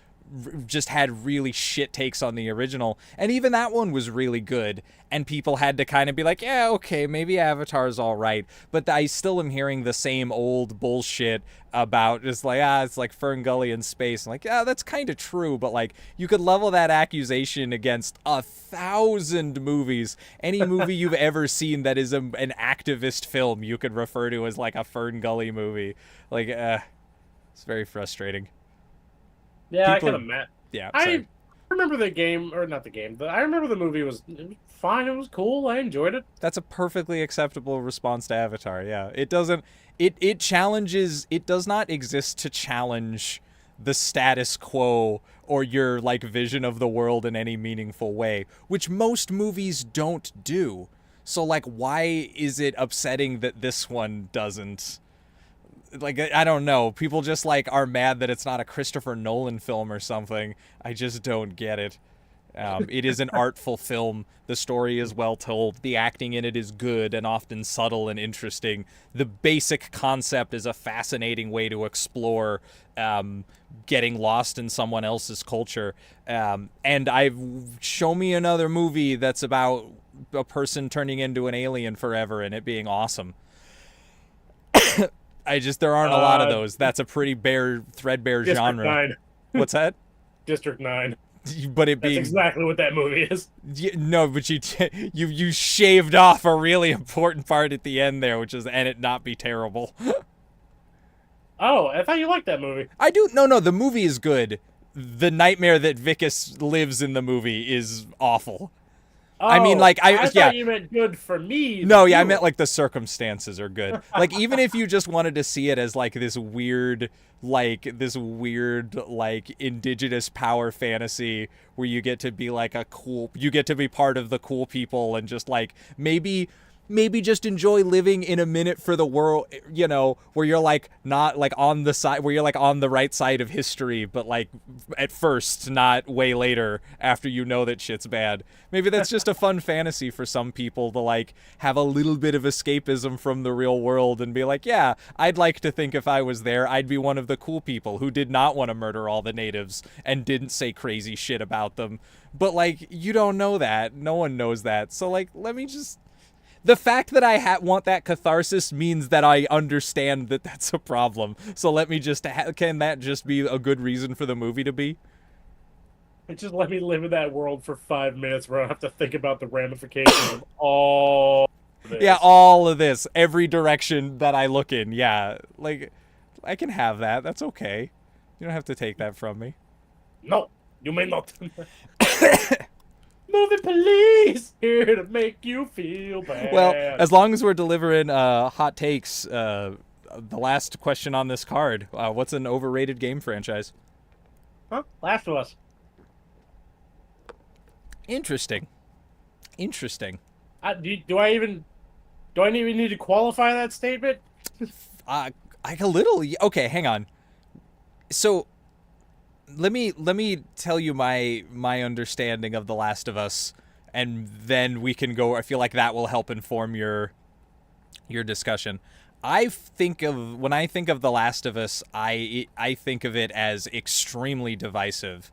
just had really shit takes on the original, and even that one was really good, and people had to kind of be like, yeah, okay, maybe Avatar's all right, but I still am hearing the same old bullshit about just like, it's like Fern Gully in space. I'm like, yeah, that's kind of true, but like, you could level that accusation against 1,000 movies. Any movie you've ever seen that is an activist film, you could refer to as like a Fern Gully movie. Like, it's very frustrating. Yeah, People I kind of met. Yeah, I sorry. remember the game, or not the game, but I remember the movie was fine. It was cool. I enjoyed it. That's a perfectly acceptable response to Avatar. Yeah, it doesn't. It challenges. It does not exist to challenge the status quo or your like vision of the world in any meaningful way, which most movies don't do. So like, why is it upsetting that this one doesn't? Like, I don't know. People just like are mad that it's not a Christopher Nolan film or something. I just don't get it. It is an artful film. The story is well told. The acting in it is good and often subtle and interesting. The basic concept is a fascinating way to explore getting lost in someone else's culture. And show me another movie that's about a person turning into an alien forever and it being awesome. There aren't a lot of those. That's a pretty threadbare District genre. 9. What's that? District 9. But it That's being exactly what that movie is. no, but you shaved off a really important part at the end there, which is and it not be terrible. Oh, I thought you liked that movie. I do. No, the movie is good. The nightmare that Vicus lives in the movie is awful. Oh, I mean, like, I thought you meant good for me. No, yeah, I meant like the circumstances are good. Like, even if you just wanted to see it as like this weird, like indigenous power fantasy where you get to be like you get to be part of the cool people and just like maybe just enjoy living in a minute for the world, you know, where you're like not like on the side, where you're like on the right side of history, but like at first, not way later after you know that shit's bad. Maybe that's just a fun fantasy for some people to like have a little bit of escapism from the real world and be like, yeah, I'd like to think if I was there, I'd be one of the cool people who did not want to murder all the natives and didn't say crazy shit about them. But like, you don't know that. No one knows that. So like, let me just... The fact that I want that catharsis means that I understand that that's a problem. So let me just... can that just be a good reason for the movie to be? Just let me live in that world for 5 minutes where I don't have to think about the ramifications of all this. Yeah, all of this. Every direction that I look in. Yeah, like, I can have that. That's okay. You don't have to take that from me. No, you may not. Movie police here to make you feel bad. Well, as long as we're delivering hot takes, the last question on this card: what's an overrated game franchise? Huh? Last of Us. Interesting. Do I even need to qualify that statement? A little. Okay, hang on. So, let me tell you my understanding of The Last of Us, and then we can go. I feel like that will help inform your discussion. When I think of The Last of Us, I think of it as extremely divisive.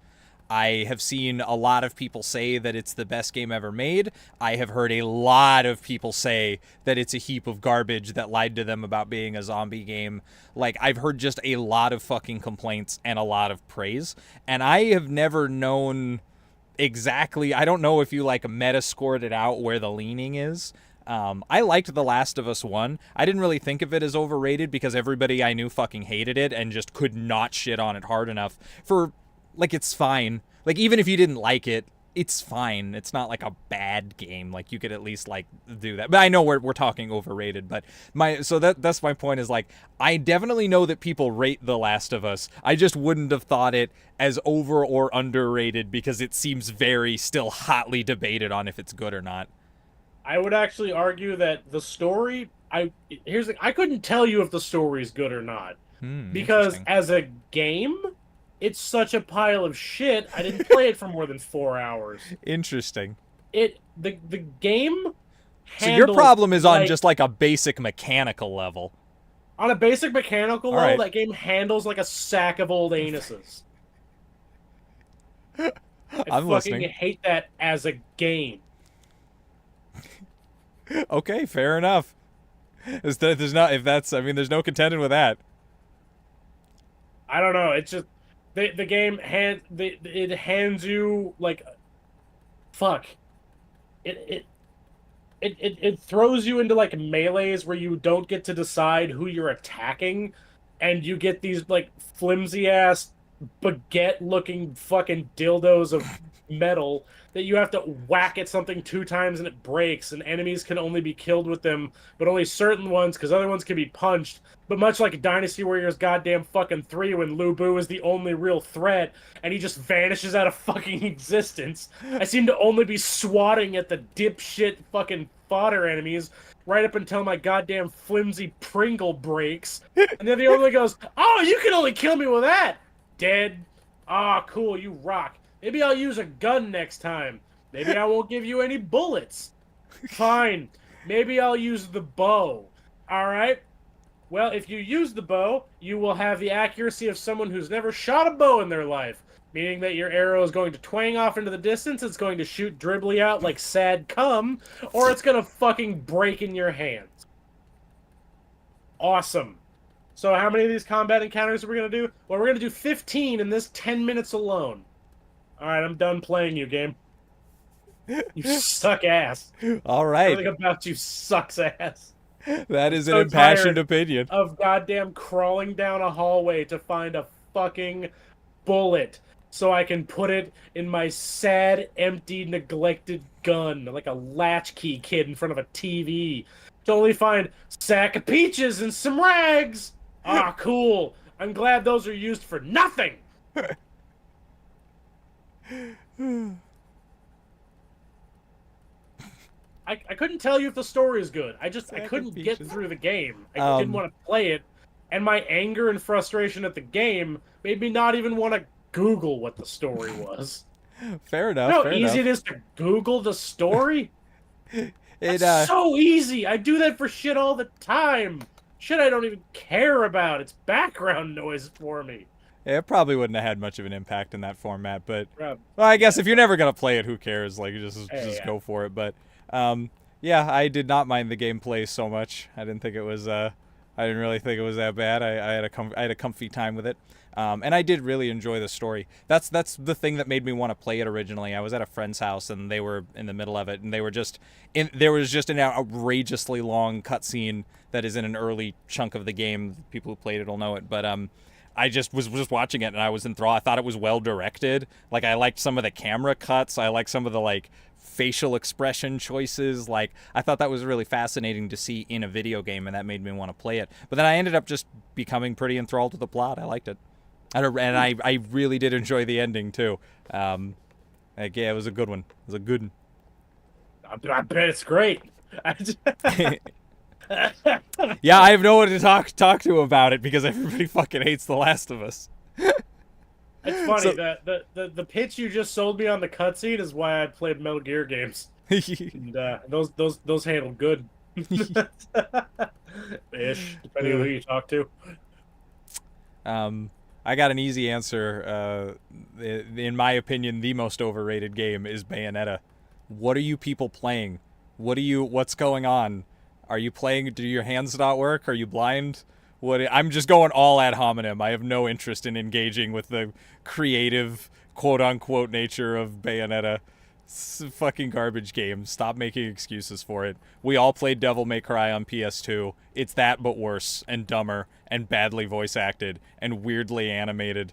I have seen a lot of people say that it's the best game ever made. I have heard a lot of people say that it's a heap of garbage that lied to them about being a zombie game. Like, I've heard just a lot of fucking complaints and a lot of praise. And I have never known exactly, I don't know if you like meta scored it out where the leaning is. I liked The Last of Us 1. I didn't really think of it as overrated because everybody I knew fucking hated it and just could not shit on it hard enough for, like, it's fine. Like, even if you didn't like it, it's fine. It's not like a bad game. Like, you could at least like do that. But I know we're talking overrated, but that's my point is, like, I definitely know that people rate The Last of Us. I just wouldn't have thought it as over or underrated because it seems very still hotly debated on if it's good or not. I would actually argue that the story, I couldn't tell you if the story is good or not. Because Interesting. as a game, it's such a pile of shit. I didn't play it for more than 4 hours. Interesting. The game So your handles, problem is on like, just like a basic mechanical level. on a basic mechanical All level, right. that game handles like a sack of old anuses. I I'm fucking listening. hate that as a game. Okay, fair enough. There's not if that's I mean there's no contending with that. I don't know. It's just the game it hands you like fuck. It throws you into like melees where you don't get to decide who you're attacking, and you get these like flimsy ass baguette looking fucking dildos of metal that you have to whack at something 2 times and it breaks, and enemies can only be killed with them, but only certain ones because other ones can be punched. But much like Dynasty Warriors goddamn fucking 3 when Lu Bu is the only real threat and he just vanishes out of fucking existence, I seem to only be swatting at the dipshit fucking fodder enemies right up until my goddamn flimsy Pringle breaks. And then the only goes, "Oh, you can only kill me with that!" Dead. Ah, cool, you rock. Maybe I'll use a gun next time. Maybe I won't give you any bullets. Fine. Maybe I'll use the bow. Alright? Well, if you use the bow, you will have the accuracy of someone who's never shot a bow in their life. Meaning that your arrow is going to twang off into the distance, it's going to shoot dribbly out like sad cum, or it's going to fucking break in your hands. Awesome. So how many of these combat encounters are we going to do? Well, we're going to do 15 in this 10 minutes alone. Alright, I'm done playing you, game. You suck ass. All right. Everything about you sucks ass. That is an So impassioned tired opinion. of goddamn crawling down a hallway to find a fucking bullet so I can put it in my sad, empty, neglected gun like a latchkey kid in front of a TV. To only find sack of peaches and some rags. Ah, cool. I'm glad those are used for nothing. I couldn't tell you if the story is good. I Sack of couldn't get peaches. through the game. I didn't want to play it, and my anger and frustration at the game made me not even want to Google what the story was. Fair enough. You know how fair easy enough. it is to Google the story? It It's so easy. I do that for shit all the time. Shit I don't even care about. It's background noise for me. it probably wouldn't have had much of an impact in that format, but Bruh. well, I guess if you're never gonna play it, who cares? Like just Yeah. go for it. But yeah, I did not mind the gameplay so much. I didn't think it was I didn't really think it was that bad. I had a comfy time with it. And I did really enjoy the story. That's the thing that made me want to play it originally. I was at a friend's house and they were in the middle of it, and there was just an outrageously long cutscene that is in an early chunk of the game. People who played it will know it, but I just was watching it and I was enthralled. I thought it was well directed. Like, I liked some of the camera cuts. I liked some of the like facial expression choices. Like, I thought that was really fascinating to see in a video game, and that made me want to play it. But then I ended up just becoming pretty enthralled with the plot. I liked it. And I really did enjoy the ending too. Like, yeah, it was a good one. It was a good one. I bet it's great. Yeah, I have no one to talk to about it because everybody fucking hates The Last of Us. It's funny So- that the pitch you just sold me on the cutscene is why I played Metal Gear games, and those handle good. Ish, depending on who you talk to. I got an easy answer. In my opinion, the most overrated game is Bayonetta. What are you people playing? What's going on? Are you playing? Do your hands not work? Are you blind? I'm just going all ad hominem. I have no interest in engaging with the creative, quote unquote, nature of Bayonetta. It's a fucking garbage game. Stop making excuses for it. We all played Devil May Cry on PS2. It's that but worse and dumber and badly voice acted and weirdly animated.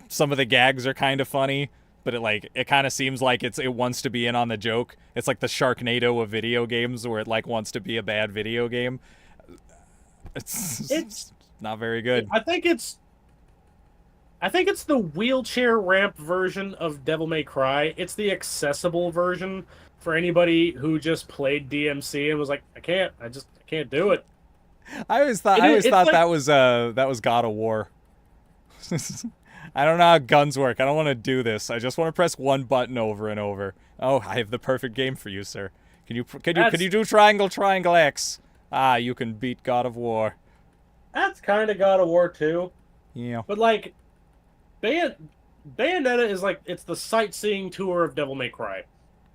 Some of the gags are kind of funny, but it kind of seems like it wants to be in on the joke. It's like the Sharknado of video games where it like wants to be a bad video game. It's not very good. I think it's the wheelchair ramp version of Devil May Cry. It's the accessible version for anybody who just played DMC and was like, I can't do it. I always thought that was God of War. I don't know how guns work. I don't want to do this. I just want to press one button over and over. Oh, I have the perfect game for you, sir. Can you do triangle X? Ah, you can beat God of War. That's kind of God of War too. Yeah. But like Bayonetta is like, it's the sightseeing tour of Devil May Cry.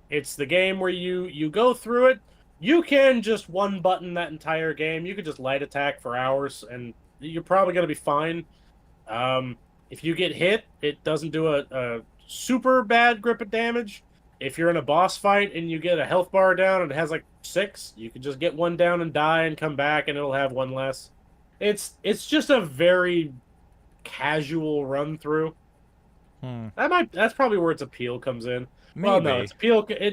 It's the game where you go through it. You can just one button that entire game. You could just light attack for hours, and you're probably gonna be fine. If you get hit, it doesn't do a super bad grip of damage. If you're in a boss fight and you get a health bar down and it has like 6, you can just get one down and die and come back, and it'll have one less. It's just a very casual run through. That's probably where its appeal comes in. Maybe. Well, no, its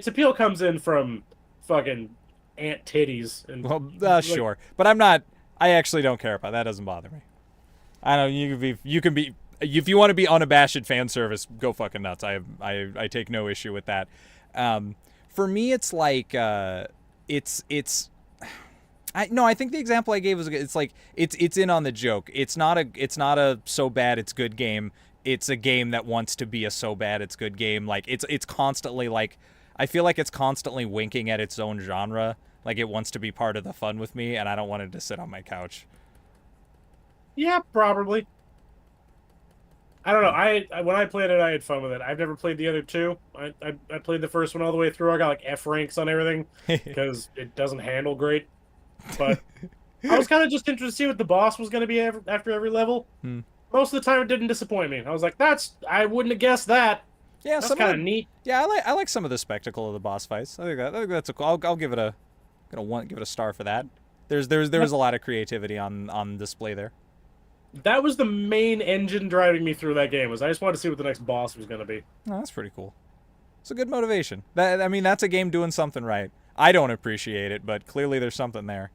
appeal comes in from fucking ant titties and sure, but I actually don't care about that. Doesn't bother me. I know you can be if you want to be unabashed fan service, go fucking nuts. I take no issue with that. For me, it's like I think the example I gave was it's in on the joke. It's not a so bad it's good game. It's a game that wants to be a so bad it's good game. Like it's constantly like, I feel like it's constantly winking at its own genre. Like it wants to be part of the fun with me, and I don't want it to sit on my couch. Yeah, probably. I don't know. I when I played it, I had fun with it. I've never played the other two. I played the first one all the way through. I got like F ranks on everything because it doesn't handle great. But I was kind of just interested to see what the boss was going to be after every level. Most of the time, it didn't disappoint me. I was like, I wouldn't have guessed that. Yeah, that's kind of neat. Yeah, I like some of the spectacle of the boss fights. I think that's a cool. I'll give it a star for that. There was a lot of creativity on display there. That was the main engine driving me through that game. I just wanted to see what the next boss was going to be. Oh, that's pretty cool. It's a good motivation. That's a game doing something right. I don't appreciate it, but clearly there's something there.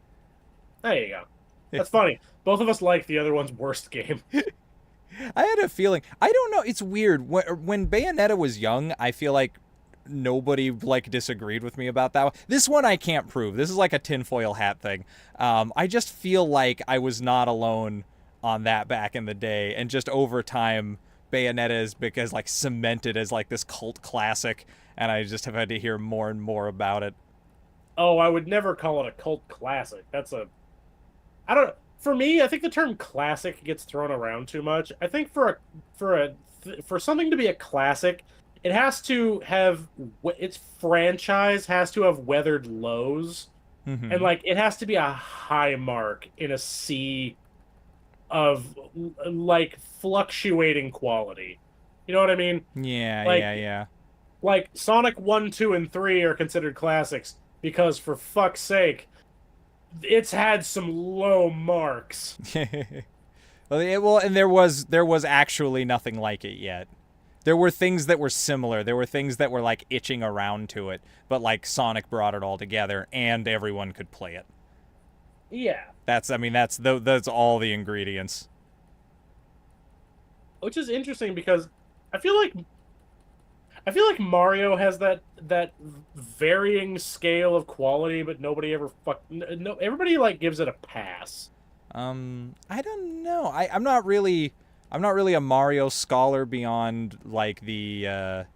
There you go. That's funny. Both of us like the other one's worst game. I had a feeling. I don't know. It's weird. When Bayonetta was young, I feel like nobody disagreed with me about that one. This one I can't prove. This is like a tinfoil hat thing. I just feel like I was not alone on that back in the day, and just over time, Bayonetta is cemented as this cult classic, and I just have had to hear more and more about it. Oh, I would never call it a cult classic. I don't. For me, I think the term classic gets thrown around too much. I think for something to be a classic, it has to have, its franchise has to have weathered lows, and it has to be a high mark in a sea of fluctuating quality. You know what I mean? Yeah. Like Sonic 1, 2, and 3 are considered classics because, for fuck's sake, it's had some low marks. Well, and there was actually nothing like it yet. There were things that were similar. There were things that were itching around to it, but Sonic brought it all together, and everyone could play it. Yeah. That's all the ingredients. Which is interesting because I feel like Mario has that varying scale of quality, but nobody ever everybody gives it a pass. I don't know. I'm not really a Mario scholar beyond the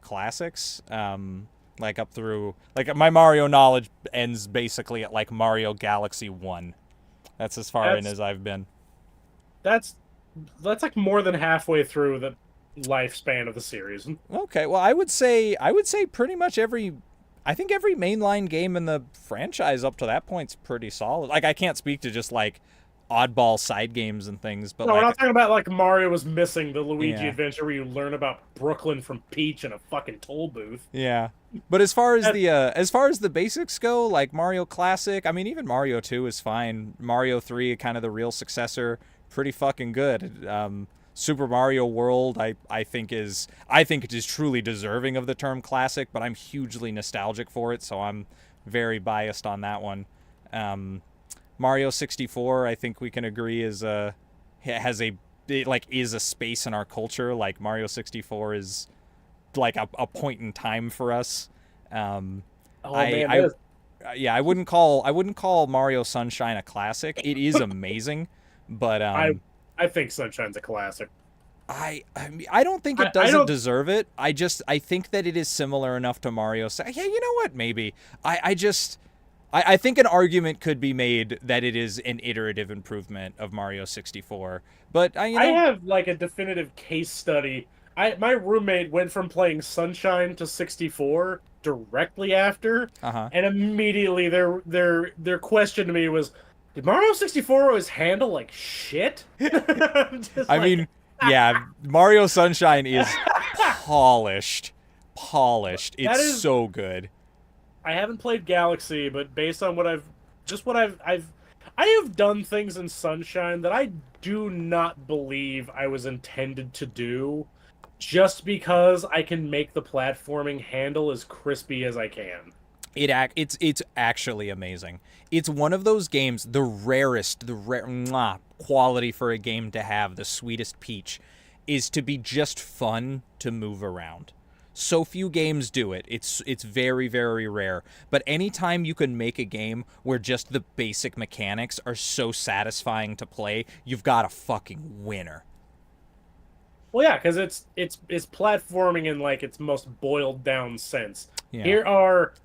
classics. Up through my Mario knowledge ends basically at Mario Galaxy 1. That's as far in as I've been. that's like more than halfway through the lifespan of the series. Okay, well, I would say pretty much every. I think every mainline game in the franchise up to that point's pretty solid. Like I can't speak to just like oddball side games and things, but No, we're like not talking about like Mario was missing the Luigi yeah. adventure where you learn about Brooklyn from Peach in a fucking toll booth. Yeah. But as far as the basics go, like Mario Classic, I mean even Mario 2 is fine. Mario 3, kind of the real successor, pretty fucking good. Super Mario World, I think it is truly deserving of the term classic, but I'm hugely nostalgic for it, so I'm very biased on that one. Um, Mario 64, I think we can agree has a it, like is a space in our culture. Like Mario 64 is like a point in time for us. Um, Oh I man, I yeah, I wouldn't call Mario Sunshine a classic. It is amazing, but I I think Sunshine's a classic. I don't think it I doesn't don't. deserve it. I think that it is similar enough to Mario. Yeah, you know what? Maybe I think an argument could be made that it is an iterative improvement of Mario 64. But I have like a definitive case study. My roommate went from playing Sunshine to 64 directly after, uh huh. and immediately their question to me was, "Did Mario 64 always handle like shit?" I'm just I like, mean, yeah, Mario Sunshine is polished, polished. that It's is. so good. I haven't played Galaxy, but based on what I have done things in Sunshine that I do not believe I was intended to do, just because I can make the platforming handle as crispy as I can. It's actually amazing. It's one of those games, the rarest, quality for a game to have, the sweetest peach, is to be just fun to move around. So few games do it. It's very very rare. But anytime you can make a game where just the basic mechanics are so satisfying to play, you've got a fucking winner. Well, yeah, because it's platforming in like its most boiled down sense. Yeah.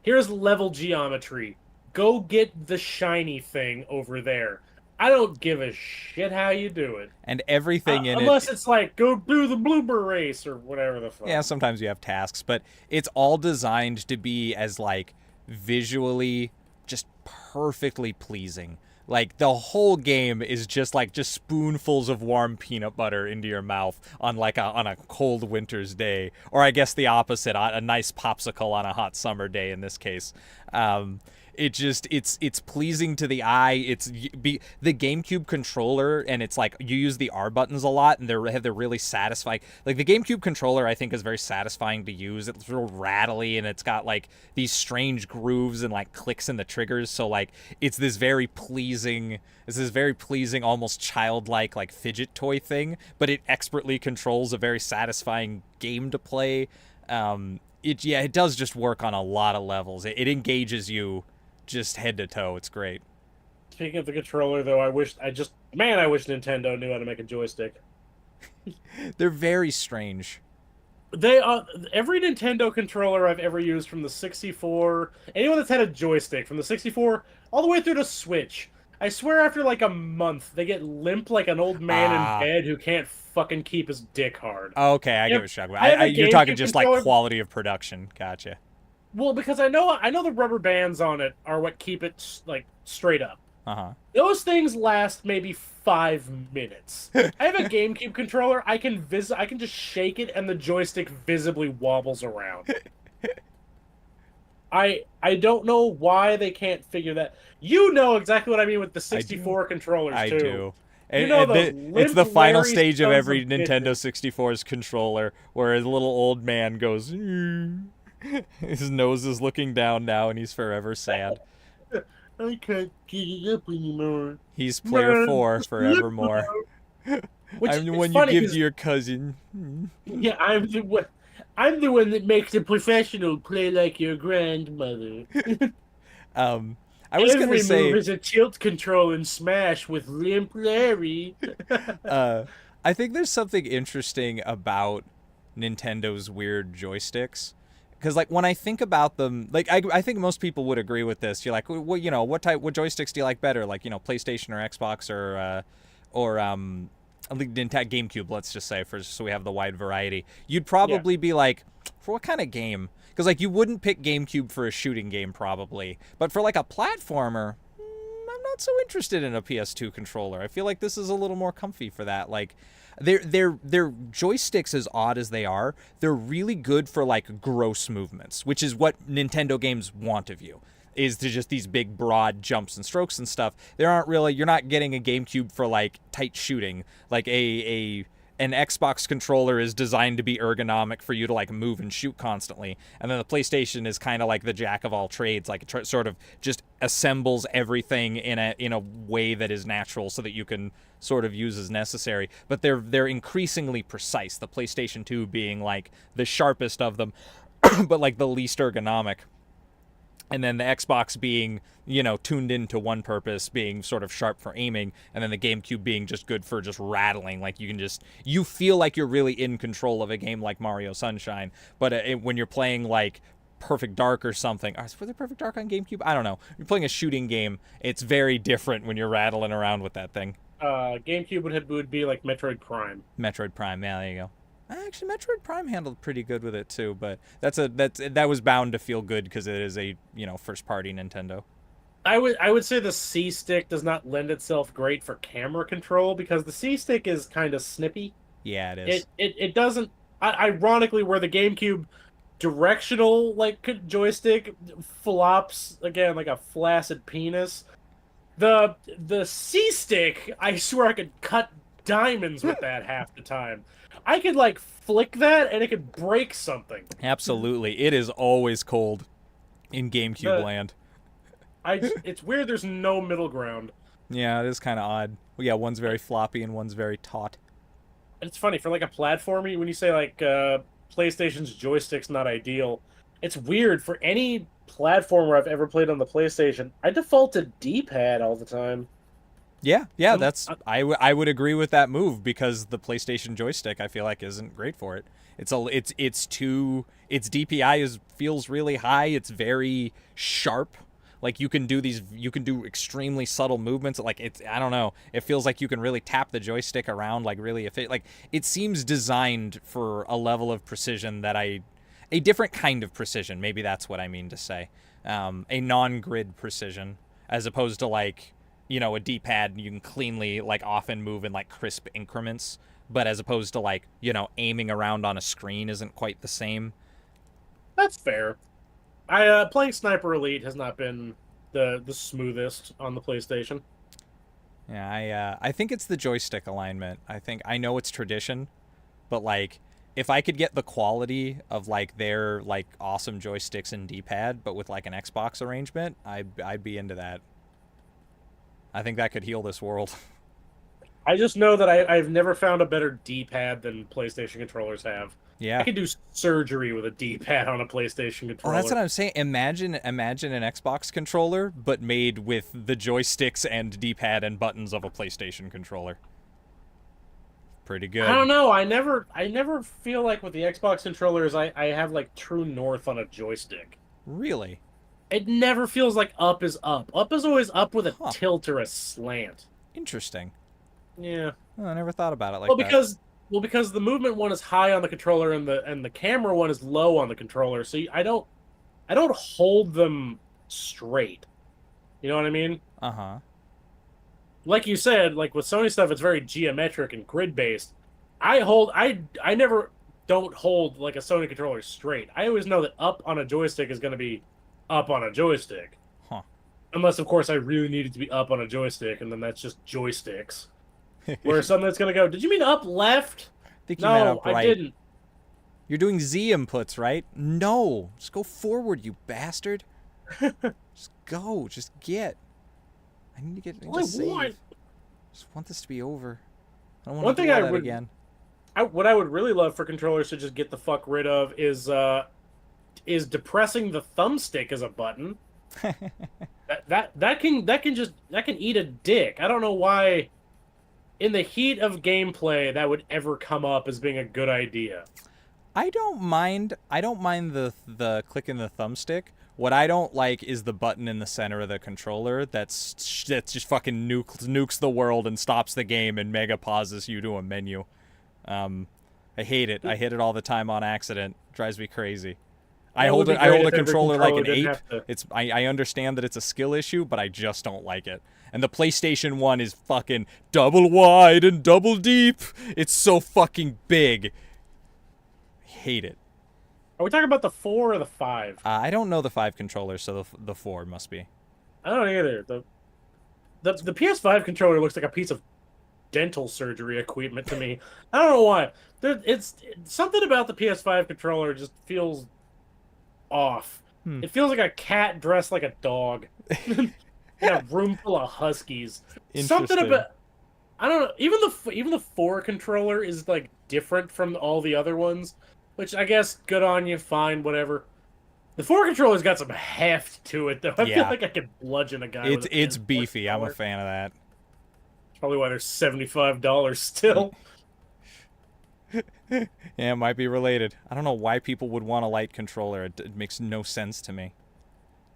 Here's level geometry. Go get the shiny thing over there. I don't give a shit how you do it. And everything in Unless it. it's like go do the blooper race or whatever the fuck. Yeah, sometimes you have tasks, but it's all designed to be as like visually just perfectly pleasing. Like the whole game is just spoonfuls of warm peanut butter into your mouth on a cold winter's day, or I guess the opposite, a nice popsicle on a hot summer day in this case. Um, it's pleasing to the eye. The GameCube controller, and it's like you use the R buttons a lot, and they're really satisfying. Like the GameCube controller, I think is very satisfying to use. It's real rattly, and it's got like these strange grooves and like clicks in the triggers. So like it's this very pleasing, almost childlike like fidget toy thing, but it expertly controls a very satisfying game to play. It does just work on a lot of levels. It engages you just head to toe. It's great. Speaking of the controller, though, I wish Nintendo knew how to make a joystick. They're very strange. They Every Nintendo controller I've ever used from the 64, anyone that's had a joystick from the 64 all the way through to Switch, I swear after like a month they get limp like an old man in Ah, bed who can't fucking keep his dick hard. okay, I get Yep. what you're talking I have about. a You're talking GameCube just like controller. quality of production. Gotcha. Well, because I know the rubber bands on it are what keep it like straight up. Uh huh. Those things last maybe 5 minutes. I have a GameCube controller. I can just shake it and the joystick visibly wobbles around. I don't know why they can't figure that. You know exactly what I mean with the I do. 64 controllers I too. do. You know those It's the limp, final Larry stage of sons every of Nintendo bitches. 64's controller where a little old man goes. His nose is looking down now, and he's forever sad. I can't get it up anymore. He's player 4 forevermore. Which I'm the is one you funny give 'cause to your cousin. yeah, I'm the one that makes a professional play like your grandmother. Um, I was gonna Every move say, is a tilt control in Smash with Limp Larry. uh, I think there's something interesting about Nintendo's weird joysticks. Because like when I think about them, like I think most people would agree with this. You're like, well, what joysticks do you like better? Like PlayStation or Xbox or GameCube, let's just say, for so we have the wide variety, you'd Yeah. probably be like, for what kind of game? Because like you wouldn't pick GameCube for a shooting game probably, but for like a platformer, I'm not so interested in a PS2 controller. I feel like this is a little more comfy for that. Like their joysticks, as odd as they are, they're really good for like gross movements, which is what Nintendo games want of you. Is to just these big broad jumps and strokes and stuff. There aren't really, you're not getting a GameCube for like tight shooting. Like an Xbox controller is designed to be ergonomic for you to like move and shoot constantly, and then the PlayStation is kind of like the jack of all trades, like it sort of just assembles everything in a way that is natural so that you can sort of use as necessary. But they're increasingly precise. The PlayStation 2 being like the sharpest of them, but like the least ergonomic. And then the Xbox being, tuned into one purpose, being sort of sharp for aiming, and then the GameCube being just good for just rattling. Like you feel like you're really in control of a game like Mario Sunshine. But when you're playing like Perfect Dark or something, was it Perfect Dark on GameCube? I don't know. You're playing a shooting game. It's very different when you're rattling around with that thing. GameCube would be like Metroid Prime. Metroid Prime, yeah, there you go. Actually, Metroid Prime handled pretty good with it too, but that was bound to feel good because it is a first party Nintendo. I would say the C stick does not lend itself great for camera control because the C stick is kind of snippy. Yeah, it is. It doesn't. Ironically, where the GameCube directional joystick flops again like a flaccid penis, the C stick, I swear I could cut diamonds with that half the time. I could like flick that and it could break something. Absolutely, it is always cold in GameCube land. It's weird. There's no middle ground. Yeah, it is kind of odd. Well, yeah, one's very floppy and one's very taut. It's funny for like a platformer when you say like PlayStation's joystick's not ideal. It's weird for any platformer I've ever played on the PlayStation. I default to D-pad all the time. Yeah, I would agree with that move because the PlayStation joystick I feel like isn't great for it. Its DPI feels really high. It's very sharp. Like you can do extremely subtle movements. Like I don't know. It feels like you can really tap the joystick around like really it seems designed for a level of precision that a different kind of precision. Maybe that's what I mean to say. A non-grid precision as opposed to like a D-pad you can cleanly like often move in like crisp increments, but as opposed to like aiming around on a screen isn't quite the same. That's fair. Playing Sniper Elite has not been the smoothest on the PlayStation. Yeah, I think it's the joystick alignment. I know it's tradition, but like if I could get the quality of like their like awesome joysticks and D-pad, but with like an Xbox arrangement, I'd be into that. I think that could heal this world. I just know that I've never found a better D-pad than PlayStation controllers have. Yeah. I could do surgery with a D-pad on a PlayStation controller. Oh, that's what I'm saying. Imagine an Xbox controller, but made with the joysticks and D-pad and buttons of a PlayStation controller. Pretty good. I don't know. I never feel like with the Xbox controllers, I have like true north on a joystick. Really? It never feels like up is up. Up is always up with a tilt or a slant. Interesting. Yeah. Oh, I never thought about it like that. Because the movement one is high on the controller and the camera one is low on the controller. So I don't hold them straight. You know what I mean? Uh-huh. Like you said, like with Sony stuff, it's very geometric and grid based. I never don't hold like a Sony controller straight. I always know that up on a joystick is going to be up on a joystick. Huh. Unless, of course, I really need it to be up on a joystick, and then that's just joysticks. Where something that's going to go, did you mean up left? I think you meant up right. I didn't. You're doing Z inputs, right? No. Just go forward, you bastard. Just go. Just get. I need to get save. I just want this to be over. I don't want to do that again. What I would really love for controllers to just get the fuck rid of is depressing the thumbstick as a button. that can eat a dick. I don't know why in the heat of gameplay that would ever come up as being a good idea. I don't mind the clicking the thumbstick What I don't like is the button in the center of the controller that's just fucking nukes the world and stops the game and mega pauses you to a menu. I hate it. I hit it all the time on accident. Drives me crazy. I hold would it. be I great hold a if every controller like an controller didn't ape. have to- It's. I understand that it's a skill issue, but I just don't like it. And the PlayStation 1 is fucking double wide and double deep. It's so fucking big. Hate it. Are we talking about the 4 or the 5? I don't know the 5 controller, so the 4 must be. I don't either. The PS5 controller looks like a piece of dental surgery equipment to me. I don't know why. It's something about the PS5 controller just feels off. It feels like a cat dressed like a dog in a room full of huskies. Something Interesting. about I don't know. Even the 4 controller is like different from all the other ones, which I guess good on you. Fine, whatever. The 4 controller's got some heft to it, though. I feel Yeah. like I could bludgeon a guy. It's with a it's PS4 beefy. I'm a controller. fan of that. Probably why they're $75 still. Yeah, it might be related. I don't know why people would want a light controller. It makes no sense to me.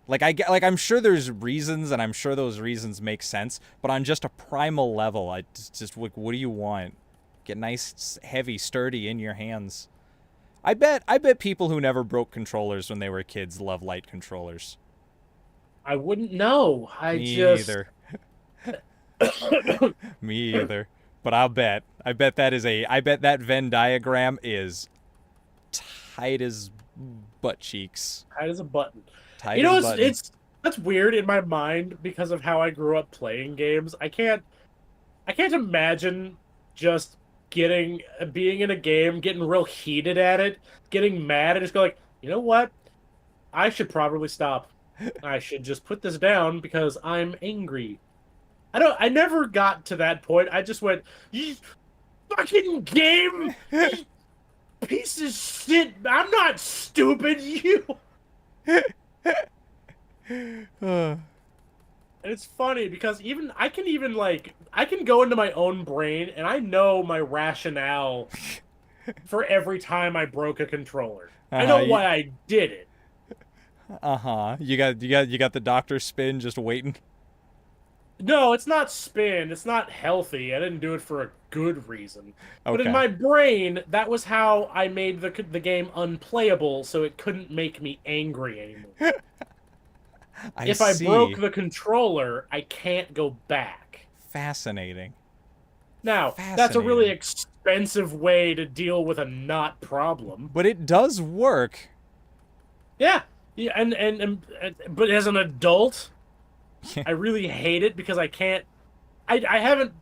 Like I'm sure there's reasons, and I'm sure those reasons make sense. But on just a primal level, I just what do you want? Get nice, heavy, sturdy in your hands. I bet people who never broke controllers when they were kids love light controllers. I wouldn't know. Me either. Me either. But I bet that Venn diagram is tight as butt cheeks. Tight as a button. Tight You know, as button. it's that's weird in my mind because of how I grew up playing games. I can't imagine just being in a game, getting real heated at it, getting mad, and just go like, you know what? I should probably stop. I should just put this down because I'm angry. I never got to that point. I just went, you fucking game, you piece of shit. I'm not stupid, you. Uh, And it's funny because I can go into my own brain and I know my rationale for every time I broke a controller. I know you- why I did it. You got the doctor spin just waiting. No, it's not spin. It's not healthy. I didn't do it for a good reason. But in Okay. my brain, that was how I made the game unplayable, so it couldn't make me angry anymore. If I see. broke the controller, I can't go back. Fascinating. Now, that's a really Fascinating. expensive way to deal with a not problem. But it does work. Yeah, yeah, and but as an adult, I really hate it because I can't. I haven't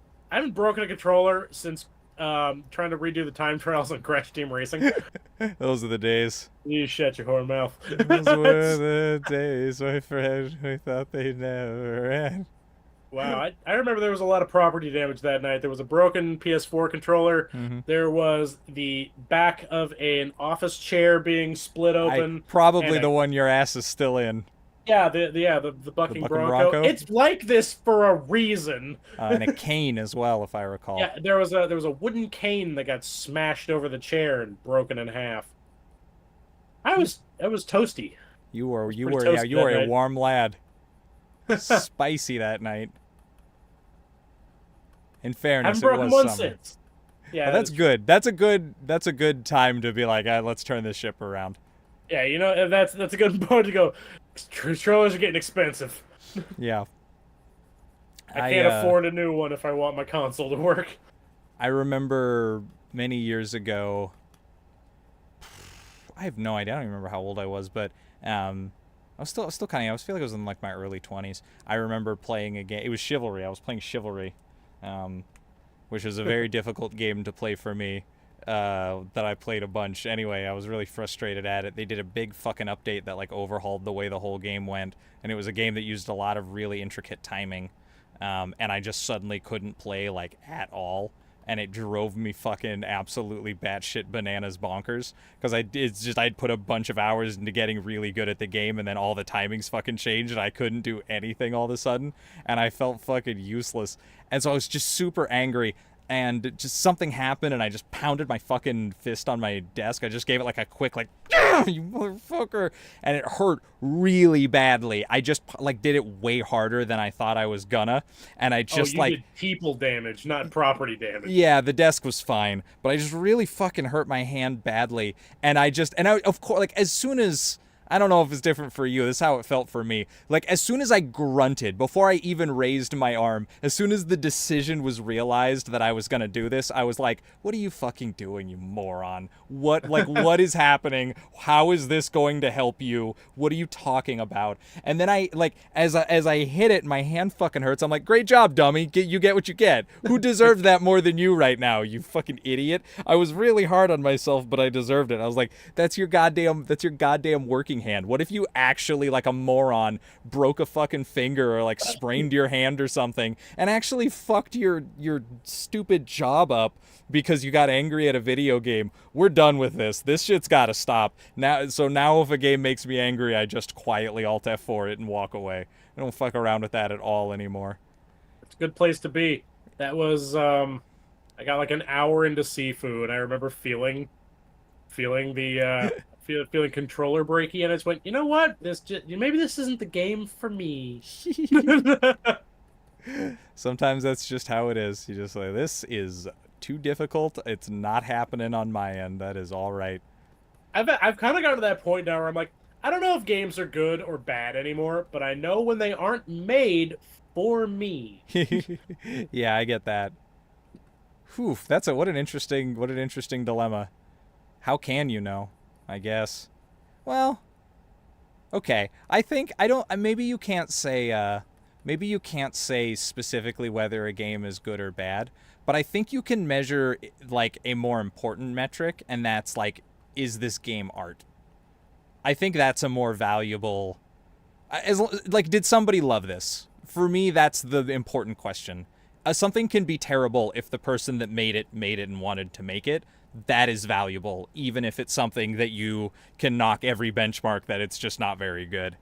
broken a controller since trying to redo the time trials on Crash Team Racing. Those are the days. You shut your whore mouth. Those were the days, my friend. We thought they'd never end. Wow, I remember there was a lot of property damage that night. There was a broken PS4 controller. Mhm. There was the back of an office chair being split open. Probably and the one your ass is still in. Yeah, the bucking bucking Bronco. Bronco? It's like this for a reason. And a cane as well, if I recall. Yeah, there was a wooden cane that got smashed over the chair and broken in half. I was toasty. You were pretty a toasty that night. warm lad. Spicy that night. In I fairness, haven't it broken was one summer. since. Yeah, Well, that's good. That's a good time to be like, let's turn this ship around. Yeah, you know that's a good point to go. Controllers are getting expensive. Yeah. I can't afford a new one if I want my console to work. I remember many years ago. I have no idea. I don't even remember how old I was, but I was still kind of. I feel like I was in like my early 20s. I remember playing a game. It was Chivalry. I was playing Chivalry, which was a very difficult game to play for me. That I played a bunch. Anyway, I was really frustrated at it. They did a big fucking update that like overhauled the way the whole game went, and it was a game that used a lot of really intricate timing. And I just suddenly couldn't play like at all, and it drove me fucking absolutely batshit bananas bonkers because I'd put a bunch of hours into getting really good at the game, and then all the timings fucking changed, and I couldn't do anything all of a sudden, and I felt fucking useless, and so I was just super angry. and just something happened, and I just pounded my fucking fist on my desk. I just gave it like a quick like, "Ah, you motherfucker," and it hurt really badly. I just like did it way harder than I thought I was gonna, and I just you did people damage, not property damage. yeah, the desk was fine, but I just really fucking hurt my hand badly, and I of course, like, as soon as, I don't know if it's different for you, this is how it felt for me. Like, as soon as I grunted, before I even raised my arm, as soon as the decision was realized that I was gonna do this, I was like, what are you fucking doing, you moron? What is happening? How is this going to help you? What are you talking about? And then I, like, as I hit it, my hand fucking hurts. I'm like, great job, dummy. You get what you get. Who deserved that more than you right now, you fucking idiot? I was really hard on myself, but I deserved it. I was like, that's your goddamn working hand. What if you actually, like a moron, broke a fucking finger or like sprained your hand or something and actually fucked your stupid job up because you got angry at a video game? We're done with this. This shit's got to stop. Now if a game makes me angry, I just quietly Alt F4 it and walk away. I don't fuck around with that at all anymore. It's a good place to be. That was I got like an hour into Sifu, and I remember feeling the feeling controller breaky, and I just went, you know what? Maybe this isn't the game for me. Sometimes that's just how it is. You just like, this is too difficult. It's not happening on my end. That is all right. I've kind of gotten to that point now where I'm like, I don't know if games are good or bad anymore, but I know when they aren't made for me. Yeah, I get that. Whew, what an interesting dilemma. How can you know? I guess. Well, okay. I think I don't. Maybe you can't say. Maybe you can't say specifically whether a game is good or bad, but I think you can measure like a more important metric, and that's like, is this game art? I think that's a more valuable. Like, did somebody love this? For me, that's the important question. Something can be terrible if the person that made it and wanted to make it. That is valuable, even if it's something that you can knock every benchmark that it's just not very good.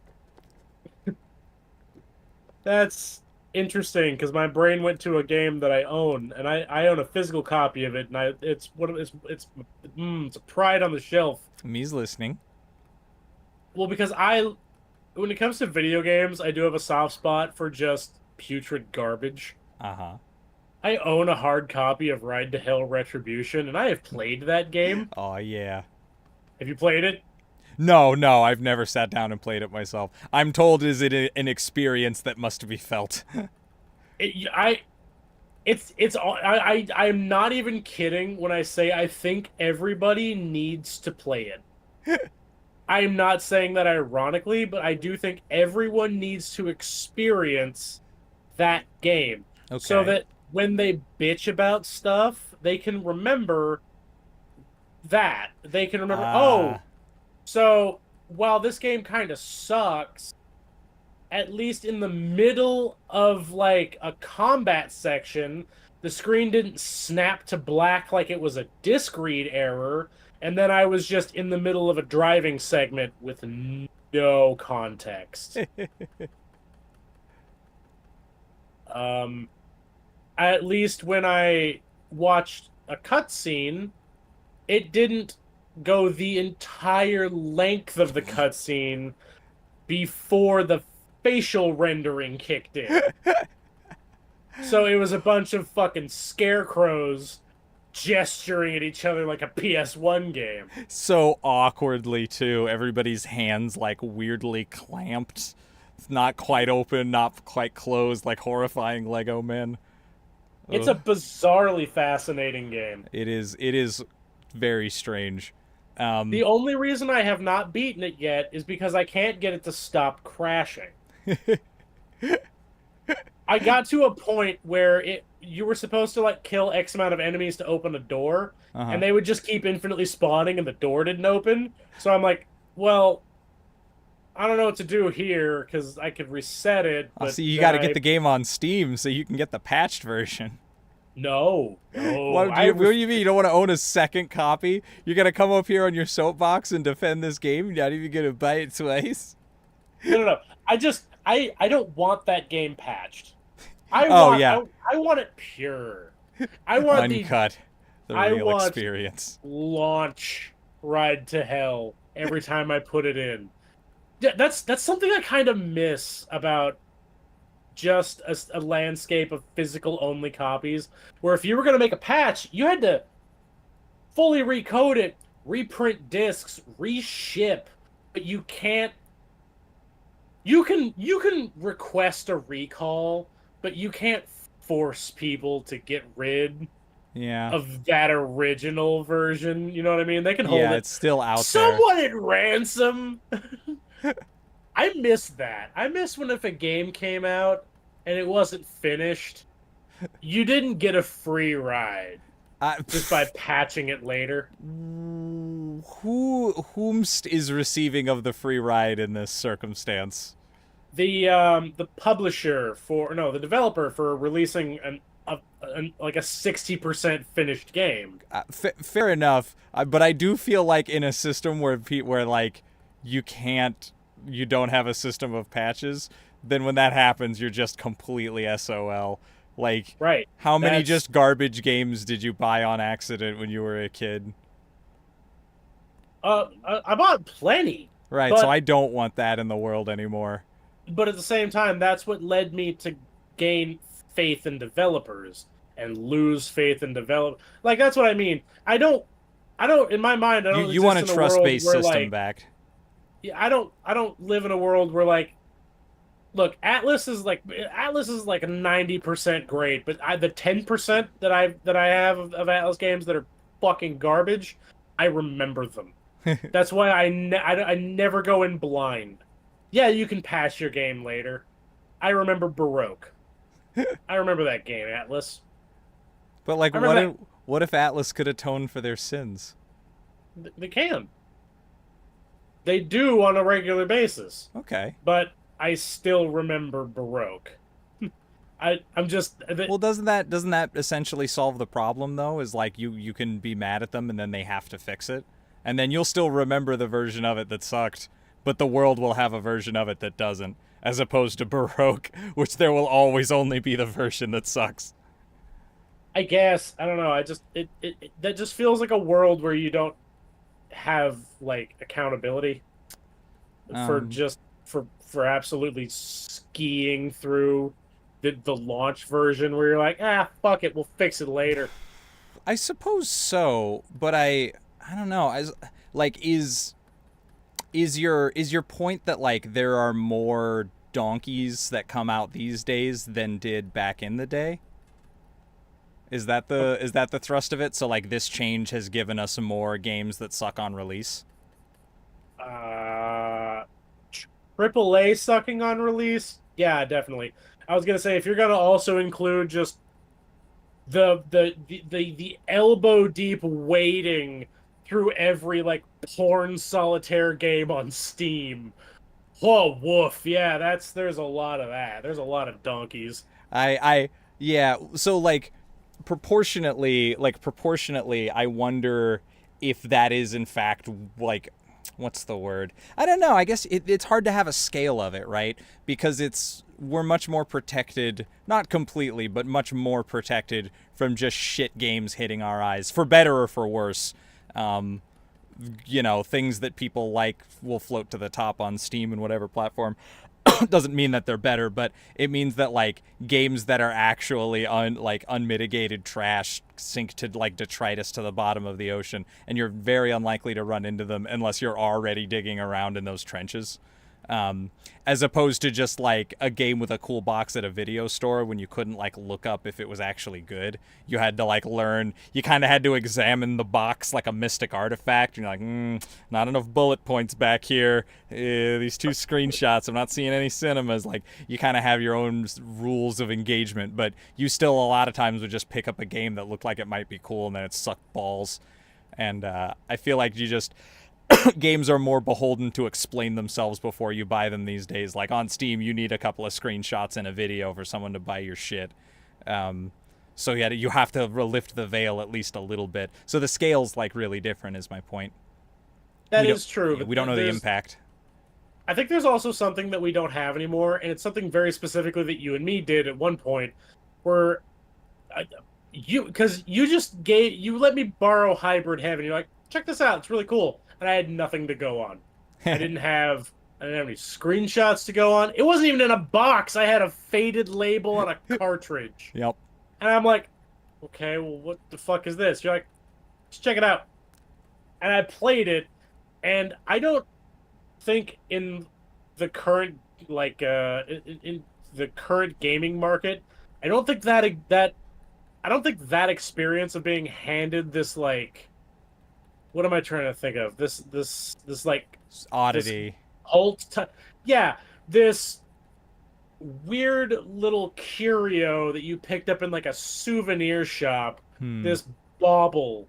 That's interesting because my brain went to a game that I own, and I own a physical copy of it, and it's a pride on the shelf. Me's listening. Well, because when it comes to video games, I do have a soft spot for just putrid garbage. Uh-huh. I own a hard copy of Ride to Hell Retribution, and I have played that game. Oh, yeah. Have you played it? No, I've never sat down and played it myself. I'm told is it an experience that must be felt. I'm not even kidding when I say I think everybody needs to play it. I'm not saying that ironically, but I do think everyone needs to experience that game. Okay. So that when they bitch about stuff, they can remember that. They can remember, oh, so while this game kind of sucks, at least in the middle of like a combat section, the screen didn't snap to black like it was a disk read error, and then I was just in the middle of a driving segment with no context. At least when I watched a cutscene, it didn't go the entire length of the cutscene before the facial rendering kicked in. So it was a bunch of fucking scarecrows gesturing at each other like a PS1 game. So awkwardly, too. Everybody's hands, like, weirdly clamped. It's not quite open, not quite closed, like horrifying Lego men. It's a bizarrely fascinating game. It is very strange. The only reason I have not beaten it yet is because I can't get it to stop crashing. I got to a point where you were supposed to like kill X amount of enemies to open a door, and they would just keep infinitely spawning and the door didn't open. So I'm like, well, I don't know what to do here because I could reset it. But see, you got to get the game on Steam so you can get the patched version. No. What do you mean? You don't want to own a second copy? You're going to come up here on your soapbox and defend this game? You're not even going to buy it twice? No. I don't want that game patched. I want it pure. I want the Uncut, the I real want experience. launch Ride to Hell every time I put it in. That's something I kind of miss about just a landscape of physical only copies, where if you were going to make a patch, you had to fully recode it, reprint discs, reship, but you can't. You can request a recall, but you can't force people to get rid Yeah. of that original version. You know what I mean? They can hold Yeah, it it's still out there. somewhat at ransom. I miss that. I miss when if a game came out and it wasn't finished, you didn't get a free ride just by patching it later. Whomst is receiving of the free ride in this circumstance? The publisher for no, the developer for releasing like a 60% finished game. Fair enough, but I do feel like in a system where like you don't have a system of patches, then when that happens, you're just completely SOL. Like, Right. how many That's just garbage games did you buy on accident when you were a kid? I bought plenty, Right, but so I don't want that in the world anymore. but at the same time, that's what led me to gain faith in developers and lose faith in develop. Like that's what I mean. I don't. In my mind, I don't. You want a exist in world trust-based where, system like, back. yeah, I don't live in a world where like, look, Atlas is like 90% great, but the 10% that I have of Atlas games that are fucking garbage, I remember them. That's why I never go in blind. Yeah, you can patch your game later. I remember Baroque. I remember that game, Atlas. But like, I remember what if Atlas could atone for their sins? They can. They do on a regular basis, Okay. but I still remember Baroque. I'm just Well, doesn't that essentially solve the problem though? Is like you can be mad at them and then they have to fix it, and then you'll still remember the version of it that sucked, but the world will have a version of it that doesn't, as opposed to Baroque, which there will always only be the version that sucks. I guess I don't know. I just it that just feels like a world where you don't have like accountability for Um, just for absolutely skiing through the launch version where you're like, ah, fuck it, we'll fix it later. I suppose so, but I don't know. As like is your point that like there are more donkeys that come out these days than did back in the day? Is that the thrust of it? So like this change has given us more games that suck on release. Uh, AAA sucking on release, yeah, definitely. I was gonna say if you're gonna also include just the elbow deep wading through every like porn solitaire game on Steam. Oh, woof. Yeah, there's a lot of that. There's a lot of donkeys. I yeah. So proportionately, I wonder if that is in fact like what's the word? I don't know. I guess it's hard to have a scale of it, right? Because we're much more protected, not completely, but much more protected from just shit games hitting our eyes, for better or for worse. Um, things that people like will float to the top on Steam and whatever platform. Doesn't mean that they're better, but it means that like games that are actually unmitigated trash sink to like detritus to the bottom of the ocean, and you're very unlikely to run into them unless you're already digging around in those trenches. As opposed to just like a game with a cool box at a video store when you couldn't like look up if it was actually good. You had to like learn. You kind of had to examine the box like a mystic artifact. And you're like, not enough bullet points back here. These two screenshots. I'm not seeing any cinemas. Like you kind of have your own rules of engagement, but you still a lot of times would just pick up a game that looked like it might be cool and then it sucked balls. And I feel like you just games are more beholden to explain themselves before you buy them these days. Like on Steam, you need a couple of screenshots and a video for someone to buy your shit. So yeah, you have to lift the veil at least a little bit. So the scale's like really different, is my point. That We don't- is true. We don't know the impact. I think there's also something that we don't have anymore, and it's something very specifically that you and me did at one point, where because you let me borrow Hybrid Heaven. You're like, check this out, it's really cool, and I had nothing to go on. I didn't have any screenshots to go on. It wasn't even in a box. I had a faded label on a cartridge, Yep. and I'm like, okay, well, what the fuck is this? You're like, let's check it out, and I played it, and I don't think in the current in the current gaming market, I don't think I don't think that experience of being handed this like what am I trying to think of? This like this Oddity. cult yeah, this weird little curio that you picked up in like a souvenir shop, Hmm. this bauble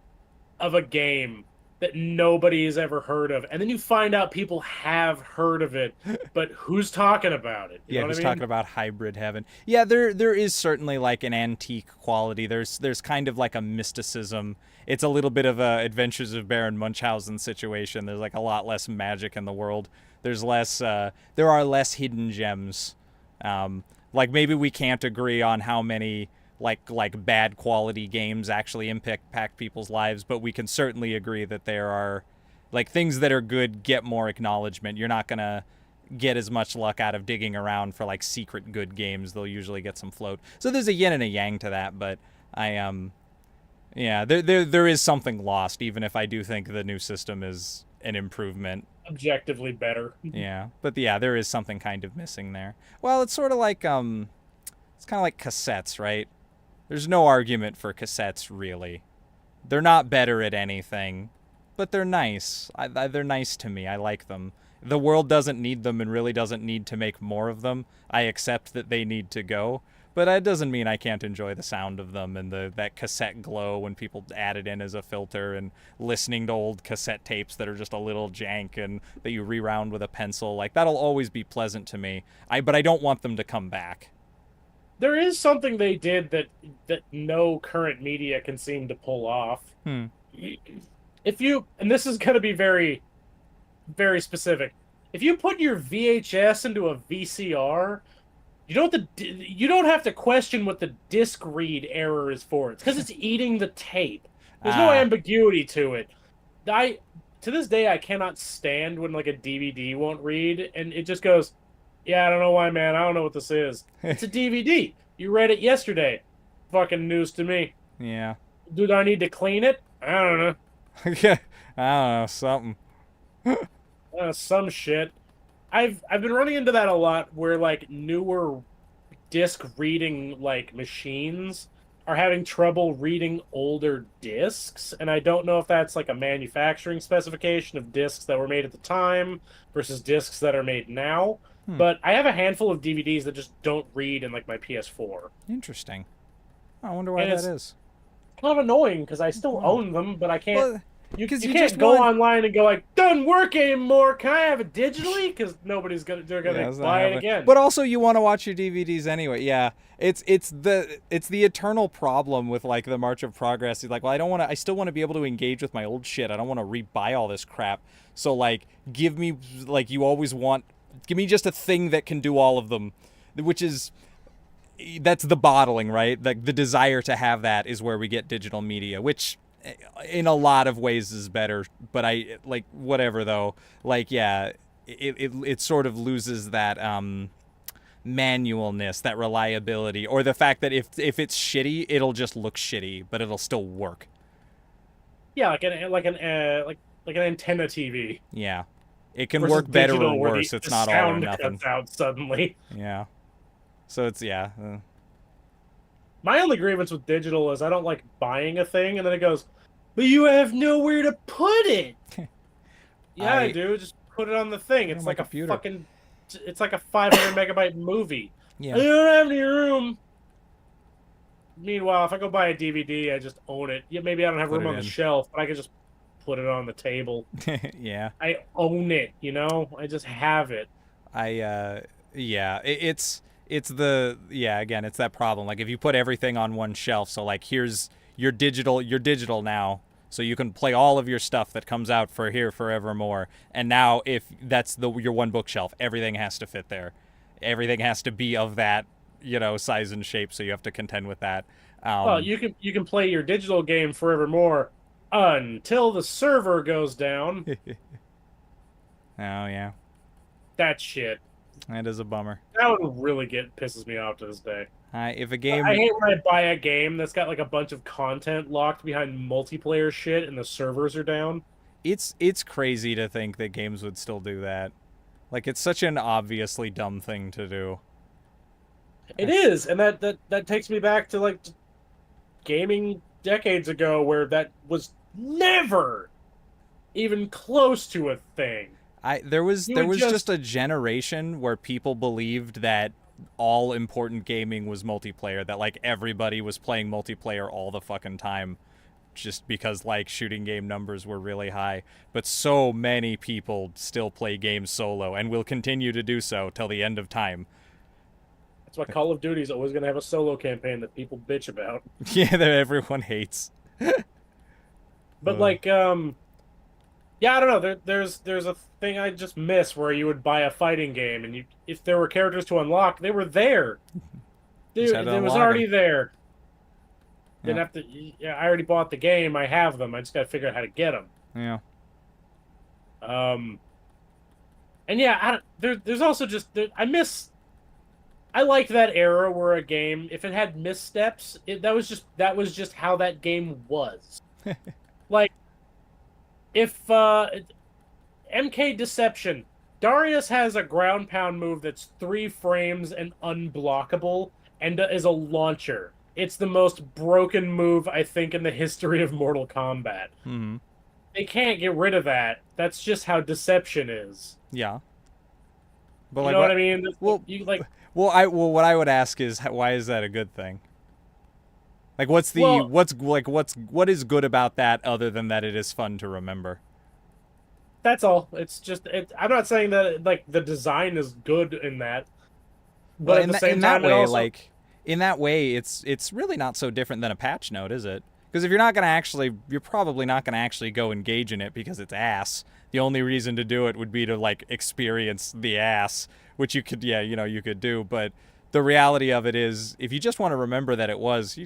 of a game that nobody has ever heard of. And then you find out people have heard of it, but who's talking about it? You Yeah, know what I who's mean? talking about hybrid heaven? Yeah, there is certainly like an antique quality. There's kind of like a mysticism. It's a little bit of a Adventures of Baron Munchausen situation. There's like a lot less magic in the world. There's less. There are less hidden gems. Like maybe we can't agree on how many like bad quality games actually impact people's lives, but we can certainly agree that there are like things that are good get more acknowledgement. You're not gonna get as much luck out of digging around for like secret good games. They'll usually get some float. So there's a yin and a yang to that, but I yeah, there is something lost, even if I do think the new system is an improvement. Objectively better. Yeah, but yeah, there is something kind of missing there. Well, it's sort of like it's kind of like cassettes, right? There's no argument for cassettes really. They're not better at anything, but they're nice. They're nice to me. I like them. The world doesn't need them and really doesn't need to make more of them. I accept that they need to go, but that doesn't mean I can't enjoy the sound of them and that cassette glow when people add it in as a filter, and listening to old cassette tapes that are just a little jank and that you rewound with a pencil. Like that'll always be pleasant to me. But I don't want them to come back. There is something they did that no current media can seem to pull off. Hmm. If you and this is going to be very specific. If you put your VHS into a VCR, you don't have to question what the disc read error is for. It's because it's eating the tape. There's no Ah. ambiguity to it. I to this day I cannot stand when like a DVD won't read and it just goes, "Yeah, I don't know why, man. I don't know what this is. It's a DVD. You read it yesterday. Fucking news to me. Yeah. Do I need to clean it? I don't know. Yeah. I don't know, something. Some shit." I've been running into that a lot where like newer disc reading like machines are having trouble reading older discs, and I don't know if that's like a manufacturing specification of discs that were made at the time versus discs that are made now. Hmm. But I have a handful of DVDs that just don't read in like my PS4. Interesting. I wonder why And that it's is. kind of annoying because I still Wow. own them, but I can't. Well, because You you can't just go want. online and go like, "Doesn't work anymore. Can I have it digitally?" Because they're gonna Yeah, it's not buy it happening. again. But also, you want to watch your DVDs anyway. Yeah, it's the eternal problem with like the March of Progress. It's like, well, I don't want to. I still want to be able to engage with my old shit. I don't want to rebuy all this crap. So like, give me like you always want. Give me just a thing that can do all of them, which is that's the bottling, right? The desire to have that is where we get digital media, which in a lot of ways is better. But I like whatever though. Like yeah, it sort of loses that manualness, that reliability, or the fact that if it's shitty, it'll just look shitty, but it'll still work. Yeah, like an antenna TV Yeah, it can versus work better or digital, where worse. It's the not all or sound nothing. cuts out suddenly. Yeah, so it's yeah. My only grievance with digital is I don't like buying a thing and then it goes, "But you have nowhere to put it." Yeah, I I do. Just put it on the thing. put it on It's my like a computer. fucking, it's like a 500 megabyte movie. I Yeah, don't have any room. Meanwhile, if I go buy a DVD, I just own it. Yeah, maybe I don't have put room it on the in. shelf, but I can just put it on the table. Yeah. I own it, you know? I just have it. I yeah, it's the yeah, again, it's that problem. Like if you put everything on one shelf, so like here's your digital now. So you can play all of your stuff that comes out for here forevermore. And now if that's your one bookshelf, everything has to fit there. Everything has to be of that size and shape, so you have to contend with that. Well, you can play your digital game forevermore until the server goes down. Oh yeah, That shit. that is a bummer. That one really pisses me off to this day. If a I game, hate when I buy a game that's got like a bunch of content locked behind multiplayer shit and the servers are down. it's crazy to think that games would still do that. Like, it's such an obviously dumb thing to do. It is, and that takes me back to like gaming decades ago where that was never even close to a thing. There was You there would was just- just a generation where people believed that all important gaming was multiplayer, that like everybody was playing multiplayer all the fucking time just because like shooting game numbers were really high. But so many people still play games solo and will continue to do so till the end of time. That's why Call of Duty's always going to have a solo campaign that people bitch about. Yeah, that everyone hates. But like, yeah, I don't know. There's a thing I just miss where you would buy a fighting game and if there were characters to unlock, they were there. Just Dude, had to it was unlock already 'em. there. Didn't Yeah. have to. Yeah, I already bought the game. I have them. I just got to figure out how to get them. Yeah. And yeah, there's also just I miss. I liked that era where a game, if it had missteps, that was just how that game was. Like, if MK Deception, Darius has a ground pound move that's 3 frames and unblockable, and is a launcher. It's the most broken move I think in the history of Mortal Kombat. Mm-hmm. They can't get rid of that. That's just how Deception is. Yeah. But You like, know what I mean? well, You like. what I would ask is why is that a good thing? Like, what is good about that other than that it is fun to remember? That's all. It's just I'm not saying that like the design is good in that, but Well, at the same in that time, it way, also, like in that way, it's really not so different than a patch note, is it? Because if you're probably not gonna actually go engage in it because it's ass. The only reason to do it would be to like experience the ass, which you could, you could do. But the reality of it is, if you just want to remember that it's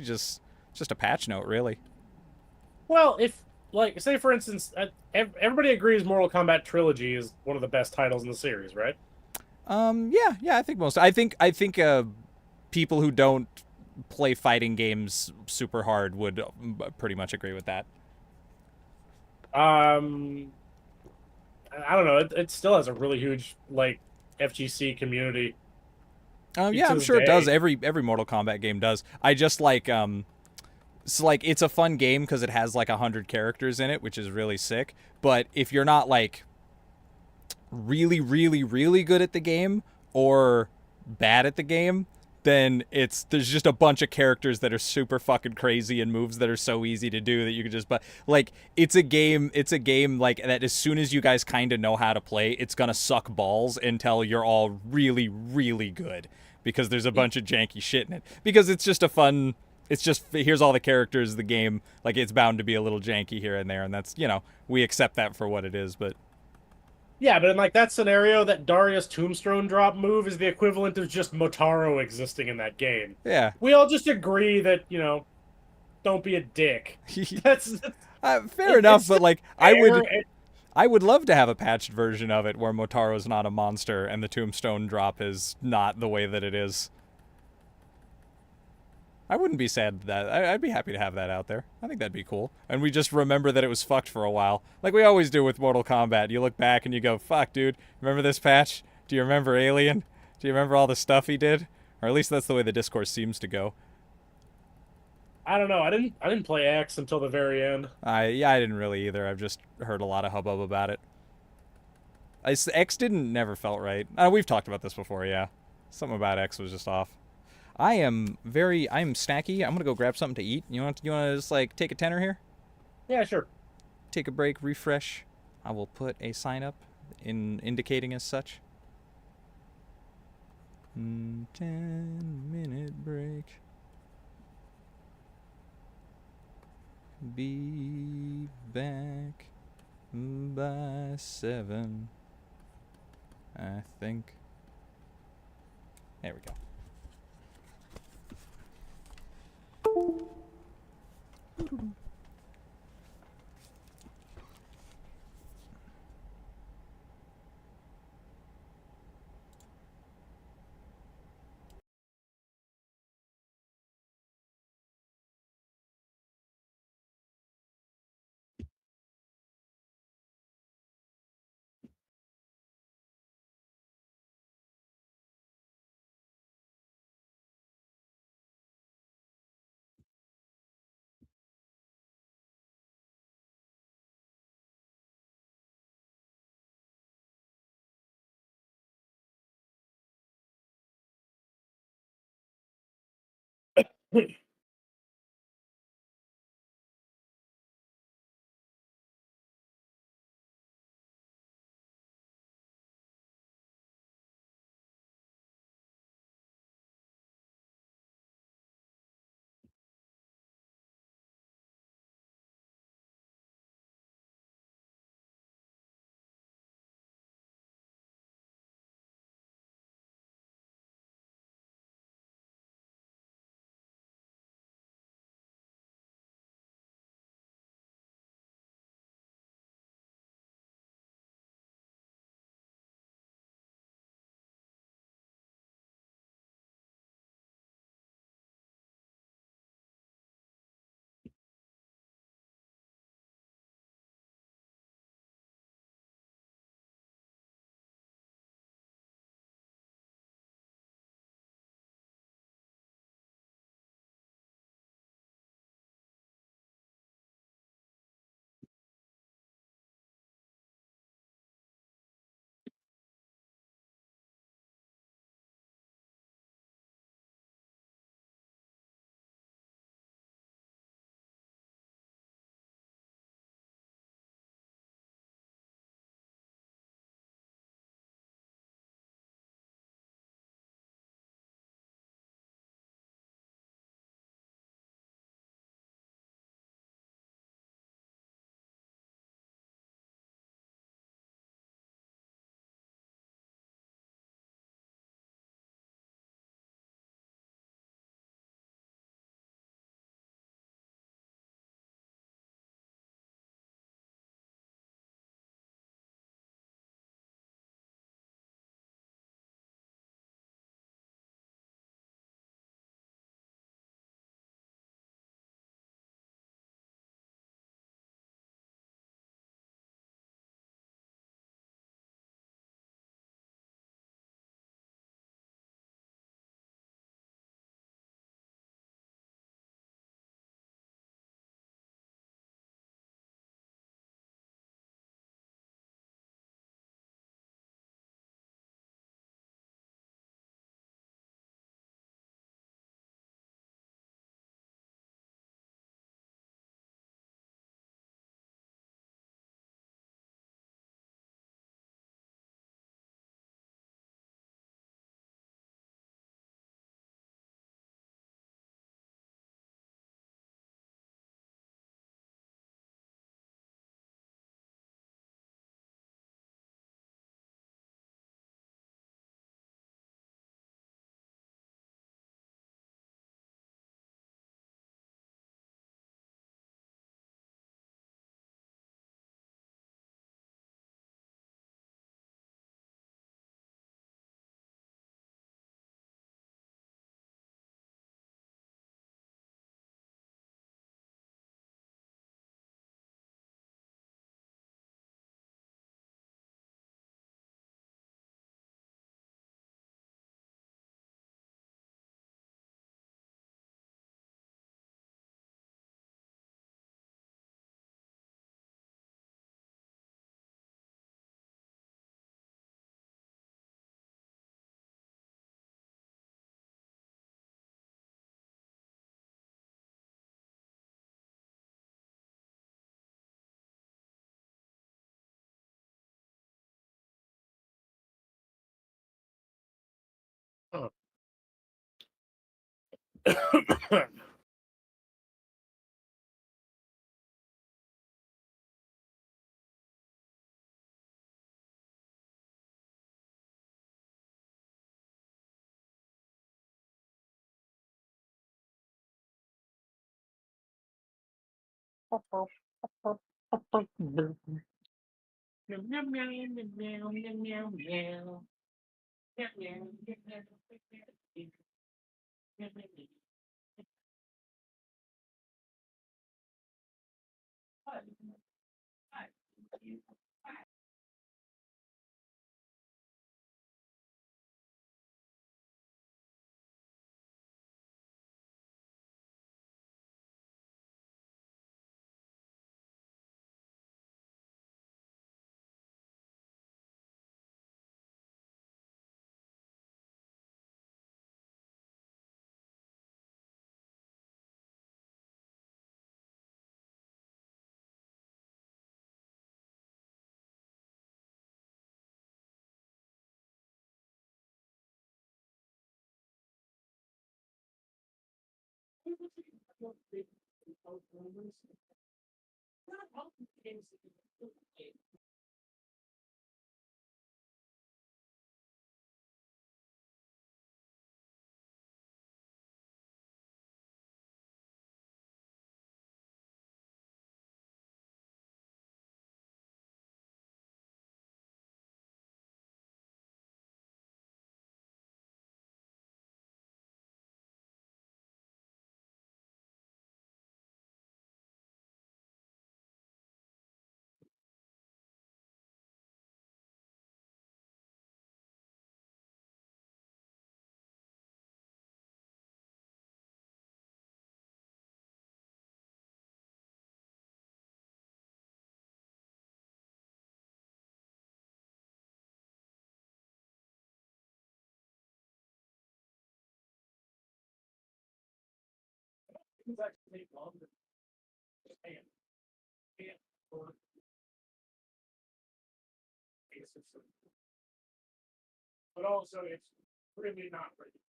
just a patch note, really. well, if like say for instance, everybody agrees Mortal Kombat Trilogy is one of the best titles in the series, right? Yeah, I think people who don't play fighting games super hard would pretty much agree with that. I don't know. It still has a really huge like FGC community. Yeah, To I'm this sure it does. day. Every Mortal Kombat game does. I just like it's a fun game because it has like 100 characters in it, which is really sick. But if you're not like really, really, really good at the game or bad at the game, then there's just a bunch of characters that are super fucking crazy and moves that are so easy to do that you can just like it's a game like that as soon as you guys kind of know how to play, it's gonna suck balls until you're all really, really good because there's a bunch of janky shit in it. Because it's just here's all the characters of the game, like it's bound to be a little janky here and there, and that's we accept that for what it is, but Yeah, but in like that scenario, that Darius Tombstone drop move is the equivalent of just Motaro existing in that game. yeah. We all just agree that don't be a dick. That's Fair enough, it's but like fair. I would love to have a patched version of it where Motaro's not a monster and the Tombstone drop is not the way that it is. I wouldn't be sad that I'd be happy to have that out there. I think that'd be cool. And we just remember that it was fucked for a while. Like we always do with Mortal Kombat. You look back and you go, fuck, dude, remember this patch? Do you remember Alien? Do you remember all the stuff he did? Or at least that's the way the discourse seems to go. I don't know. I didn't play X until the very end. I didn't really either. I've just heard a lot of hubbub about it. X never felt right. We've talked about this before, yeah. Something about X was just off. I'm snacky. I'm gonna go grab something to eat. You want to just like take a tenner here? Yeah, sure. Take a break, refresh. I will put a sign up indicating as such. 10-minute break. Be back by 7. I think. There we go. But also, it's really not ready.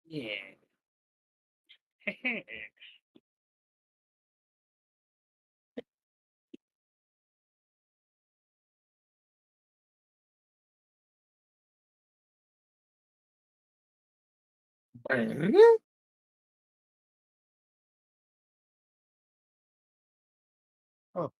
Yeah. Oh.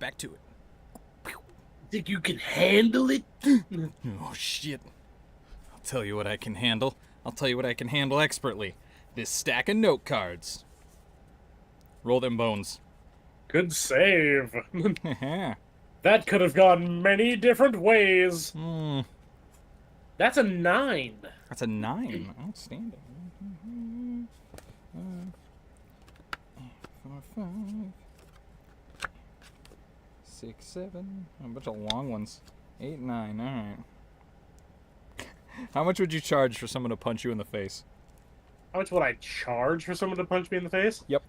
back to it. Think you can handle it? Oh, shit. I'll tell you what I can handle. I'll tell you what I can handle expertly. This stack of note cards. Roll them bones. Good save. Hmm. That could have gone many different ways. That's a 9. That's a 9. Outstanding. 4, 5, 6, 7. A bunch of long ones. 8, 9. All right. How much would you charge for someone to punch you in the face? How much would I charge for someone to punch me in the face? Yep.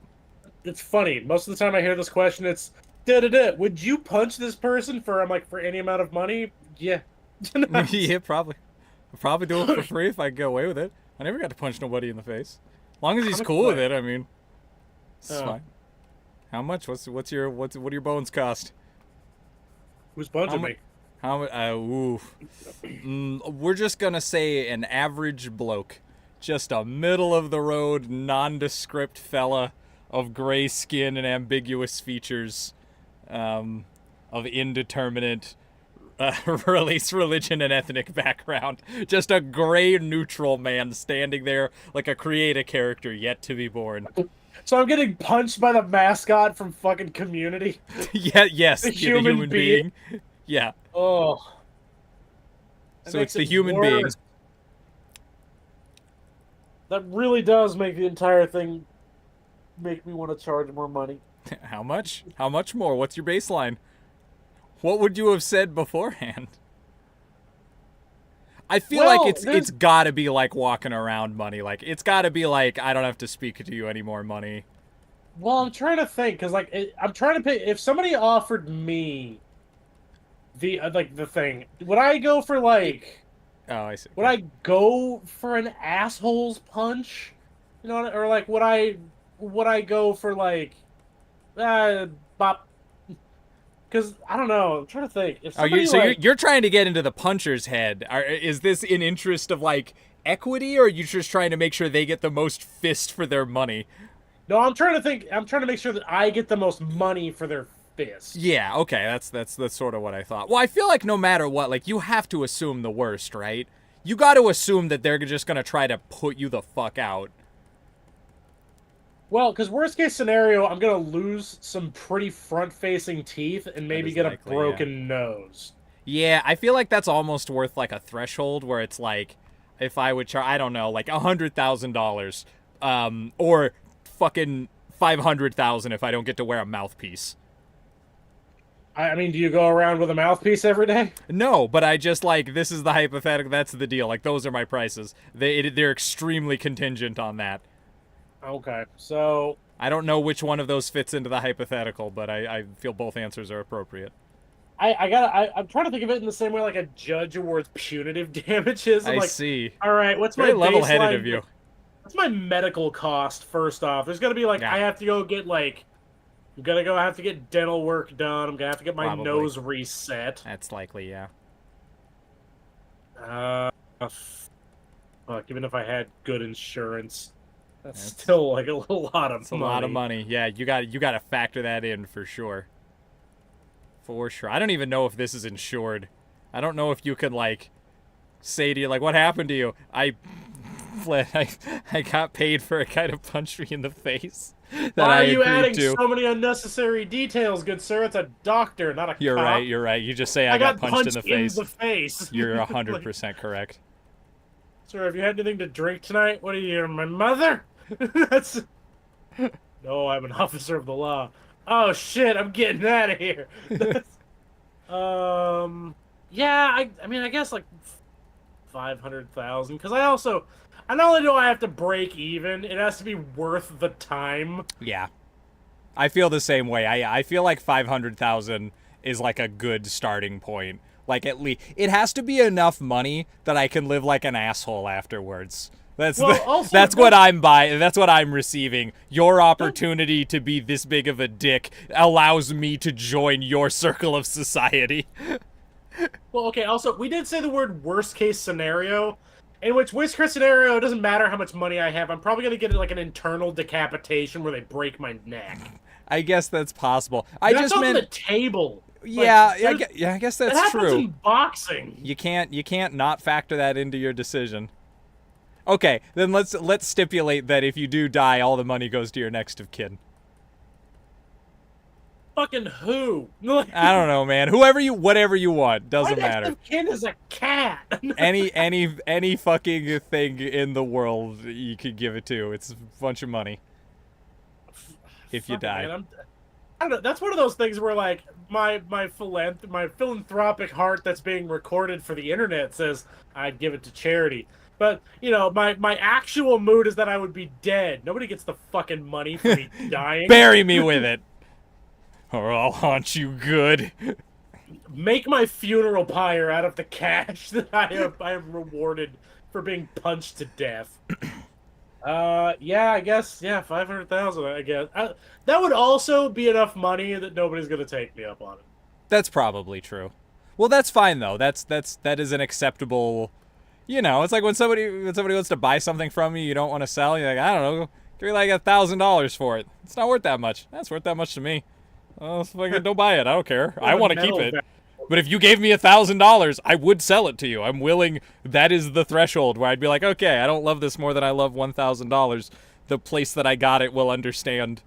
It's funny. Most of the time I hear this question, it's da-da-da. Would you punch this person for, I'm like, for any amount of money? Yeah. Yeah, probably. I'd probably do it for free if I could get away with it. I never got to punch nobody in the face. As long as he's cool with it, I mean, it's fine. How much? What do your bones cost? Who's punching me? We're just gonna say an average bloke, just a middle of the road, nondescript fella of gray skin and ambiguous features, of indeterminate race, religion, and ethnic background. Just a gray neutral man standing there like a create a character yet to be born. So I'm getting punched by the mascot from fucking Community? Yes, The the human being. Yeah. Oh. So it's the human being. That really does make the entire thing make me want to charge more money. How much? How much more? What's your baseline? What would you have said beforehand? I feel like it's got to be like walking around money. Like it's got to be like I don't have to speak to you anymore money. Well, I'm trying to think cuz like I'm trying to pay if somebody offered me the the thing, would I go for like Oh, I see. Would I go for an asshole's punch? You know, or like would I go for like bop? Because I don't know. I'm trying to think. If you're trying to get into the puncher's head? Is this in interest of like equity, or are you just trying to make sure they get the most fist for their money? No, I'm trying to think. I'm trying to make sure that I get the most money for their fist. Yeah. Okay. That's sort of what I thought. Well, I feel like no matter what, like you have to assume the worst, right? You got to assume that they're just gonna try to put you the fuck out. Well, because worst case scenario, I'm gonna lose some pretty front-facing teeth and maybe get a broken nose. Yeah, I feel like that's almost worth like a threshold where it's like, if I would charge, I don't know, like $100,000, or fucking 500,000 if I don't get to wear a mouthpiece. I mean, do you go around with a mouthpiece every day? No, but I just like this is the hypothetical. That's the deal. Like those are my prices. They're extremely contingent on that. Okay, so I don't know which one of those fits into the hypothetical, but I feel both answers are appropriate. I'm trying to think of it in the same way like a judge awards punitive damages. I like, see. All right, what's Very my level-headed baseline? of you. What's my medical cost? First off, there's gonna be like I have to go get like I have to get dental work done. I'm gonna have to get my nose reset. That's likely, yeah. Fuck, even if I had good insurance. That's still like a lot of money. It's a lot of money. Yeah, you got to factor that in for sure. For sure. I don't even know if this is insured. I don't know if you can like say to you like, what happened to you? I got paid for a guy to punch me in the face. Why are you adding so many unnecessary details, good sir? It's a doctor, not a cop. You're right. You just say I got punched in the face. You're 100% correct. Sir, have you had anything to drink tonight? What are you, my mother? That's... No, I'm an officer of the law. Oh shit, I'm getting out of here. Yeah, I mean, I guess like 500,000, because I not only do I have to break even, it has to be worth the time. Yeah. I feel the same way. I feel like 500,000 is like a good starting point. Like at least it has to be enough money that I can live like an asshole afterwards. That's what I'm buying. That's what I'm receiving. Your opportunity to be this big of a dick allows me to join your circle of society. Well, okay. Also, we did say the word worst case scenario, in which worst case scenario, it doesn't matter how much money I have. I'm probably gonna get like an internal decapitation where they break my neck. I guess that's possible. I That's just on meant the table. yeah, Like, yeah, I guess that that's happens true. in boxing. You can't not factor that into your decision. Okay, then let's stipulate that if you do die, all the money goes to your next of kin. Fucking who? I don't know, man. Whatever you want, My doesn't next matter. of kin is a cat. Any fucking thing in the world you could give it to. It's a bunch of money. If you Fuck it, die. man, I don't know. That's one of those things where, like, my philanthropic heart that's being recorded for the internet says I'd give it to charity. But, you know, my actual mood is that I would be dead. Nobody gets the fucking money for me dying. Bury me with it. Or I'll haunt you good. Make my funeral pyre out of the cash that I have rewarded for being punched to death. Yeah, I guess, yeah, 500,000, I guess. That would also be enough money that nobody's gonna take me up on it. That's probably true. Well, that's fine though. That is an acceptable. You know, it's like when somebody wants to buy something from you, you don't want to sell. You're like, I don't know, give me like $1,000 for it. It's not worth that much. That's worth that much to me. Oh, fucking don't buy it. I don't care. I want to keep it. But if you gave me $1,000, I would sell it to you. I'm willing. That is the threshold where I'd be like, okay, I don't love this more than I love $1,000. The place that I got it will understand.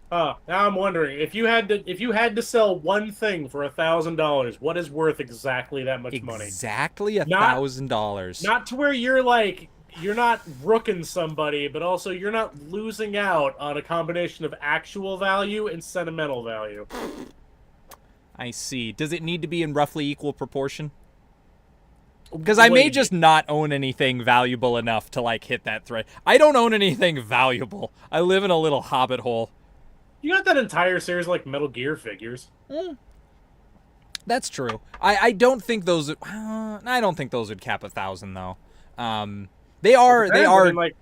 Now I'm wondering if you had to sell one thing for $1,000, what is worth exactly that much money? Exactly $1,000. Not to where you're like you're not rooking somebody, but also you're not losing out on a combination of actual value and sentimental value. I see. Does it need to be in roughly equal proportion? Because I may just not own anything valuable enough to, like, hit that thread. I don't own anything valuable. I live in a little hobbit hole. You got that entire series of, like, Metal Gear figures. That's true. I don't think those. I don't think those would cap 1,000 though. They are. I mean, like,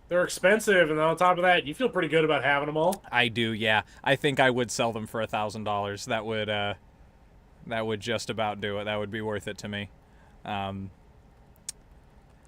they're expensive, and on top of that, you feel pretty good about having them all. I do. Yeah. I think I would sell them for $1,000. That would just about do it. That would be worth it to me.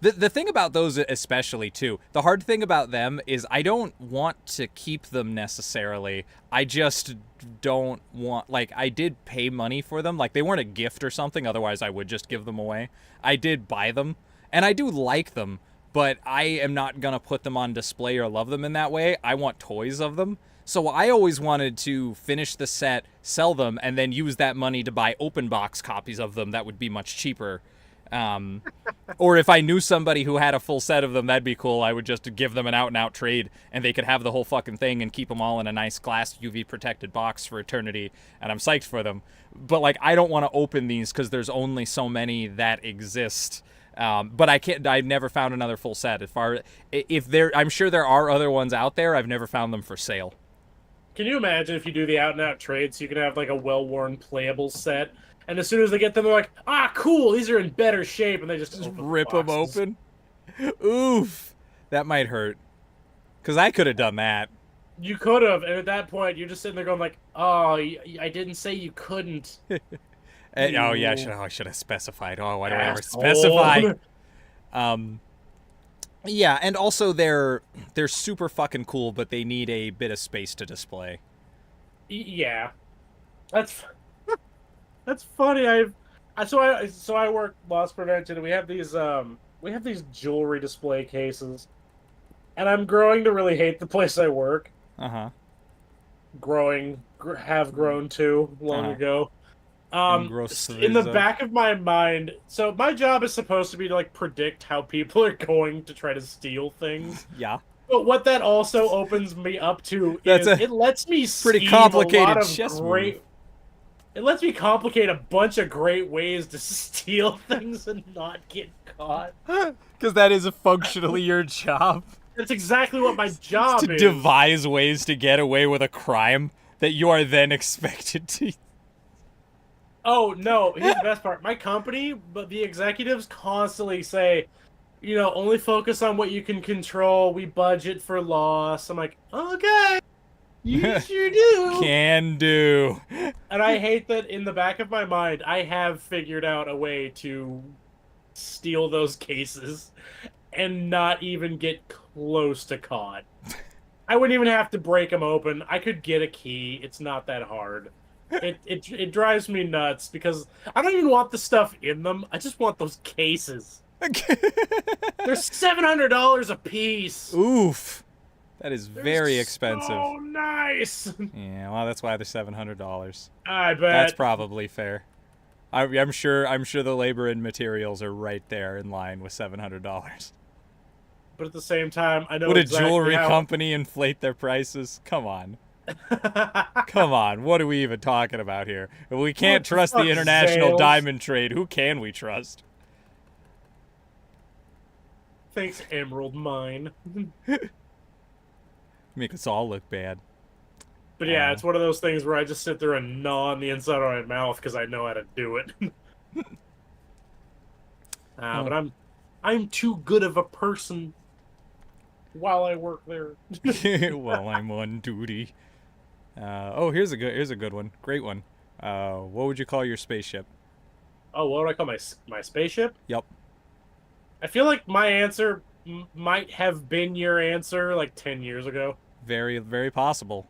The thing about those especially too, the hard thing about them is I don't want to keep them necessarily. I just don't want, like, I did pay money for them. Like, they weren't a gift or something, otherwise I would just give them away. I did buy them, and I do like them, but I am not gonna put them on display or love them in that way. I want toys of them. So I always wanted to finish the set, sell them, and then use that money to buy open box copies of them that would be much cheaper. Or if I knew somebody who had a full set of them, that'd be cool. I would just give them an out-and-out trade, and they could have the whole fucking thing and keep them all in a nice glass UV-protected box for eternity, and I'm psyched for them. But, like, I don't want to open these because there's only so many that exist. But I've never found another full set. I'm sure there are other ones out there. I've never found them for sale. Can you imagine if you do the out-and-out trade so you can have, like, a well-worn playable set? And as soon as they get them, they're like, ah, cool, these are in better shape, and they just rip them open. Oof. That might hurt. Because I could have done that. You could have, and at that point, you're just sitting there going like, oh, I didn't say you couldn't. Oh, yeah, I should have specified. Oh, why do I ever specify? Yeah, and also they're super fucking cool, but they need a bit of space to display. Yeah. That's funny. So I work loss prevention, and we have these jewelry display cases, and I'm growing to really hate the place I work. Have grown to long ago. In the back of my mind, so my job is supposed to be to, like, predict how people are going to try to steal things. Yeah. But what that also opens me up to is it lets me pretty complicated chess move. It lets me complicate a bunch of great ways to steal things and not get caught. Because that is functionally your job. That's exactly what my job is. To devise ways to get away with a crime that you are then expected to. Oh, no. Here's the best part. My company, but the executives constantly say, you know, only focus on what you can control. We budget for loss. I'm like, okay. You sure do. Can do. And I hate that in the back of my mind, I have figured out a way to steal those cases and not even get close to caught. I wouldn't even have to break them open. I could get a key. It's not that hard. It drives me nuts because I don't even want the stuff in them. I just want those cases. They're $700 a piece. Oof. That is They're very expensive. So nice. Yeah, well, that's why they're $700. I bet. That's probably fair. I'm sure the labor and materials are right there in line with $700. But at the same time, I know Would a exactly jewelry how... company inflate their prices? Come on. Come on. What are we even talking about here? If we can't trust the international diamond trade, who can we trust? Thanks, Emerald Mine. Make us all look bad. But yeah, it's one of those things where I just sit there and gnaw on the inside of my mouth because I know how to do it. But I'm too good of a person while I work there. While I'm on duty. Oh, here's a good one. Great one. What would you call your spaceship? Oh, what would I call my spaceship? Yep. I feel like my answer might have been your answer like 10 years ago. Very, very possible.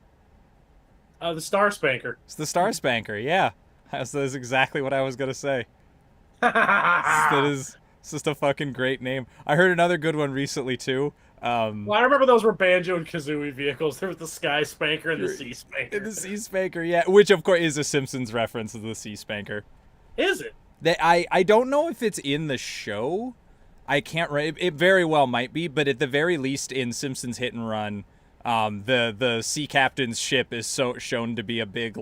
The Star Spanker. It's the Star Spanker, yeah. That is exactly what I was gonna say. It's just a fucking great name. I heard another good one recently too. Well, I remember those were Banjo and Kazooie vehicles. There was the Sky Spanker and the Sea Spanker. The Sea Spanker, yeah, which of course is a Simpsons reference to the Sea Spanker. Is it? I don't know if it's in the show. I can't. It very well might be, but at the very least, in Simpsons Hit and Run, the sea captain's ship is shown to be a big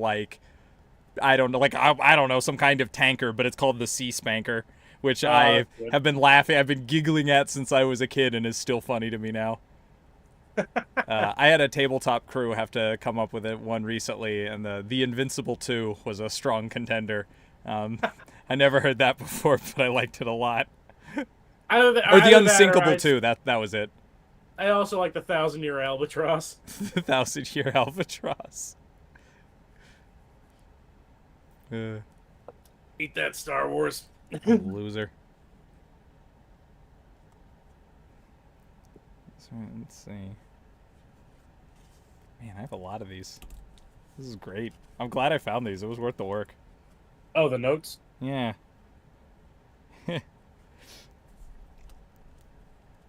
I don't know, some kind of tanker, but it's called the Sea Spanker, which I have been laughing, I've been giggling at since I was a kid, and is still funny to me now. I had a tabletop crew have to come up with one recently, and the Invincible 2 was a strong contender. I never heard that before, but I liked it a lot. Or the Unsinkable 2, that was it. I also like the 1,000-Year Albatross. The 1,000-Year Albatross. Eat that, Star Wars. Loser. So, let's see. Man, I have a lot of these. This is great. I'm glad I found these. It was worth the work. Oh, the notes? Yeah.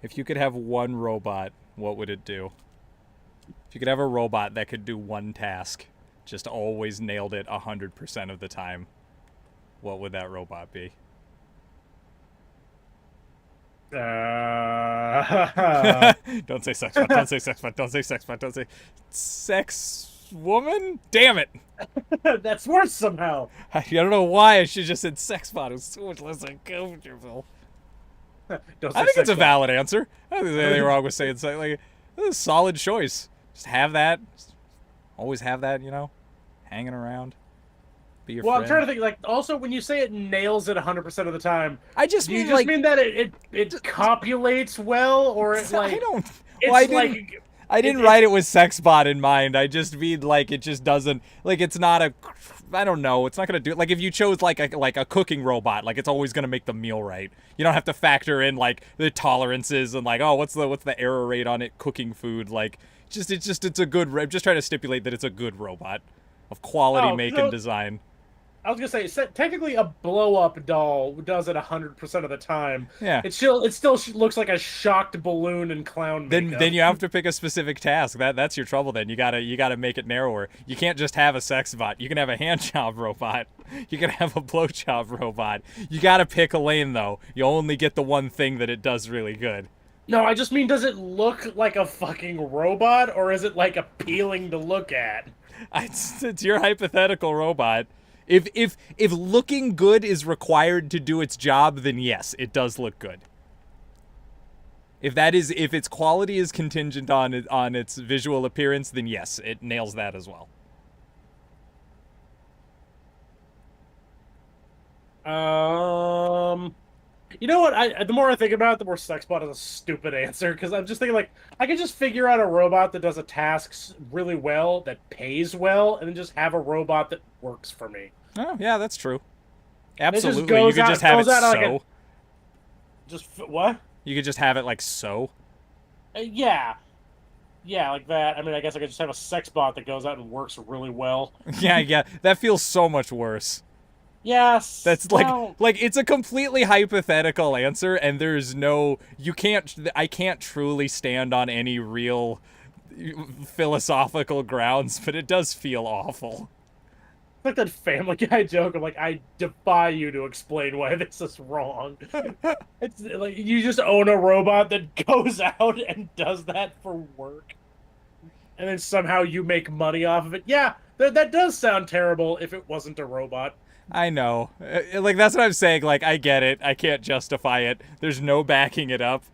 If you could have one robot, what would it do? If you could have a robot that could do one task, just always nailed it 100% of the time, what would that robot be? Don't say sex bot, don't say sex bot, don't say sex bot, don't say sex woman? Damn it! That's worse somehow. I don't know why I should just said sex bot. It was so much less uncomfortable. I think it's a valid answer. I don't think there's anything wrong with saying something like, this is a solid choice. Just have that. Just always have that, hanging around. Be your friend. I'm trying to think, also, when you say it nails it 100% of the time, I just do mean, you just mean that it copulates well, or it, I don't... It's well, I didn't write it with sex bot in mind. I just mean, it just doesn't... it's not a... I don't know. It's not going to do it. If you chose, a cooking robot, it's always going to make the meal right. You don't have to factor in, the tolerances and, what's the error rate on it cooking food. It's a good... I'm just trying to stipulate that it's a good robot of quality make and design. I was gonna say, technically, a blow-up doll does it 100% of the time. Yeah. It still looks like a shocked balloon and clown makeup. Then you have to pick a specific task. That's your trouble. Then you gotta make it narrower. You can't just have a sex bot. You can have a hand job robot. You can have a blow job robot. You gotta pick a lane though. You only get the one thing that it does really good. No, I just mean, does it look like a fucking robot, or is it appealing to look at? It's your hypothetical robot. If looking good is required to do its job, then yes, it does look good. If its quality is contingent on its visual appearance, then yes, it nails that as well. You know what? The more I think about it, the more Sexbot is a stupid answer, because I'm just thinking, I could just figure out a robot that does a task really well, that pays well, and then just have a robot that works for me. Oh, yeah, that's true. Absolutely. You could just have it so. What? You could just have it so. Yeah. Yeah, like that. I mean, I guess I could just have a sex bot that goes out and works really well. Yeah, yeah, that feels so much worse. Yes. That's Well, like it's a completely hypothetical answer, and there's no I can't truly stand on any real philosophical grounds, but it does feel awful. like that Family Guy joke of like, I defy you to explain why this is wrong. It's like you just own a robot that goes out and does that for work, and then somehow you make money off of it. Yeah, that does sound terrible if it wasn't a robot. I know. Like that's what I'm saying. Like I get it. I can't justify it. There's no backing it up.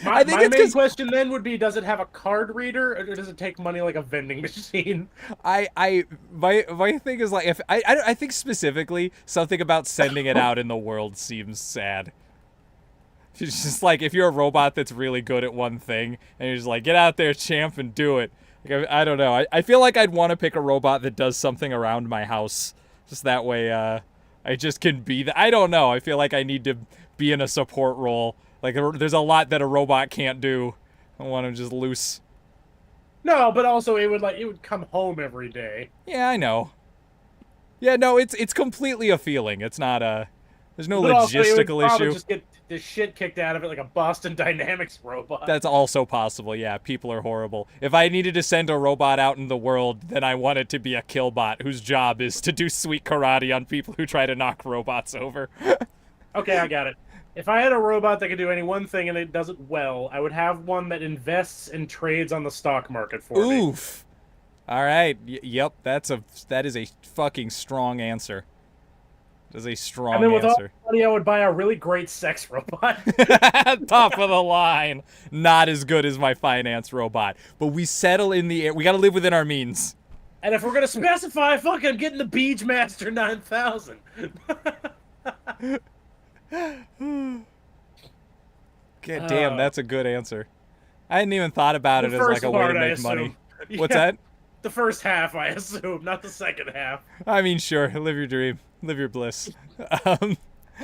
I think My it's main because question then would be, does it have a card reader, or does it take money like a vending machine? my thing is like if I think specifically something about sending it out in the world seems sad. It's just like if you're a robot that's really good at one thing and you're just like get out there champ and do it. Like, I don't know. I feel like I'd want to pick a robot that does something around my house. Just that way I just can be I don't know. I feel like I need to be in a support role. Like there's a lot that a robot can't do. I want to just loose. No, but also it would come home every day. Yeah, I know. Yeah, no, it's completely a feeling. It's not a. There's no But also it would logistical probably issue. just get the shit kicked out of it like a Boston Dynamics robot. That's also possible. Yeah, people are horrible. If I needed to send a robot out in the world, then I want it to be a killbot whose job is to do sweet karate on people who try to knock robots over. Okay, I got it. If I had a robot that could do any one thing and it does it well, I would have one that invests and trades on the stock market for me. Oof. All right. Yep. That is a fucking strong answer. That is a And strong then with all answer. the money, I would buy a really great sex robot. Top of the line. Not as good as my finance robot, but we settle in the air. We got to live within our means. And if we're gonna specify, fuck, I'm getting the Beachmaster 9000. God damn, that's a good answer. I hadn't even thought about it The as like first a way to part, I make money. assume. What's Yeah, that? the first half, I assume, not the second half. I mean, sure. Live your dream. Live your bliss. Um,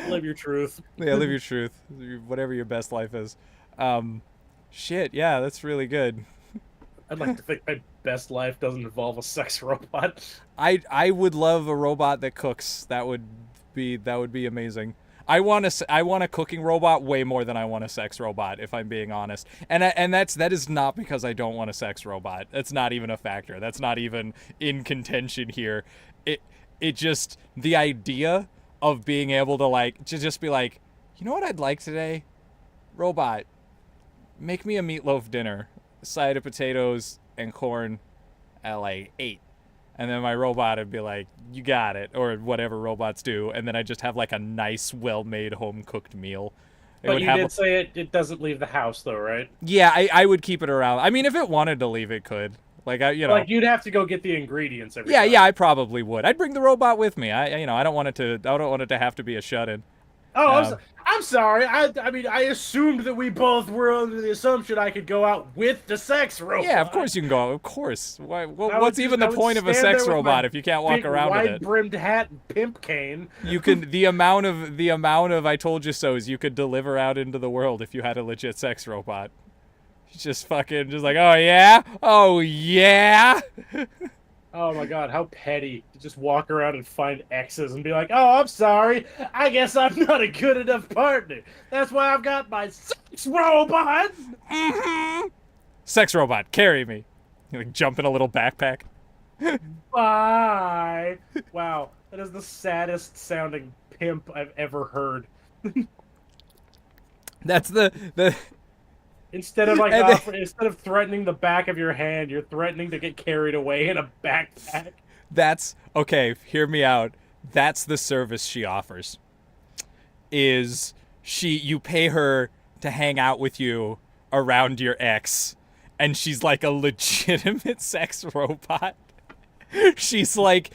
Live your truth. yeah, live your truth. Whatever your best life is. Shit, yeah, that's really good. I'd like to think my best life doesn't involve a sex robot. I would love a robot that cooks. That would be amazing. I want a cooking robot way more than I want a sex robot, if I'm being honest. And that is not because I don't want a sex robot. That's not even a factor. That's not even in contention here. It just the idea of being able to like to just be like, you know what I'd like today? Robot, make me a meatloaf dinner, a side of potatoes and corn at like 8. And then my robot would be like, you got it, or whatever robots do. And then I just have like a nice, well-made, home-cooked meal. But you did say it doesn't leave the house, though, right? Yeah, I would keep it around. I mean, if it wanted to leave, it could. Like, Like, you'd have to go get the ingredients every Yeah, time. yeah, I probably would. I'd bring the robot with me. I don't want it to have to be a shut-in. Oh, I'm sorry. I mean, I assumed that we both were under the assumption I could go out with the sex robot. Yeah, of course you can go. Of course. What's I even the would point of a stand sex there with robot my if you can't walk big around with it? wide-brimmed hat and pimp cane. You can the amount of I told you so's you could deliver out into the world if you had a legit sex robot. Just fucking just like, oh yeah? Oh yeah? Oh my god, how petty to just walk around and find exes and be like, oh, I'm sorry, I guess I'm not a good enough partner. That's why I've got my sex robot. Sex robot, carry me. You like jump in a little backpack. Bye. Wow, that is the saddest sounding pimp I've ever heard. That's the Instead of like And instead of threatening the back of your hand, you're threatening to get carried away in a backpack. that's okay, hear me out. That's the service she offers. Is you pay her to hang out with you around your ex, and she's like a legitimate sex robot. She's like,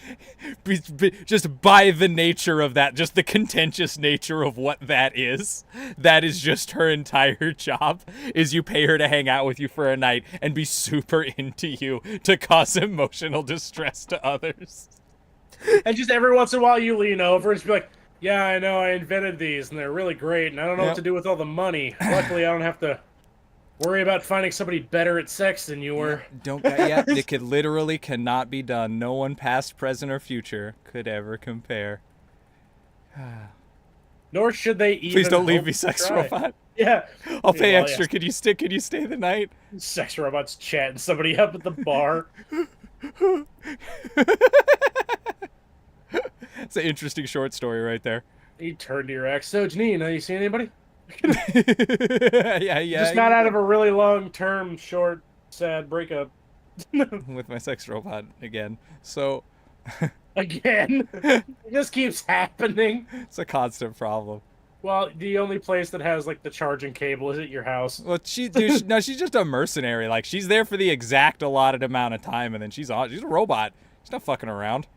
just by the nature of that, just the contentious nature of what that is just her entire job, is you pay her to hang out with you for a night and be super into you to cause emotional distress to others. And just every once in a while you lean over and just be like, yeah, I know, I invented these and they're really great and I don't know what to do with all the money. Luckily, I don't have to Worry about finding somebody better at sex than you were. Yeah, it could literally cannot be done. No one past, present, or future could ever compare. Nor should they even. Please don't leave hope me, to sex try. robot. Yeah. I'll pay Well, extra. yes. Can you stay the night? Sex robots chatting somebody up at the bar. It's an interesting short story right there. You turn to your ex. So, Janine, you see anybody? Yeah, Just got out of a really long-term, short, sad breakup. with my sex robot again. So Again. It just keeps happening. it's a constant problem. Well, the only place that has, like, the charging cable is at your house. Well, no, she's just a mercenary. Like, she's there for the exact allotted amount of time, and then she's on. She's a robot. She's not fucking around.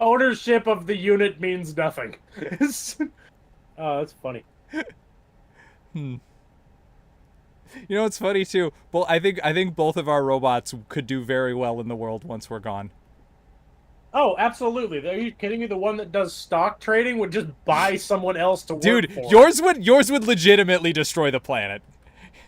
Ownership of the unit means nothing. Oh, that's funny. You know what's funny too? Well, I think both of our robots could do very well in the world once we're gone. Oh, absolutely. Are you kidding me? The one that does stock trading would just buy someone else to work Dude, for. yours would legitimately destroy the planet.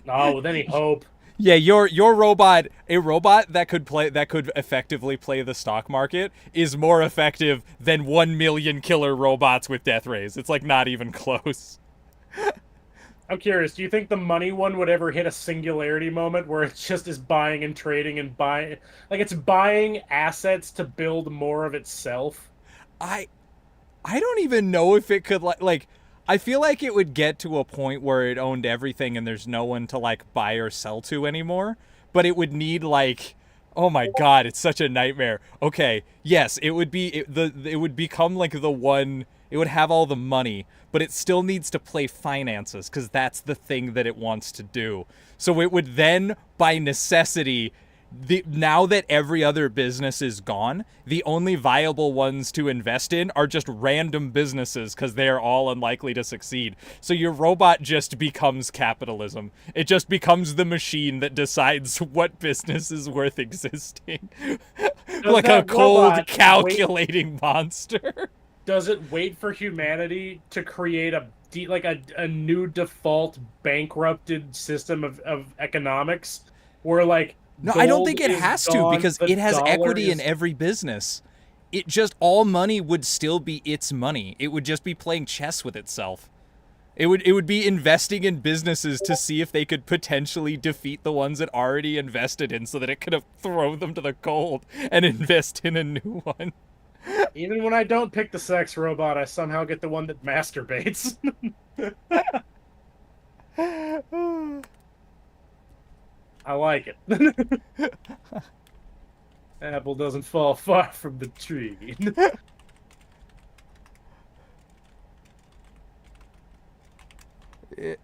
Oh, with any hope. Yeah, your robot, a robot that could effectively play the stock market is more effective than 1 million killer robots with death rays. It's like not even close. I'm curious, do you think the money one would ever hit a singularity moment where it just is buying and trading and buying, like it's buying assets to build more of itself? I don't even know if it could like I feel like it would get to a point where it owned everything and there's no one to like buy or sell to anymore, but it would need like, oh my god, it's such a nightmare. Okay, yes, it would become like the one, it would have all the money, but it still needs to play finances cuz that's the thing that it wants to do. So it would then by necessity, now that every other business is gone, the only viable ones to invest in are just random businesses because they are all unlikely to succeed. So your robot just becomes capitalism. It just becomes the machine that decides what business is worth existing. Like a cold, calculating monster. Does it wait for humanity to create a new default bankrupted system of economics where like no, I don't think it gold is has to gone, because the it has dollar equity in is- every business. It just, all money would still be its money. It would just be playing chess with itself. It would be investing in businesses to see if they could potentially defeat the ones it already invested in so that it could throw them to the cold and invest in a new one. Even when I don't pick the sex robot, I somehow get the one that masturbates. I like it. Apple doesn't fall far from the tree. There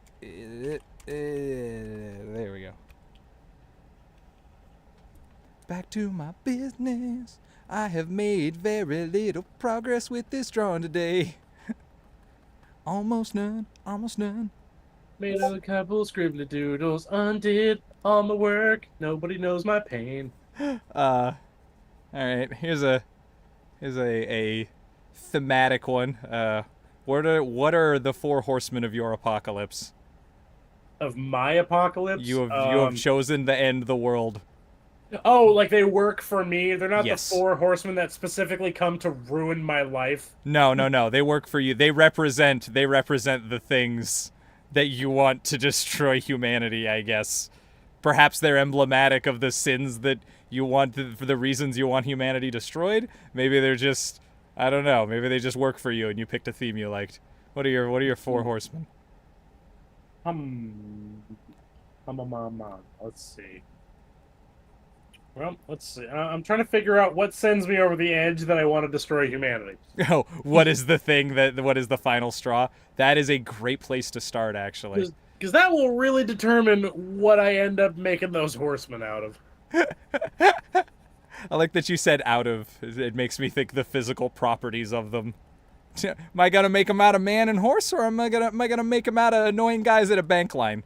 we go. Back to my business. I have made very little progress with this drawing today. Almost none, almost none. Made a couple scribbly doodles, undid all my work. Nobody knows my pain. All right. Here's a thematic one. What are the 4 horsemen of your apocalypse? Of my apocalypse? You have chosen to end the world. Oh, like they work for me? They're not Yes. the 4 horsemen that specifically come to ruin my life? No. They work for you. They represent the things that you want to destroy humanity, I guess. Perhaps they're emblematic of the sins that you want for the reasons you want humanity destroyed. Maybe they're just, I don't know. Maybe they just work for you and you picked a theme you liked. What are your 4 horsemen? Let's see. Well, let's see. I'm trying to figure out what sends me over the edge that I want to destroy humanity. Oh, what is the thing what is the final straw? That is a great place to start, actually. Because that will really determine what I end up making those horsemen out of. I like that you said out of. It makes me think the physical properties of them. Am I gonna make them out of man and horse, or am I gonna make them out of annoying guys at a bank line?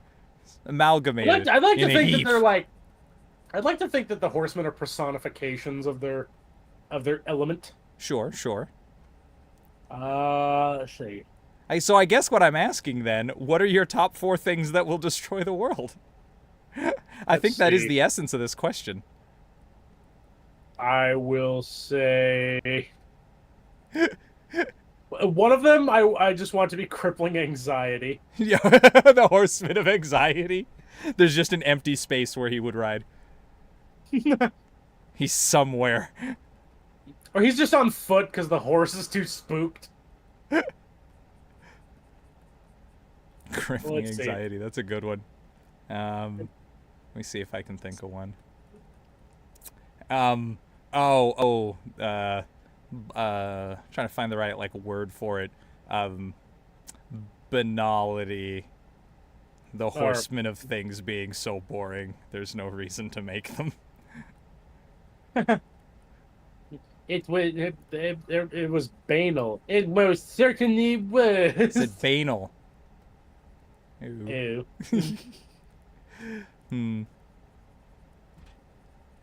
Amalgamated. I'd like to in a think heap. that they're like. I'd like to think that the horsemen are personifications of their element. Sure. Let's see. So I guess what I'm asking then, what are your top 4 things that will destroy the world? I think that is see. the essence of this question. I will say one of them. I just want to be crippling anxiety. Yeah, the horseman of anxiety. There's just an empty space where he would ride. He's somewhere. Or he's just on foot because the horse is too spooked. Crippling Let's see. anxiety. That's a good one. Let me see if I can think of one. Trying to find the right like word for it. Banality. The horsemen of things being so boring. There's no reason to make them. It was banal. It most certainly was. Is it banal? Ew. Ew.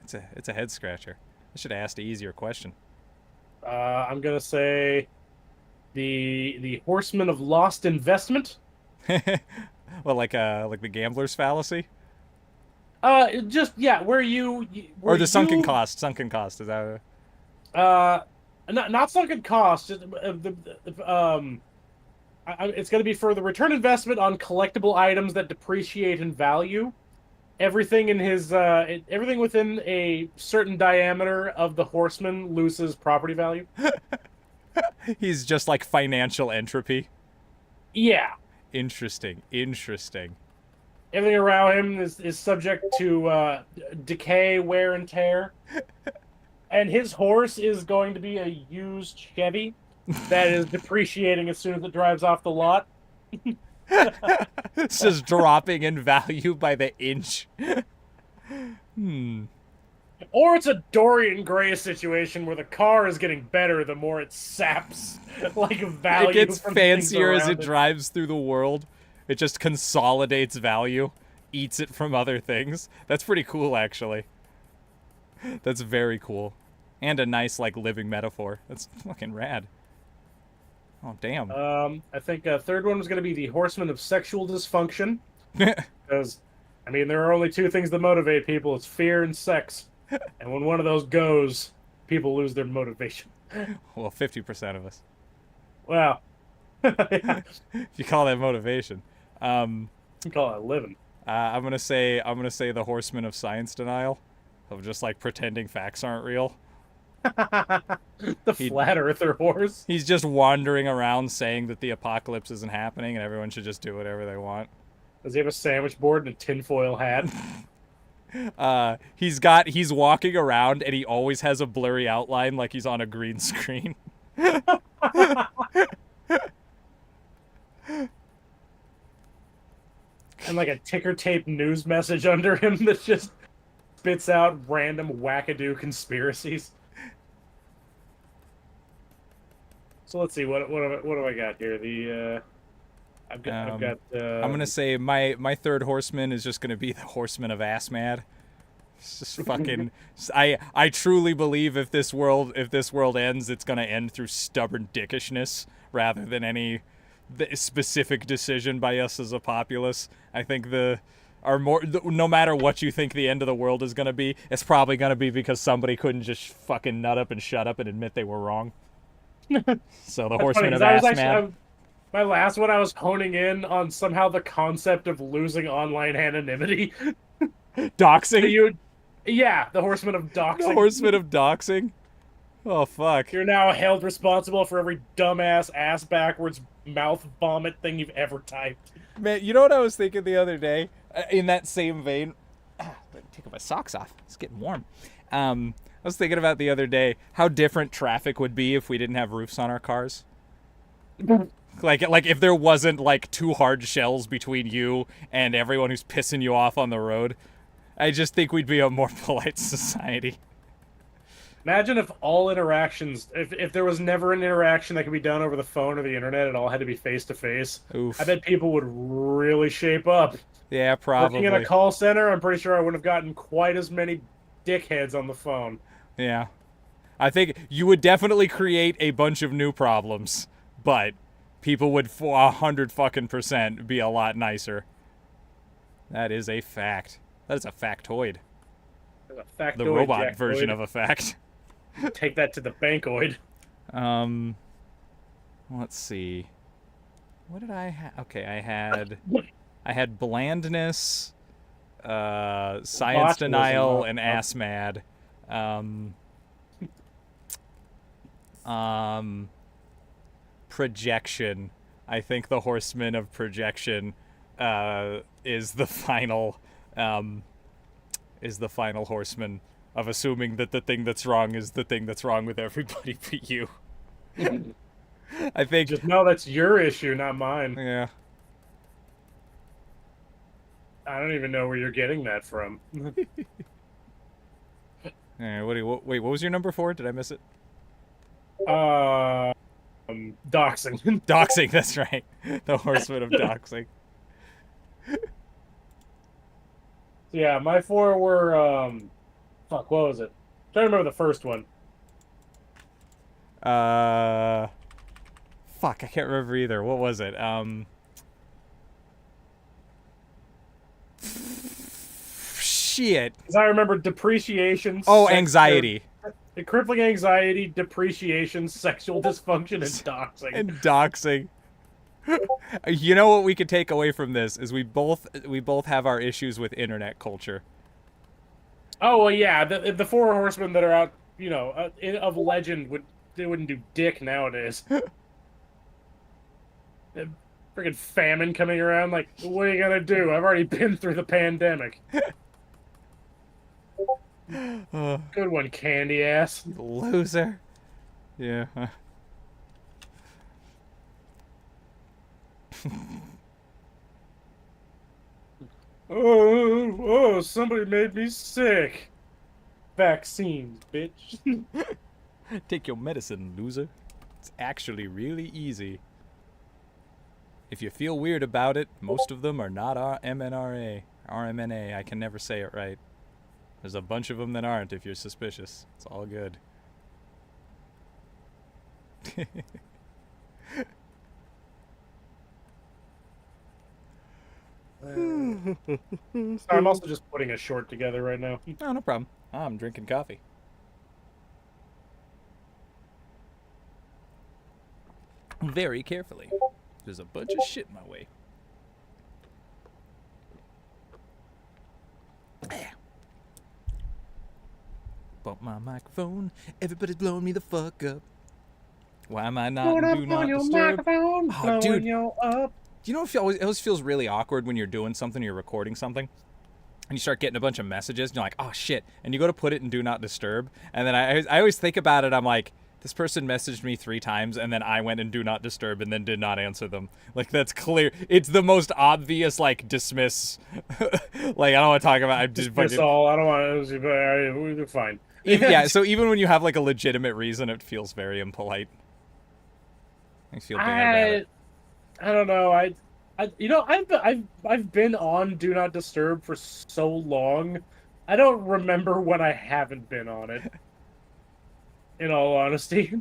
It's a head scratcher. I should have asked an easier question. I'm gonna say the Horseman of Lost Investment. Well, like the gambler's fallacy, Just yeah, where you or the sunken you, cost. Sunken cost is that? not sunken cost. Just, it's gonna be for the return investment on collectible items that depreciate in value. Everything in his everything within a certain diameter of the horseman loses property value. He's just like financial entropy. Yeah. Interesting. Everything around him is subject to decay, wear, and tear. And his horse is going to be a used Chevy that is depreciating as soon as it drives off the lot. It's just dropping in value by the inch. Or it's a Dorian Gray situation where the car is getting better the more it saps like value. It gets from things fancier as around it drives through the world. It just consolidates value, eats it from other things. That's pretty cool, actually. That's very cool. And a nice, like, living metaphor. That's fucking rad. Oh, damn. I think a third one was going to be the Horseman of Sexual Dysfunction. Because, I mean, there are only 2 things that motivate people. It's fear and sex. And when one of those goes, people lose their motivation. Well, 50% of us. Well, yeah. If you call that motivation. You call it living. I'm gonna say the Horseman of Science Denial. Of just, like, pretending facts aren't real. The flat earther horse. He's just wandering around saying that the apocalypse isn't happening and everyone should just do whatever they want. Does he have a sandwich board and a tinfoil hat? He's walking around and he always has a blurry outline like he's on a green screen. And like a ticker tape news message under him that just spits out random wackadoo conspiracies. So let's see, what do I got here? I've got. I'm gonna say my third horseman is just gonna be the Horseman of Ass Mad. It's just fucking. I truly believe if this world ends, it's gonna end through stubborn dickishness rather than any specific decision by us as a populace. I think no matter what you think the end of the world is gonna be, it's probably gonna be because somebody couldn't just fucking nut up and shut up and admit they were wrong. So the Horseman of Ass Mad. My last one, I was honing in on somehow the concept of losing online anonymity. Doxing? Yeah, the Horseman of Doxing. The Horseman of Doxing? Oh, fuck. You're now held responsible for every dumbass, ass backwards, mouth vomit thing you've ever typed. Man, you know what I was thinking the other day? In that same vein... Take my socks off. It's getting warm. I was thinking about the other day how different traffic would be if we didn't have roofs on our cars. Like if there wasn't like 2 hard shells between you and everyone who's pissing you off on the road. I just think we'd be a more polite society. Imagine if all interactions, if there was never an interaction that could be done over the phone or the internet, it all had to be face to face. I bet people would really shape up. Yeah, probably. Working in a call center, I'm pretty sure I wouldn't have gotten quite as many dickheads on the phone. Yeah. I think you would definitely create a bunch of new problems, but people would 100% be a lot nicer. That is a fact. That is a factoid. There's a factoid, The robot Jackoid. version of a fact. Take that to the bankoid. Let's see. What did I have? Okay, I had blandness, science Botulism, denial, huh? and ass mad. Projection. I think the Horseman of Projection is the final horseman of assuming that the thing that's wrong is the thing that's wrong with everybody but you. I think Just know that's your issue, not mine. yeah. I don't even know where you're getting that from. Wait, what was your number 4? Did I miss it? Doxing. Doxing, that's right. The Horseman of Doxing. Yeah, my 4 were fuck, what was it? I'm trying to remember the first one. Fuck, I can't remember either. What was it? Shit. Because I remember depreciation. Oh, anxiety. Crippling anxiety, depreciation, sexual dysfunction, and doxing. And doxing. You know what we could take away from this is we both have our issues with internet culture. Oh well, yeah, the 4 horsemen that are out, you know, of legend wouldn't do dick nowadays. Freaking famine coming around, like, what are you gonna do? I've already been through the pandemic. Good one, candy ass. Loser. Yeah. Oh, somebody made me sick. Vaccines, bitch. Take your medicine, loser. It's actually really easy. If you feel weird about it, most of them are not RMNA. I can never say it right. There's a bunch of them that aren't if you're suspicious. It's all good. I'm also just putting a short together right now. Oh, no problem. I'm drinking coffee. Very carefully. There's a bunch of shit in my way. Bump my microphone. Everybody's blowing me the fuck up. Why am I not in Do Not Disturb? Oh, dude. Do you know if it always feels really awkward when you're doing something, you're recording something, and you start getting a bunch of messages, and you're like, oh shit, and you go to put it in Do Not Disturb, and then I always think about it, I'm like, this person messaged me 3 times, and then I went and Do Not Disturb, and then did not answer them. Like, that's clear. It's the most obvious, like, dismiss. Like, I don't want to talk about. I just Dismiss all. I don't want to. We're fine. Yeah. So even when you have like a legitimate reason, it feels very impolite. I feel bad about it. I don't know. You know, I've been on Do Not Disturb for so long. I don't remember when I haven't been on it. In all honesty.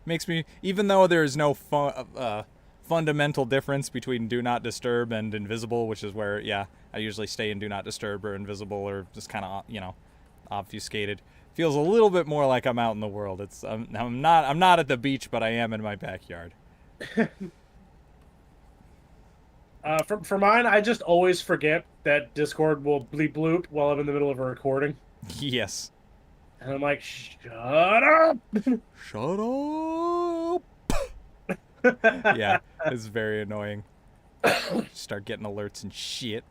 Makes me, even though there's no fundamental difference between Do Not Disturb and Invisible, which is where, yeah, I usually stay in Do Not Disturb or Invisible or just kind of, you know, obfuscated. Feels a little bit more like I'm out in the world. It's I'm not at the beach, but I am in my backyard. For mine, I just always forget that Discord will bleep bloop while I'm in the middle of a recording. Yes. And I'm like, shut up! Shut up! Yeah, it's very annoying. Start getting alerts and shit.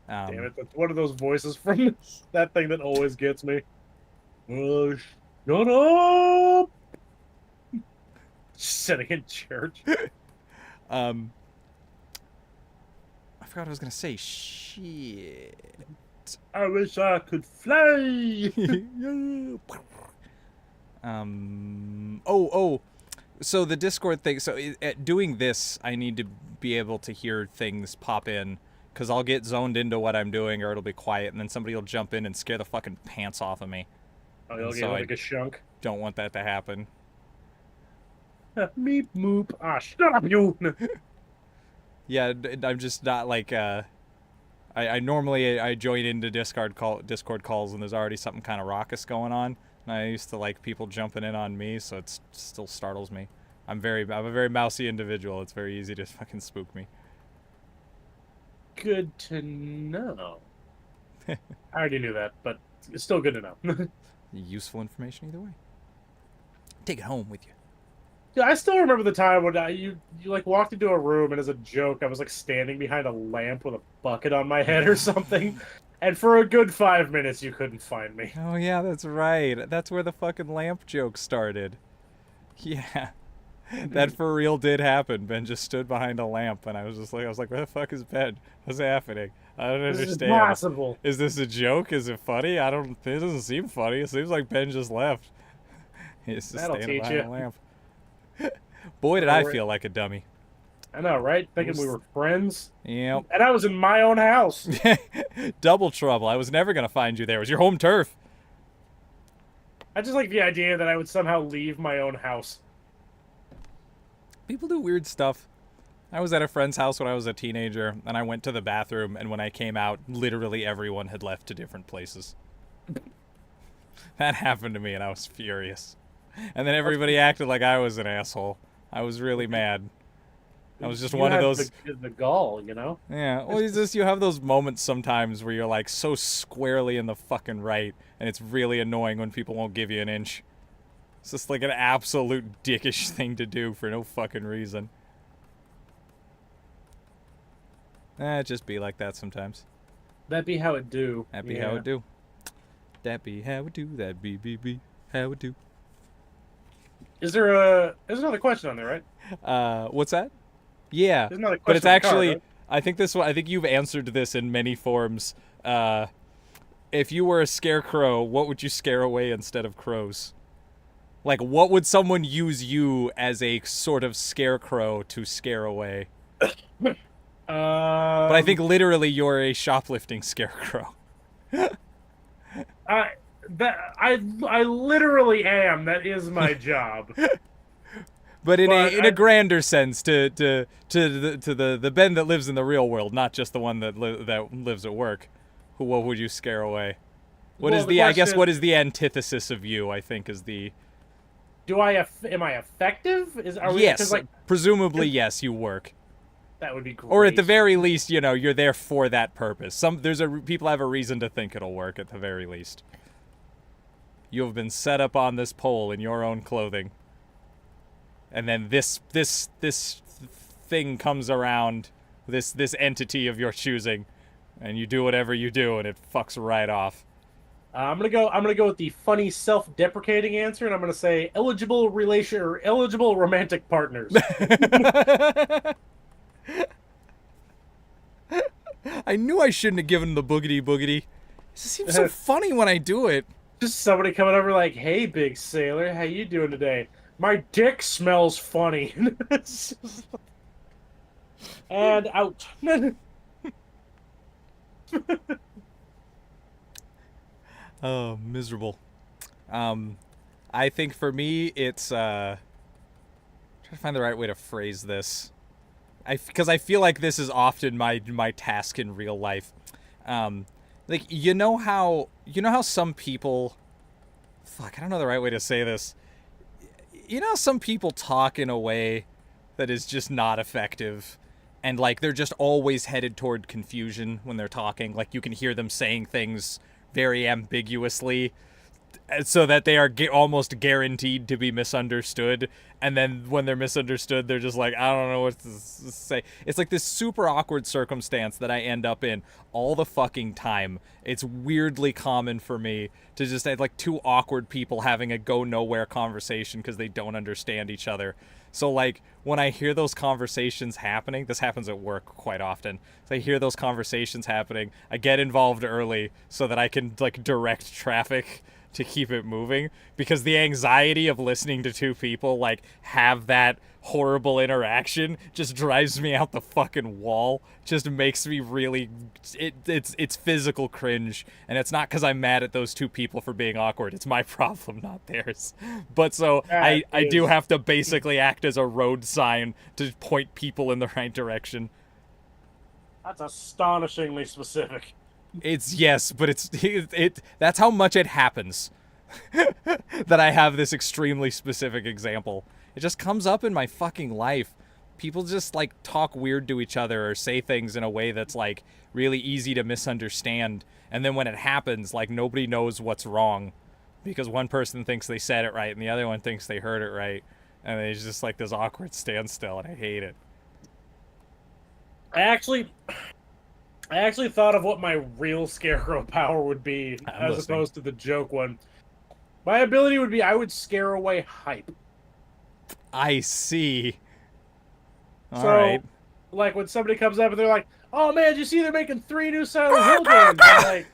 Damn it, that's one of those voices from that thing that always gets me. Shut up! Sitting in church. I forgot what I was gonna say. Shit. I wish I could fly. Oh. So the Discord thing. So at doing this, I need to be able to hear things pop in, because I'll get zoned into what I'm doing, or it'll be quiet, and then somebody will jump in and scare the fucking pants off of me. Oh, you'll get like a shunk. Don't want that to happen. Meep moop. Ah, shut up, you. Yeah, I'm just not like I normally I join into Discord calls and there's already something kind of raucous going on, and I used to like people jumping in on me, so it still startles me. I'm a very mousy individual. It's very easy to fucking spook me. Good to know. I already knew that, but it's still good to know. Useful information either way. Take it home with you. Yeah, I still remember the time when you like walked into a room and as a joke I was like standing behind a lamp with a bucket on my head or something, and for a good 5 minutes you couldn't find me. Oh yeah, that's right. That's where the fucking lamp joke started. Yeah. That for real did happen. Ben just stood behind a lamp, and I was like, where the fuck is Ben? What's happening? I don't This is understand. impossible. Is this a joke? Is it funny? It doesn't seem funny. It seems like Ben just left. He's just That'll standing teach behind you. a lamp. Boy, did I feel like a dummy. I know, right? Thinking we were friends, Yep. and I was in my own house. Double trouble. I was never gonna find you there. It was your home turf. I just like the idea that I would somehow leave my own house. People do weird stuff. I was at a friend's house when I was a teenager, and I went to the bathroom, and when I came out, literally everyone had left to different places. That happened to me, and I was furious. And then everybody acted like I was an asshole. I was really mad. I was just You one of had those. the gall, you know. Yeah, well, it's just you have those moments sometimes where you're like so squarely in the fucking right, and it's really annoying when people won't give you an inch. It's just like an absolute dickish thing to do for no fucking reason. It just be like that sometimes. That be how it do. That be Yeah. how it do. That be how it do. That be how it do. There's another question on there, right? What's that? Yeah, There's another but it's question on the card, actually. right? I think this one. I think you've answered this in many forms. If you were a scarecrow, what would you scare away instead of crows? Like, what would someone use you as a sort of scarecrow to scare away? But I think literally you're a shoplifting scarecrow. I literally am. That is my job. But in But a grander sense, to the Ben that lives in the real world, not just the one that lives at work. What would you scare away? What Well, is the I guess question what is the antithesis of you? I think is the am I effective? Are we, yes. 'cause, like, Presumably yes, you work. that would be great. Or at the very least, you know, you're there for that purpose. People have a reason to think it'll work at the very least. You have been set up on this pole in your own clothing. And then this thing comes around, this entity of your choosing, and you do whatever you do and it fucks right off. I'm gonna go with the funny self-deprecating answer, and I'm gonna say eligible romantic partners. I knew I shouldn't have given the boogity boogity. It just seems so funny when I do it. Just somebody coming over like, "Hey, big sailor, how you doing today? My dick smells funny." And out. Oh, miserable. I think for me, it's trying to find the right way to phrase this. Because I feel like this is often my task in real life. Like you know how some people, fuck, I don't know the right way to say this. You know how some people talk in a way that is just not effective, and like they're just always headed toward confusion when they're talking. Like you can hear them saying things very ambiguously, so that they are almost guaranteed to be misunderstood, and then when they're misunderstood they're just like, I don't know what to say. It's like this super awkward circumstance that I end up in all the fucking time. It's weirdly common for me to just have like two awkward people having a go nowhere conversation because they don't understand each other. So like when I hear those conversations happening, this happens at work quite often. So I hear those conversations happening, I get involved early so that I can like direct traffic to keep it moving, because the anxiety of listening to two people like have that horrible interaction just drives me out the fucking wall. Just makes me really it's physical cringe, and it's not because I'm mad at those two people for being awkward. It's my problem, not theirs. But so I do have to basically act as a road sign to point people in the right direction. That's astonishingly specific. It's yes, but it that's how much it happens. That I have this extremely specific example. It just comes up in my fucking life. People just like talk weird to each other or say things in a way that's like really easy to misunderstand, and then when it happens, like nobody knows what's wrong because one person thinks they said it right and the other one thinks they heard it right, and it's just like this awkward standstill, and I hate it. I actually thought of what my real Scarecrow power would be, I'm as listening. opposed to the joke one. My ability would be I would scare away hype. I see. All So, right. like when somebody comes up and they're like, "Oh man, did you see they're making 3 new Silent Hill games?"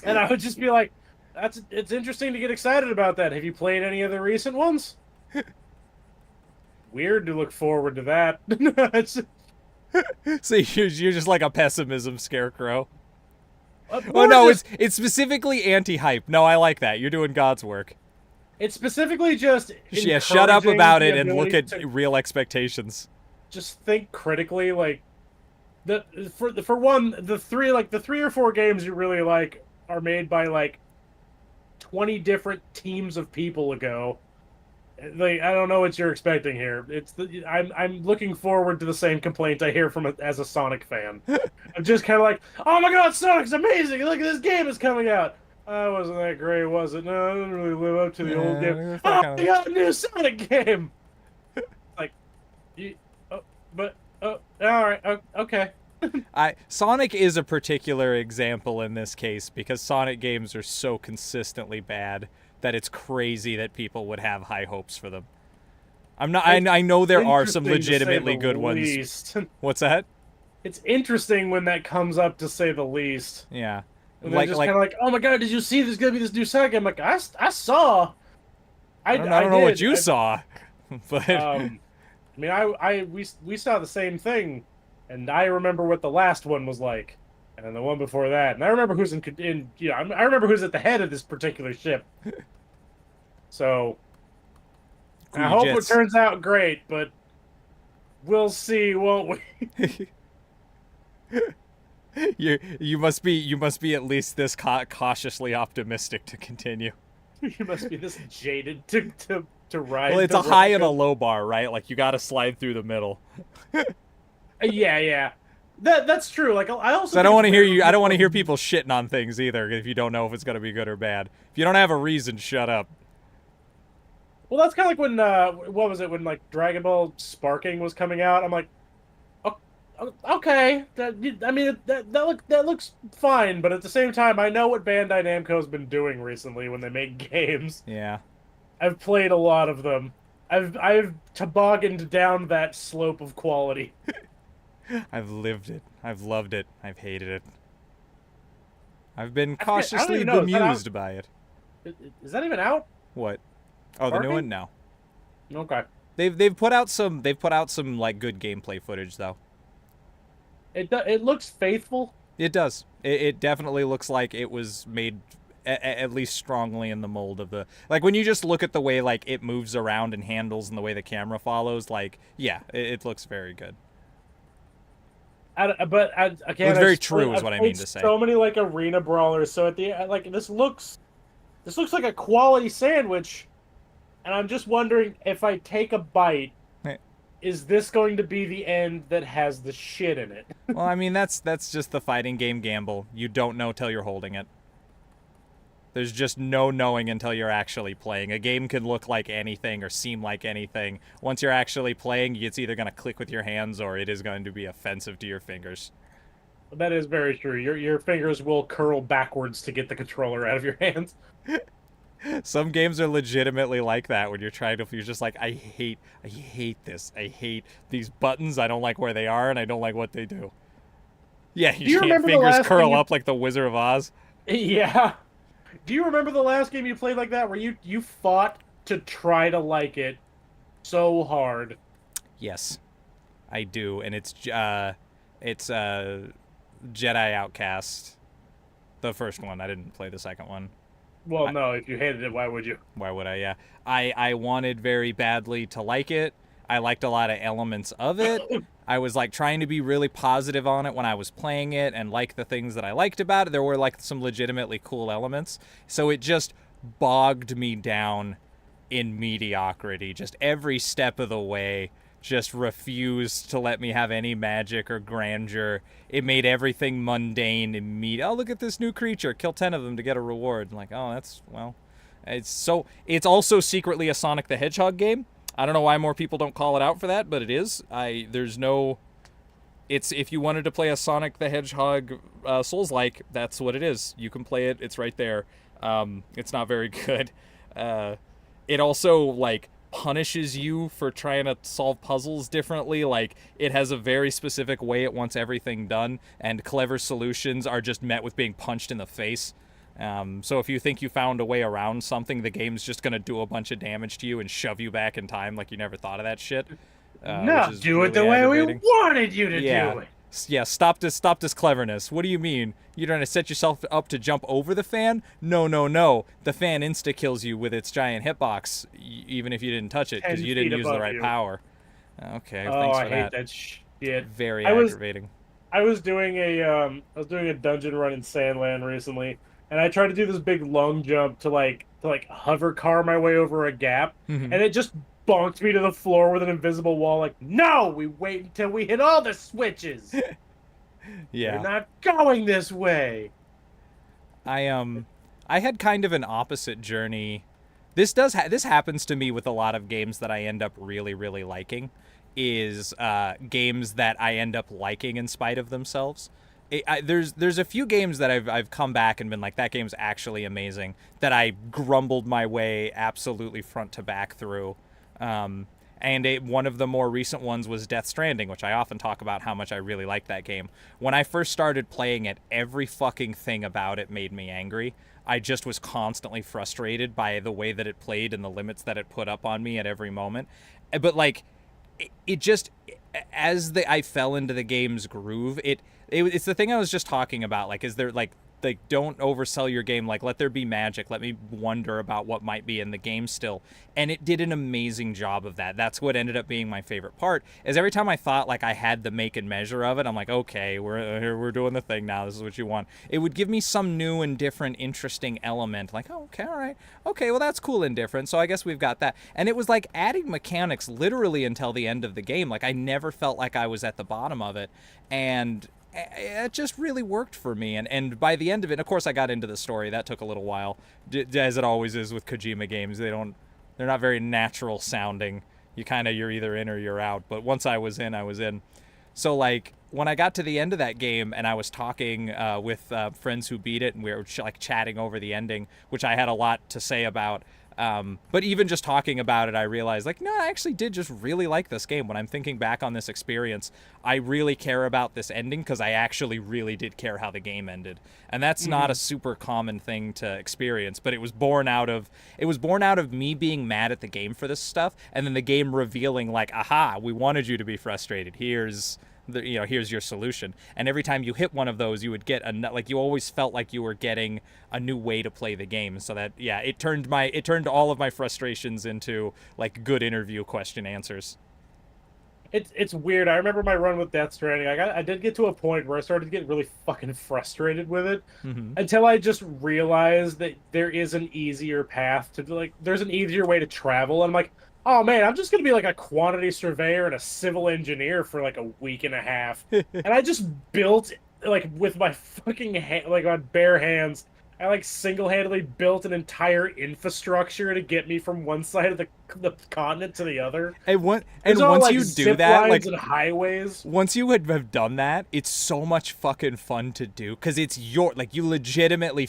And I would just be like, it's interesting to get excited about that. Have you played any of the recent ones? Weird to look forward to that." So you're just like a pessimism scarecrow. Oh More no, just- it's specifically anti-hype. No, I like that. You're doing God's work. it's specifically just Yeah, shut up encouraging about the it and look ability at to real expectations. just think critically. Like for one, the three or four games you really like are made by like 20 different teams of people ago. Like, I don't know what you're expecting here. I'm looking forward to the same complaint I hear from as a Sonic fan. I'm just kind of like, "Oh my god, Sonic's amazing! Look at this game is coming out." Wasn't that great, was it? No, it didn't really live up to the old game. Yeah, Oh, kind I got a new Sonic game. Like, all right, okay. Sonic is a particular example in this case because Sonic games are so consistently bad that it's crazy that people would have high hopes for them. I know there are some Interesting, to say legitimately the good ones. least. What's that? It's interesting when that comes up, to say the least. Yeah. And they're just kind of like, "Oh my god, did you see there's gonna be this new Sonic game?" I'm like, I saw. I don't know what you I, saw, but I mean, we saw the same thing, and I remember what the last one was like, and then the one before that, and I remember who's in you know, I remember who's at the head of this particular ship. So I hope it Jets. turns out great, but we'll see, won't we? You must be at least this cautiously optimistic to continue. You must be this jaded to ride. Well, it's the a high and a roller low bar, right? Like you got to slide through the middle. Yeah. That's true. Like I also. So I don't think want to it's hear weird you. I when don't want to people- hear people shitting on things either. If you don't know if it's gonna be good or bad. If you don't have a reason, shut up. Well, that's kind of like when what was it when like Dragon Ball Sparking was coming out? I'm like, okay, that looks fine, but at the same time, I know what Bandai Namco's been doing recently when they make games. Yeah. I've played a lot of them. I've tobogganed down that slope of quality. I've lived it. I've loved it. I've hated it. I've been I don't cautiously even know, is that out? bemused by it. Is that even out? What? Oh, the new Sparking? one? No. Okay. They've put out some like good gameplay footage though. It looks faithful. It does. It definitely looks like it was made at least strongly in the mold of the, like when you just look at the way like it moves around and handles and the way the camera follows, like yeah, it looks very good. Again, It's very true is I've what I played mean to say. So many like arena brawlers. So at the like this looks like a quality sandwich, and I'm just wondering if I take a bite, Eh. is this going to be the end that has the shit in it? Well, I mean that's just the fighting game gamble. You don't know till you're holding it. There's just no knowing until you're actually playing. A game can look like anything or seem like anything. Once you're actually playing, it's either going to click with your hands or it is going to be offensive to your fingers. That is very true. Your fingers will curl backwards to get the controller out of your hands. Some games are legitimately like that when you're just like, I hate this. I hate these buttons. I don't like where they are and I don't like what they do. Yeah, Do you can't remember the fingers last curl thing you- up like the Wizard of Oz. Yeah. Do you remember the last game you played like that, where you fought to try to like it so hard? Yes, I do, and it's Jedi Outcast, the first one. I didn't play the second one. Well, no. If you hated it, why would you? Why would I? Yeah. I wanted very badly to like it. I liked a lot of elements of it. I was like trying to be really positive on it when I was playing it and like the things that I liked about it. There were like some legitimately cool elements. So it just bogged me down in mediocrity. Just every step of the way just refused to let me have any magic or grandeur. It made everything mundane and oh, look at this new creature. Kill 10 of them to get a reward. I'm like, oh, that's, well, it's also secretly a Sonic the Hedgehog game. I don't know why more people don't call it out for that, but it is. There's no, it's, if you wanted to play a Sonic the Hedgehog Souls-like, that's what it is. You can play it. It's right there. It's not very good. It also, like, punishes you for trying to solve puzzles differently. Like, it has a very specific way it wants everything done, and clever solutions are just met with being punched in the face. So if you think you found a way around something, the game's just gonna do a bunch of damage to you and shove you back in time like you never thought of that shit. No, do it the way we wanted you to do it. Yeah, stop this cleverness. What do you mean? You're trying to set yourself up to jump over the fan? No. The fan insta-kills you with its giant hitbox, even if you didn't touch it, because you didn't use the right power. Okay, thanks for I hate that shit. Very aggravating. I was doing a dungeon run in Sandland recently, and I tried to do this big long jump to hover car my way over a gap, and it just bonked me to the floor with an invisible wall. Like, no, we wait until we hit all the switches. Yeah, we're not going this way. I had kind of an opposite journey. This happens to me with a lot of games that I end up really, really liking. Is games that I end up liking in spite of themselves. There's a few games that I've come back and been like, that game's actually amazing, that I grumbled my way absolutely front to back through. One of the more recent ones was Death Stranding, which I often talk about how much I really like that game. When I first started playing it, every fucking thing about it made me angry. I just was constantly frustrated by the way that it played and the limits that it put up on me at every moment. But like, it just, I fell into the game's groove, it's the thing I was just talking about. Like, is there like don't oversell your game. Like, let there be magic. Let me wonder about what might be in the game still. And it did an amazing job of that. That's what ended up being my favorite part, is every time I thought like I had the make and measure of it, I'm like, okay, we're doing the thing now. This is what you want. It would give me some new and different, interesting element. Like, oh, okay, all right. Okay, well, that's cool and different. So I guess we've got that. And it was like adding mechanics literally until the end of the game. Like, I never felt like I was at the bottom of it. And it just really worked for me, and by the end of it, of course, I got into the story. That took a little while, as it always is with Kojima games. They're not very natural sounding. You're either in or you're out. But once I was in, I was in. So like, when I got to the end of that game and I was talking with friends who beat it, and we were like chatting over the ending, which I had a lot to say about. But even just talking about it, I realized, like, no, I actually did just really like this game. When I'm thinking back on this experience, I really care about this ending because I actually really did care how the game ended. And that's not a super common thing to experience, but it was born out of me being mad at the game for this stuff, and then the game revealing, like, aha, we wanted you to be frustrated. Here's your solution. And every time you hit one of those, you would get you always felt like you were getting a new way to play the game. So that, yeah, it turned all of my frustrations into like good interview question answers. It's weird. I remember my run with Death Stranding. I did get to a point where I started to get really fucking frustrated with it, until I just realized that there is an easier path there's an easier way to travel. And I'm like, oh man, I'm just gonna be like a quantity surveyor and a civil engineer for like a week and a half. And I just built, like, with my fucking my bare hands, I like single-handedly built an entire infrastructure to get me from one side of the continent to the other. And once you do that, like, and highways. Once you have done that, it's so much fucking fun to do, because it's you legitimately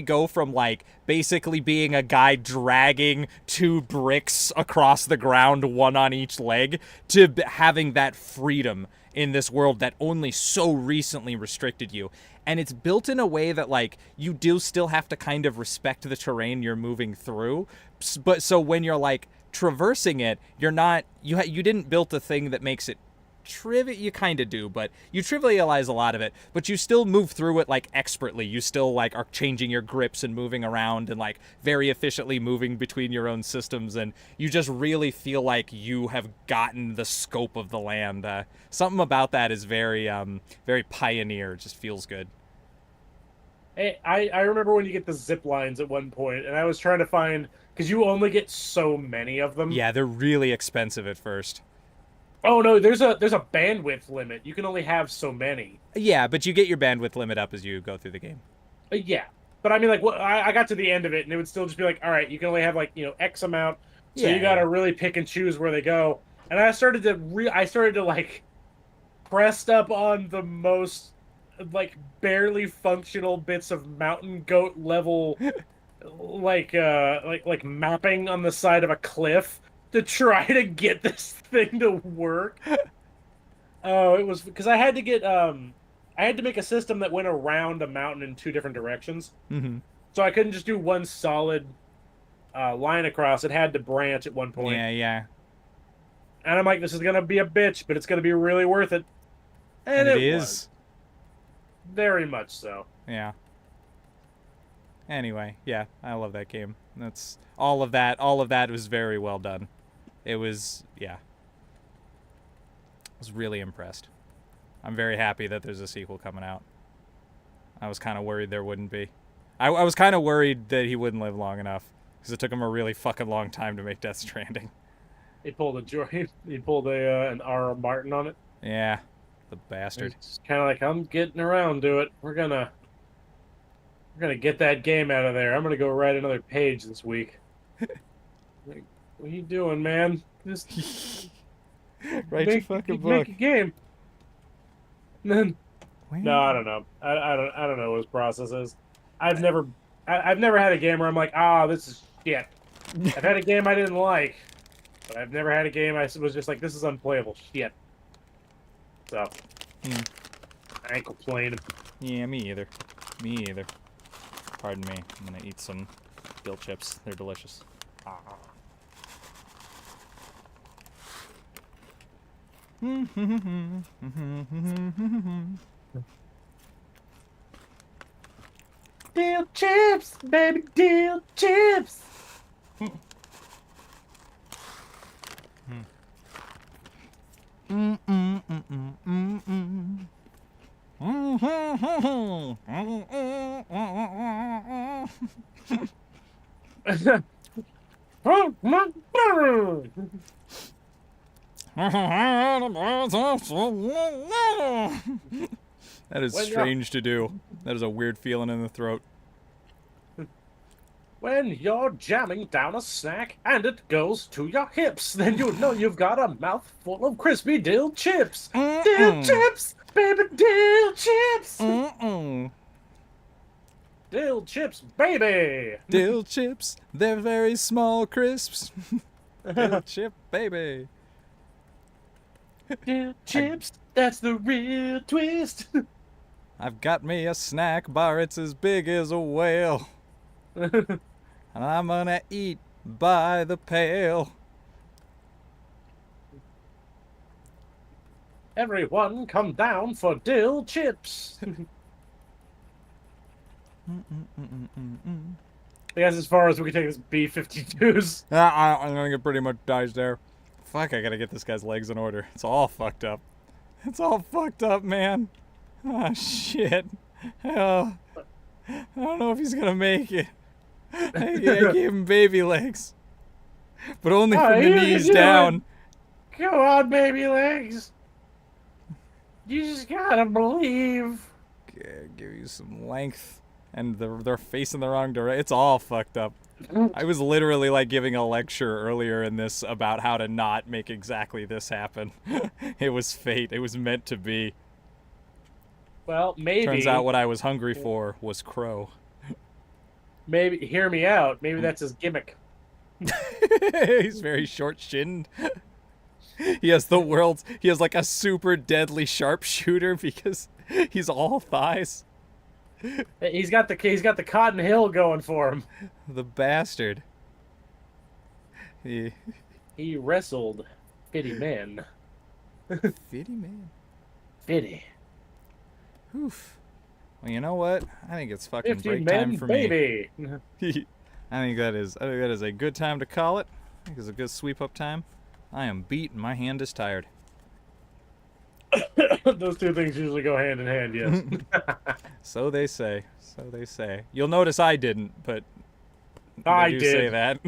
go from like basically being a guy dragging 2 bricks across the ground, one on each leg, to having that freedom in this world that only so recently restricted you. And it's built in a way that, like, you do still have to kind of respect the terrain you're moving through. But so when you're, like, traversing it, you're not, you didn't build a thing that makes it you kind of do, but you trivialize a lot of it, but you still move through it, like, expertly. You still, like, are changing your grips and moving around and, like, very efficiently moving between your own systems, and you just really feel like you have gotten the scope of the land. Something about that is very very Pioneer. It just feels good. Hey, I remember when you get the zip lines at one point, and I was trying to find, because you only get so many of them. Yeah, they're really expensive at first. Oh no, there's a bandwidth limit. You can only have so many. Yeah, but you get your bandwidth limit up as you go through the game. Yeah, but I mean, like, I got to the end of it, and it would still just be like, all right, you can only have, like, X amount. So Yeah, you got to really pick and choose where they go. And I started to like pressed up on the most, like, barely functional bits of mountain goat level, like mapping on the side of a cliff to try to get this thing to work. Oh, it was because I had to make a system that went around a mountain in 2 different directions. Mm-hmm. So I couldn't just do one solid line across. It had to branch at one point. Yeah. And I'm like, this is gonna be a bitch, but it's gonna be really worth it. And it it is. was. Very much so. Yeah. Anyway, yeah, I love that game. That's all of that. All of that was very well done. It was, yeah. I was really impressed. I'm very happy that there's a sequel coming out. I was kind of worried there wouldn't be. I was kind of worried that he wouldn't live long enough because it took him a really fucking long time to make Death Stranding. He pulled an R. Martin on it. Yeah, the bastard. It's kind of like, I'm getting around to it. We're gonna get that game out of there. I'm gonna go write another page this week. Like, what are you doing, man? Just Write your fucking book. Make a game. And then, Where? no, I don't know. I don't know what his process is. I've never had a game where I'm like, this is shit. I've had a game I didn't like, but I've never had a game I was just like, this is unplayable shit. So, I ain't complaining. Yeah, me either. Me either. Pardon me. I'm gonna eat some dill chips. They're delicious. Dill chips, baby, dill chips. That is strange to do. That is a weird feeling in the throat. When you're jamming down a snack and it goes to your hips, then you know you've got a mouthful of crispy dill chips. Dill chips, baby, dill chips. Dill chips, baby. Dill chips, they're very small crisps. Dill chip, baby. Dill chips, that's the real twist. I've got me a snack bar, it's as big as a whale. And I'm gonna eat by the pail. Everyone come down for dill chips. That's as far as we can take this B-52s. I'm gonna get pretty much dies there. Fuck, I gotta get this guy's legs in order. It's all fucked up. It's all fucked up, man. Oh, shit. Oh, I don't know if he's gonna make it. I gave him baby legs. But only from the knees down. Come on, baby legs. You just gotta believe. Give you some length. And they're facing the wrong direction. It's all fucked up. I was literally like giving a lecture earlier in this about how to not make exactly this happen. It was fate. It was meant to be. Well, maybe. Turns out what I was hungry for was crow. Maybe, hear me out. Maybe that's his gimmick. He's very short-shinned. He has the world's. He has like a super deadly sharpshooter because he's all thighs. He's got the Cotton Hill going for him. The bastard. He He wrestled Fitty Man. Fitty man. Fitty. Oof. Well, you know what? I think it's fucking 50 break men, time for baby. me. I think that is a good time to call it. I think it's a good sweep up time. I am beat and my hand is tired. Those two things usually go hand in hand, yes. So they say. So they say. You'll notice I didn't, but I do say did. that.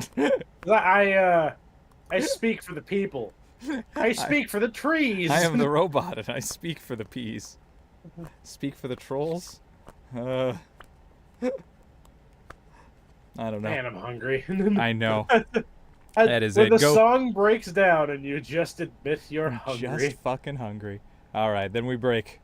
I speak for the people. I speak for the trees. I am the robot and I speak for the peas. Speak for the trolls? I don't know. Man, I'm hungry. I know. That is when it. the Go. song breaks down and you just admit you're hungry. Just fucking hungry. All right, then we break.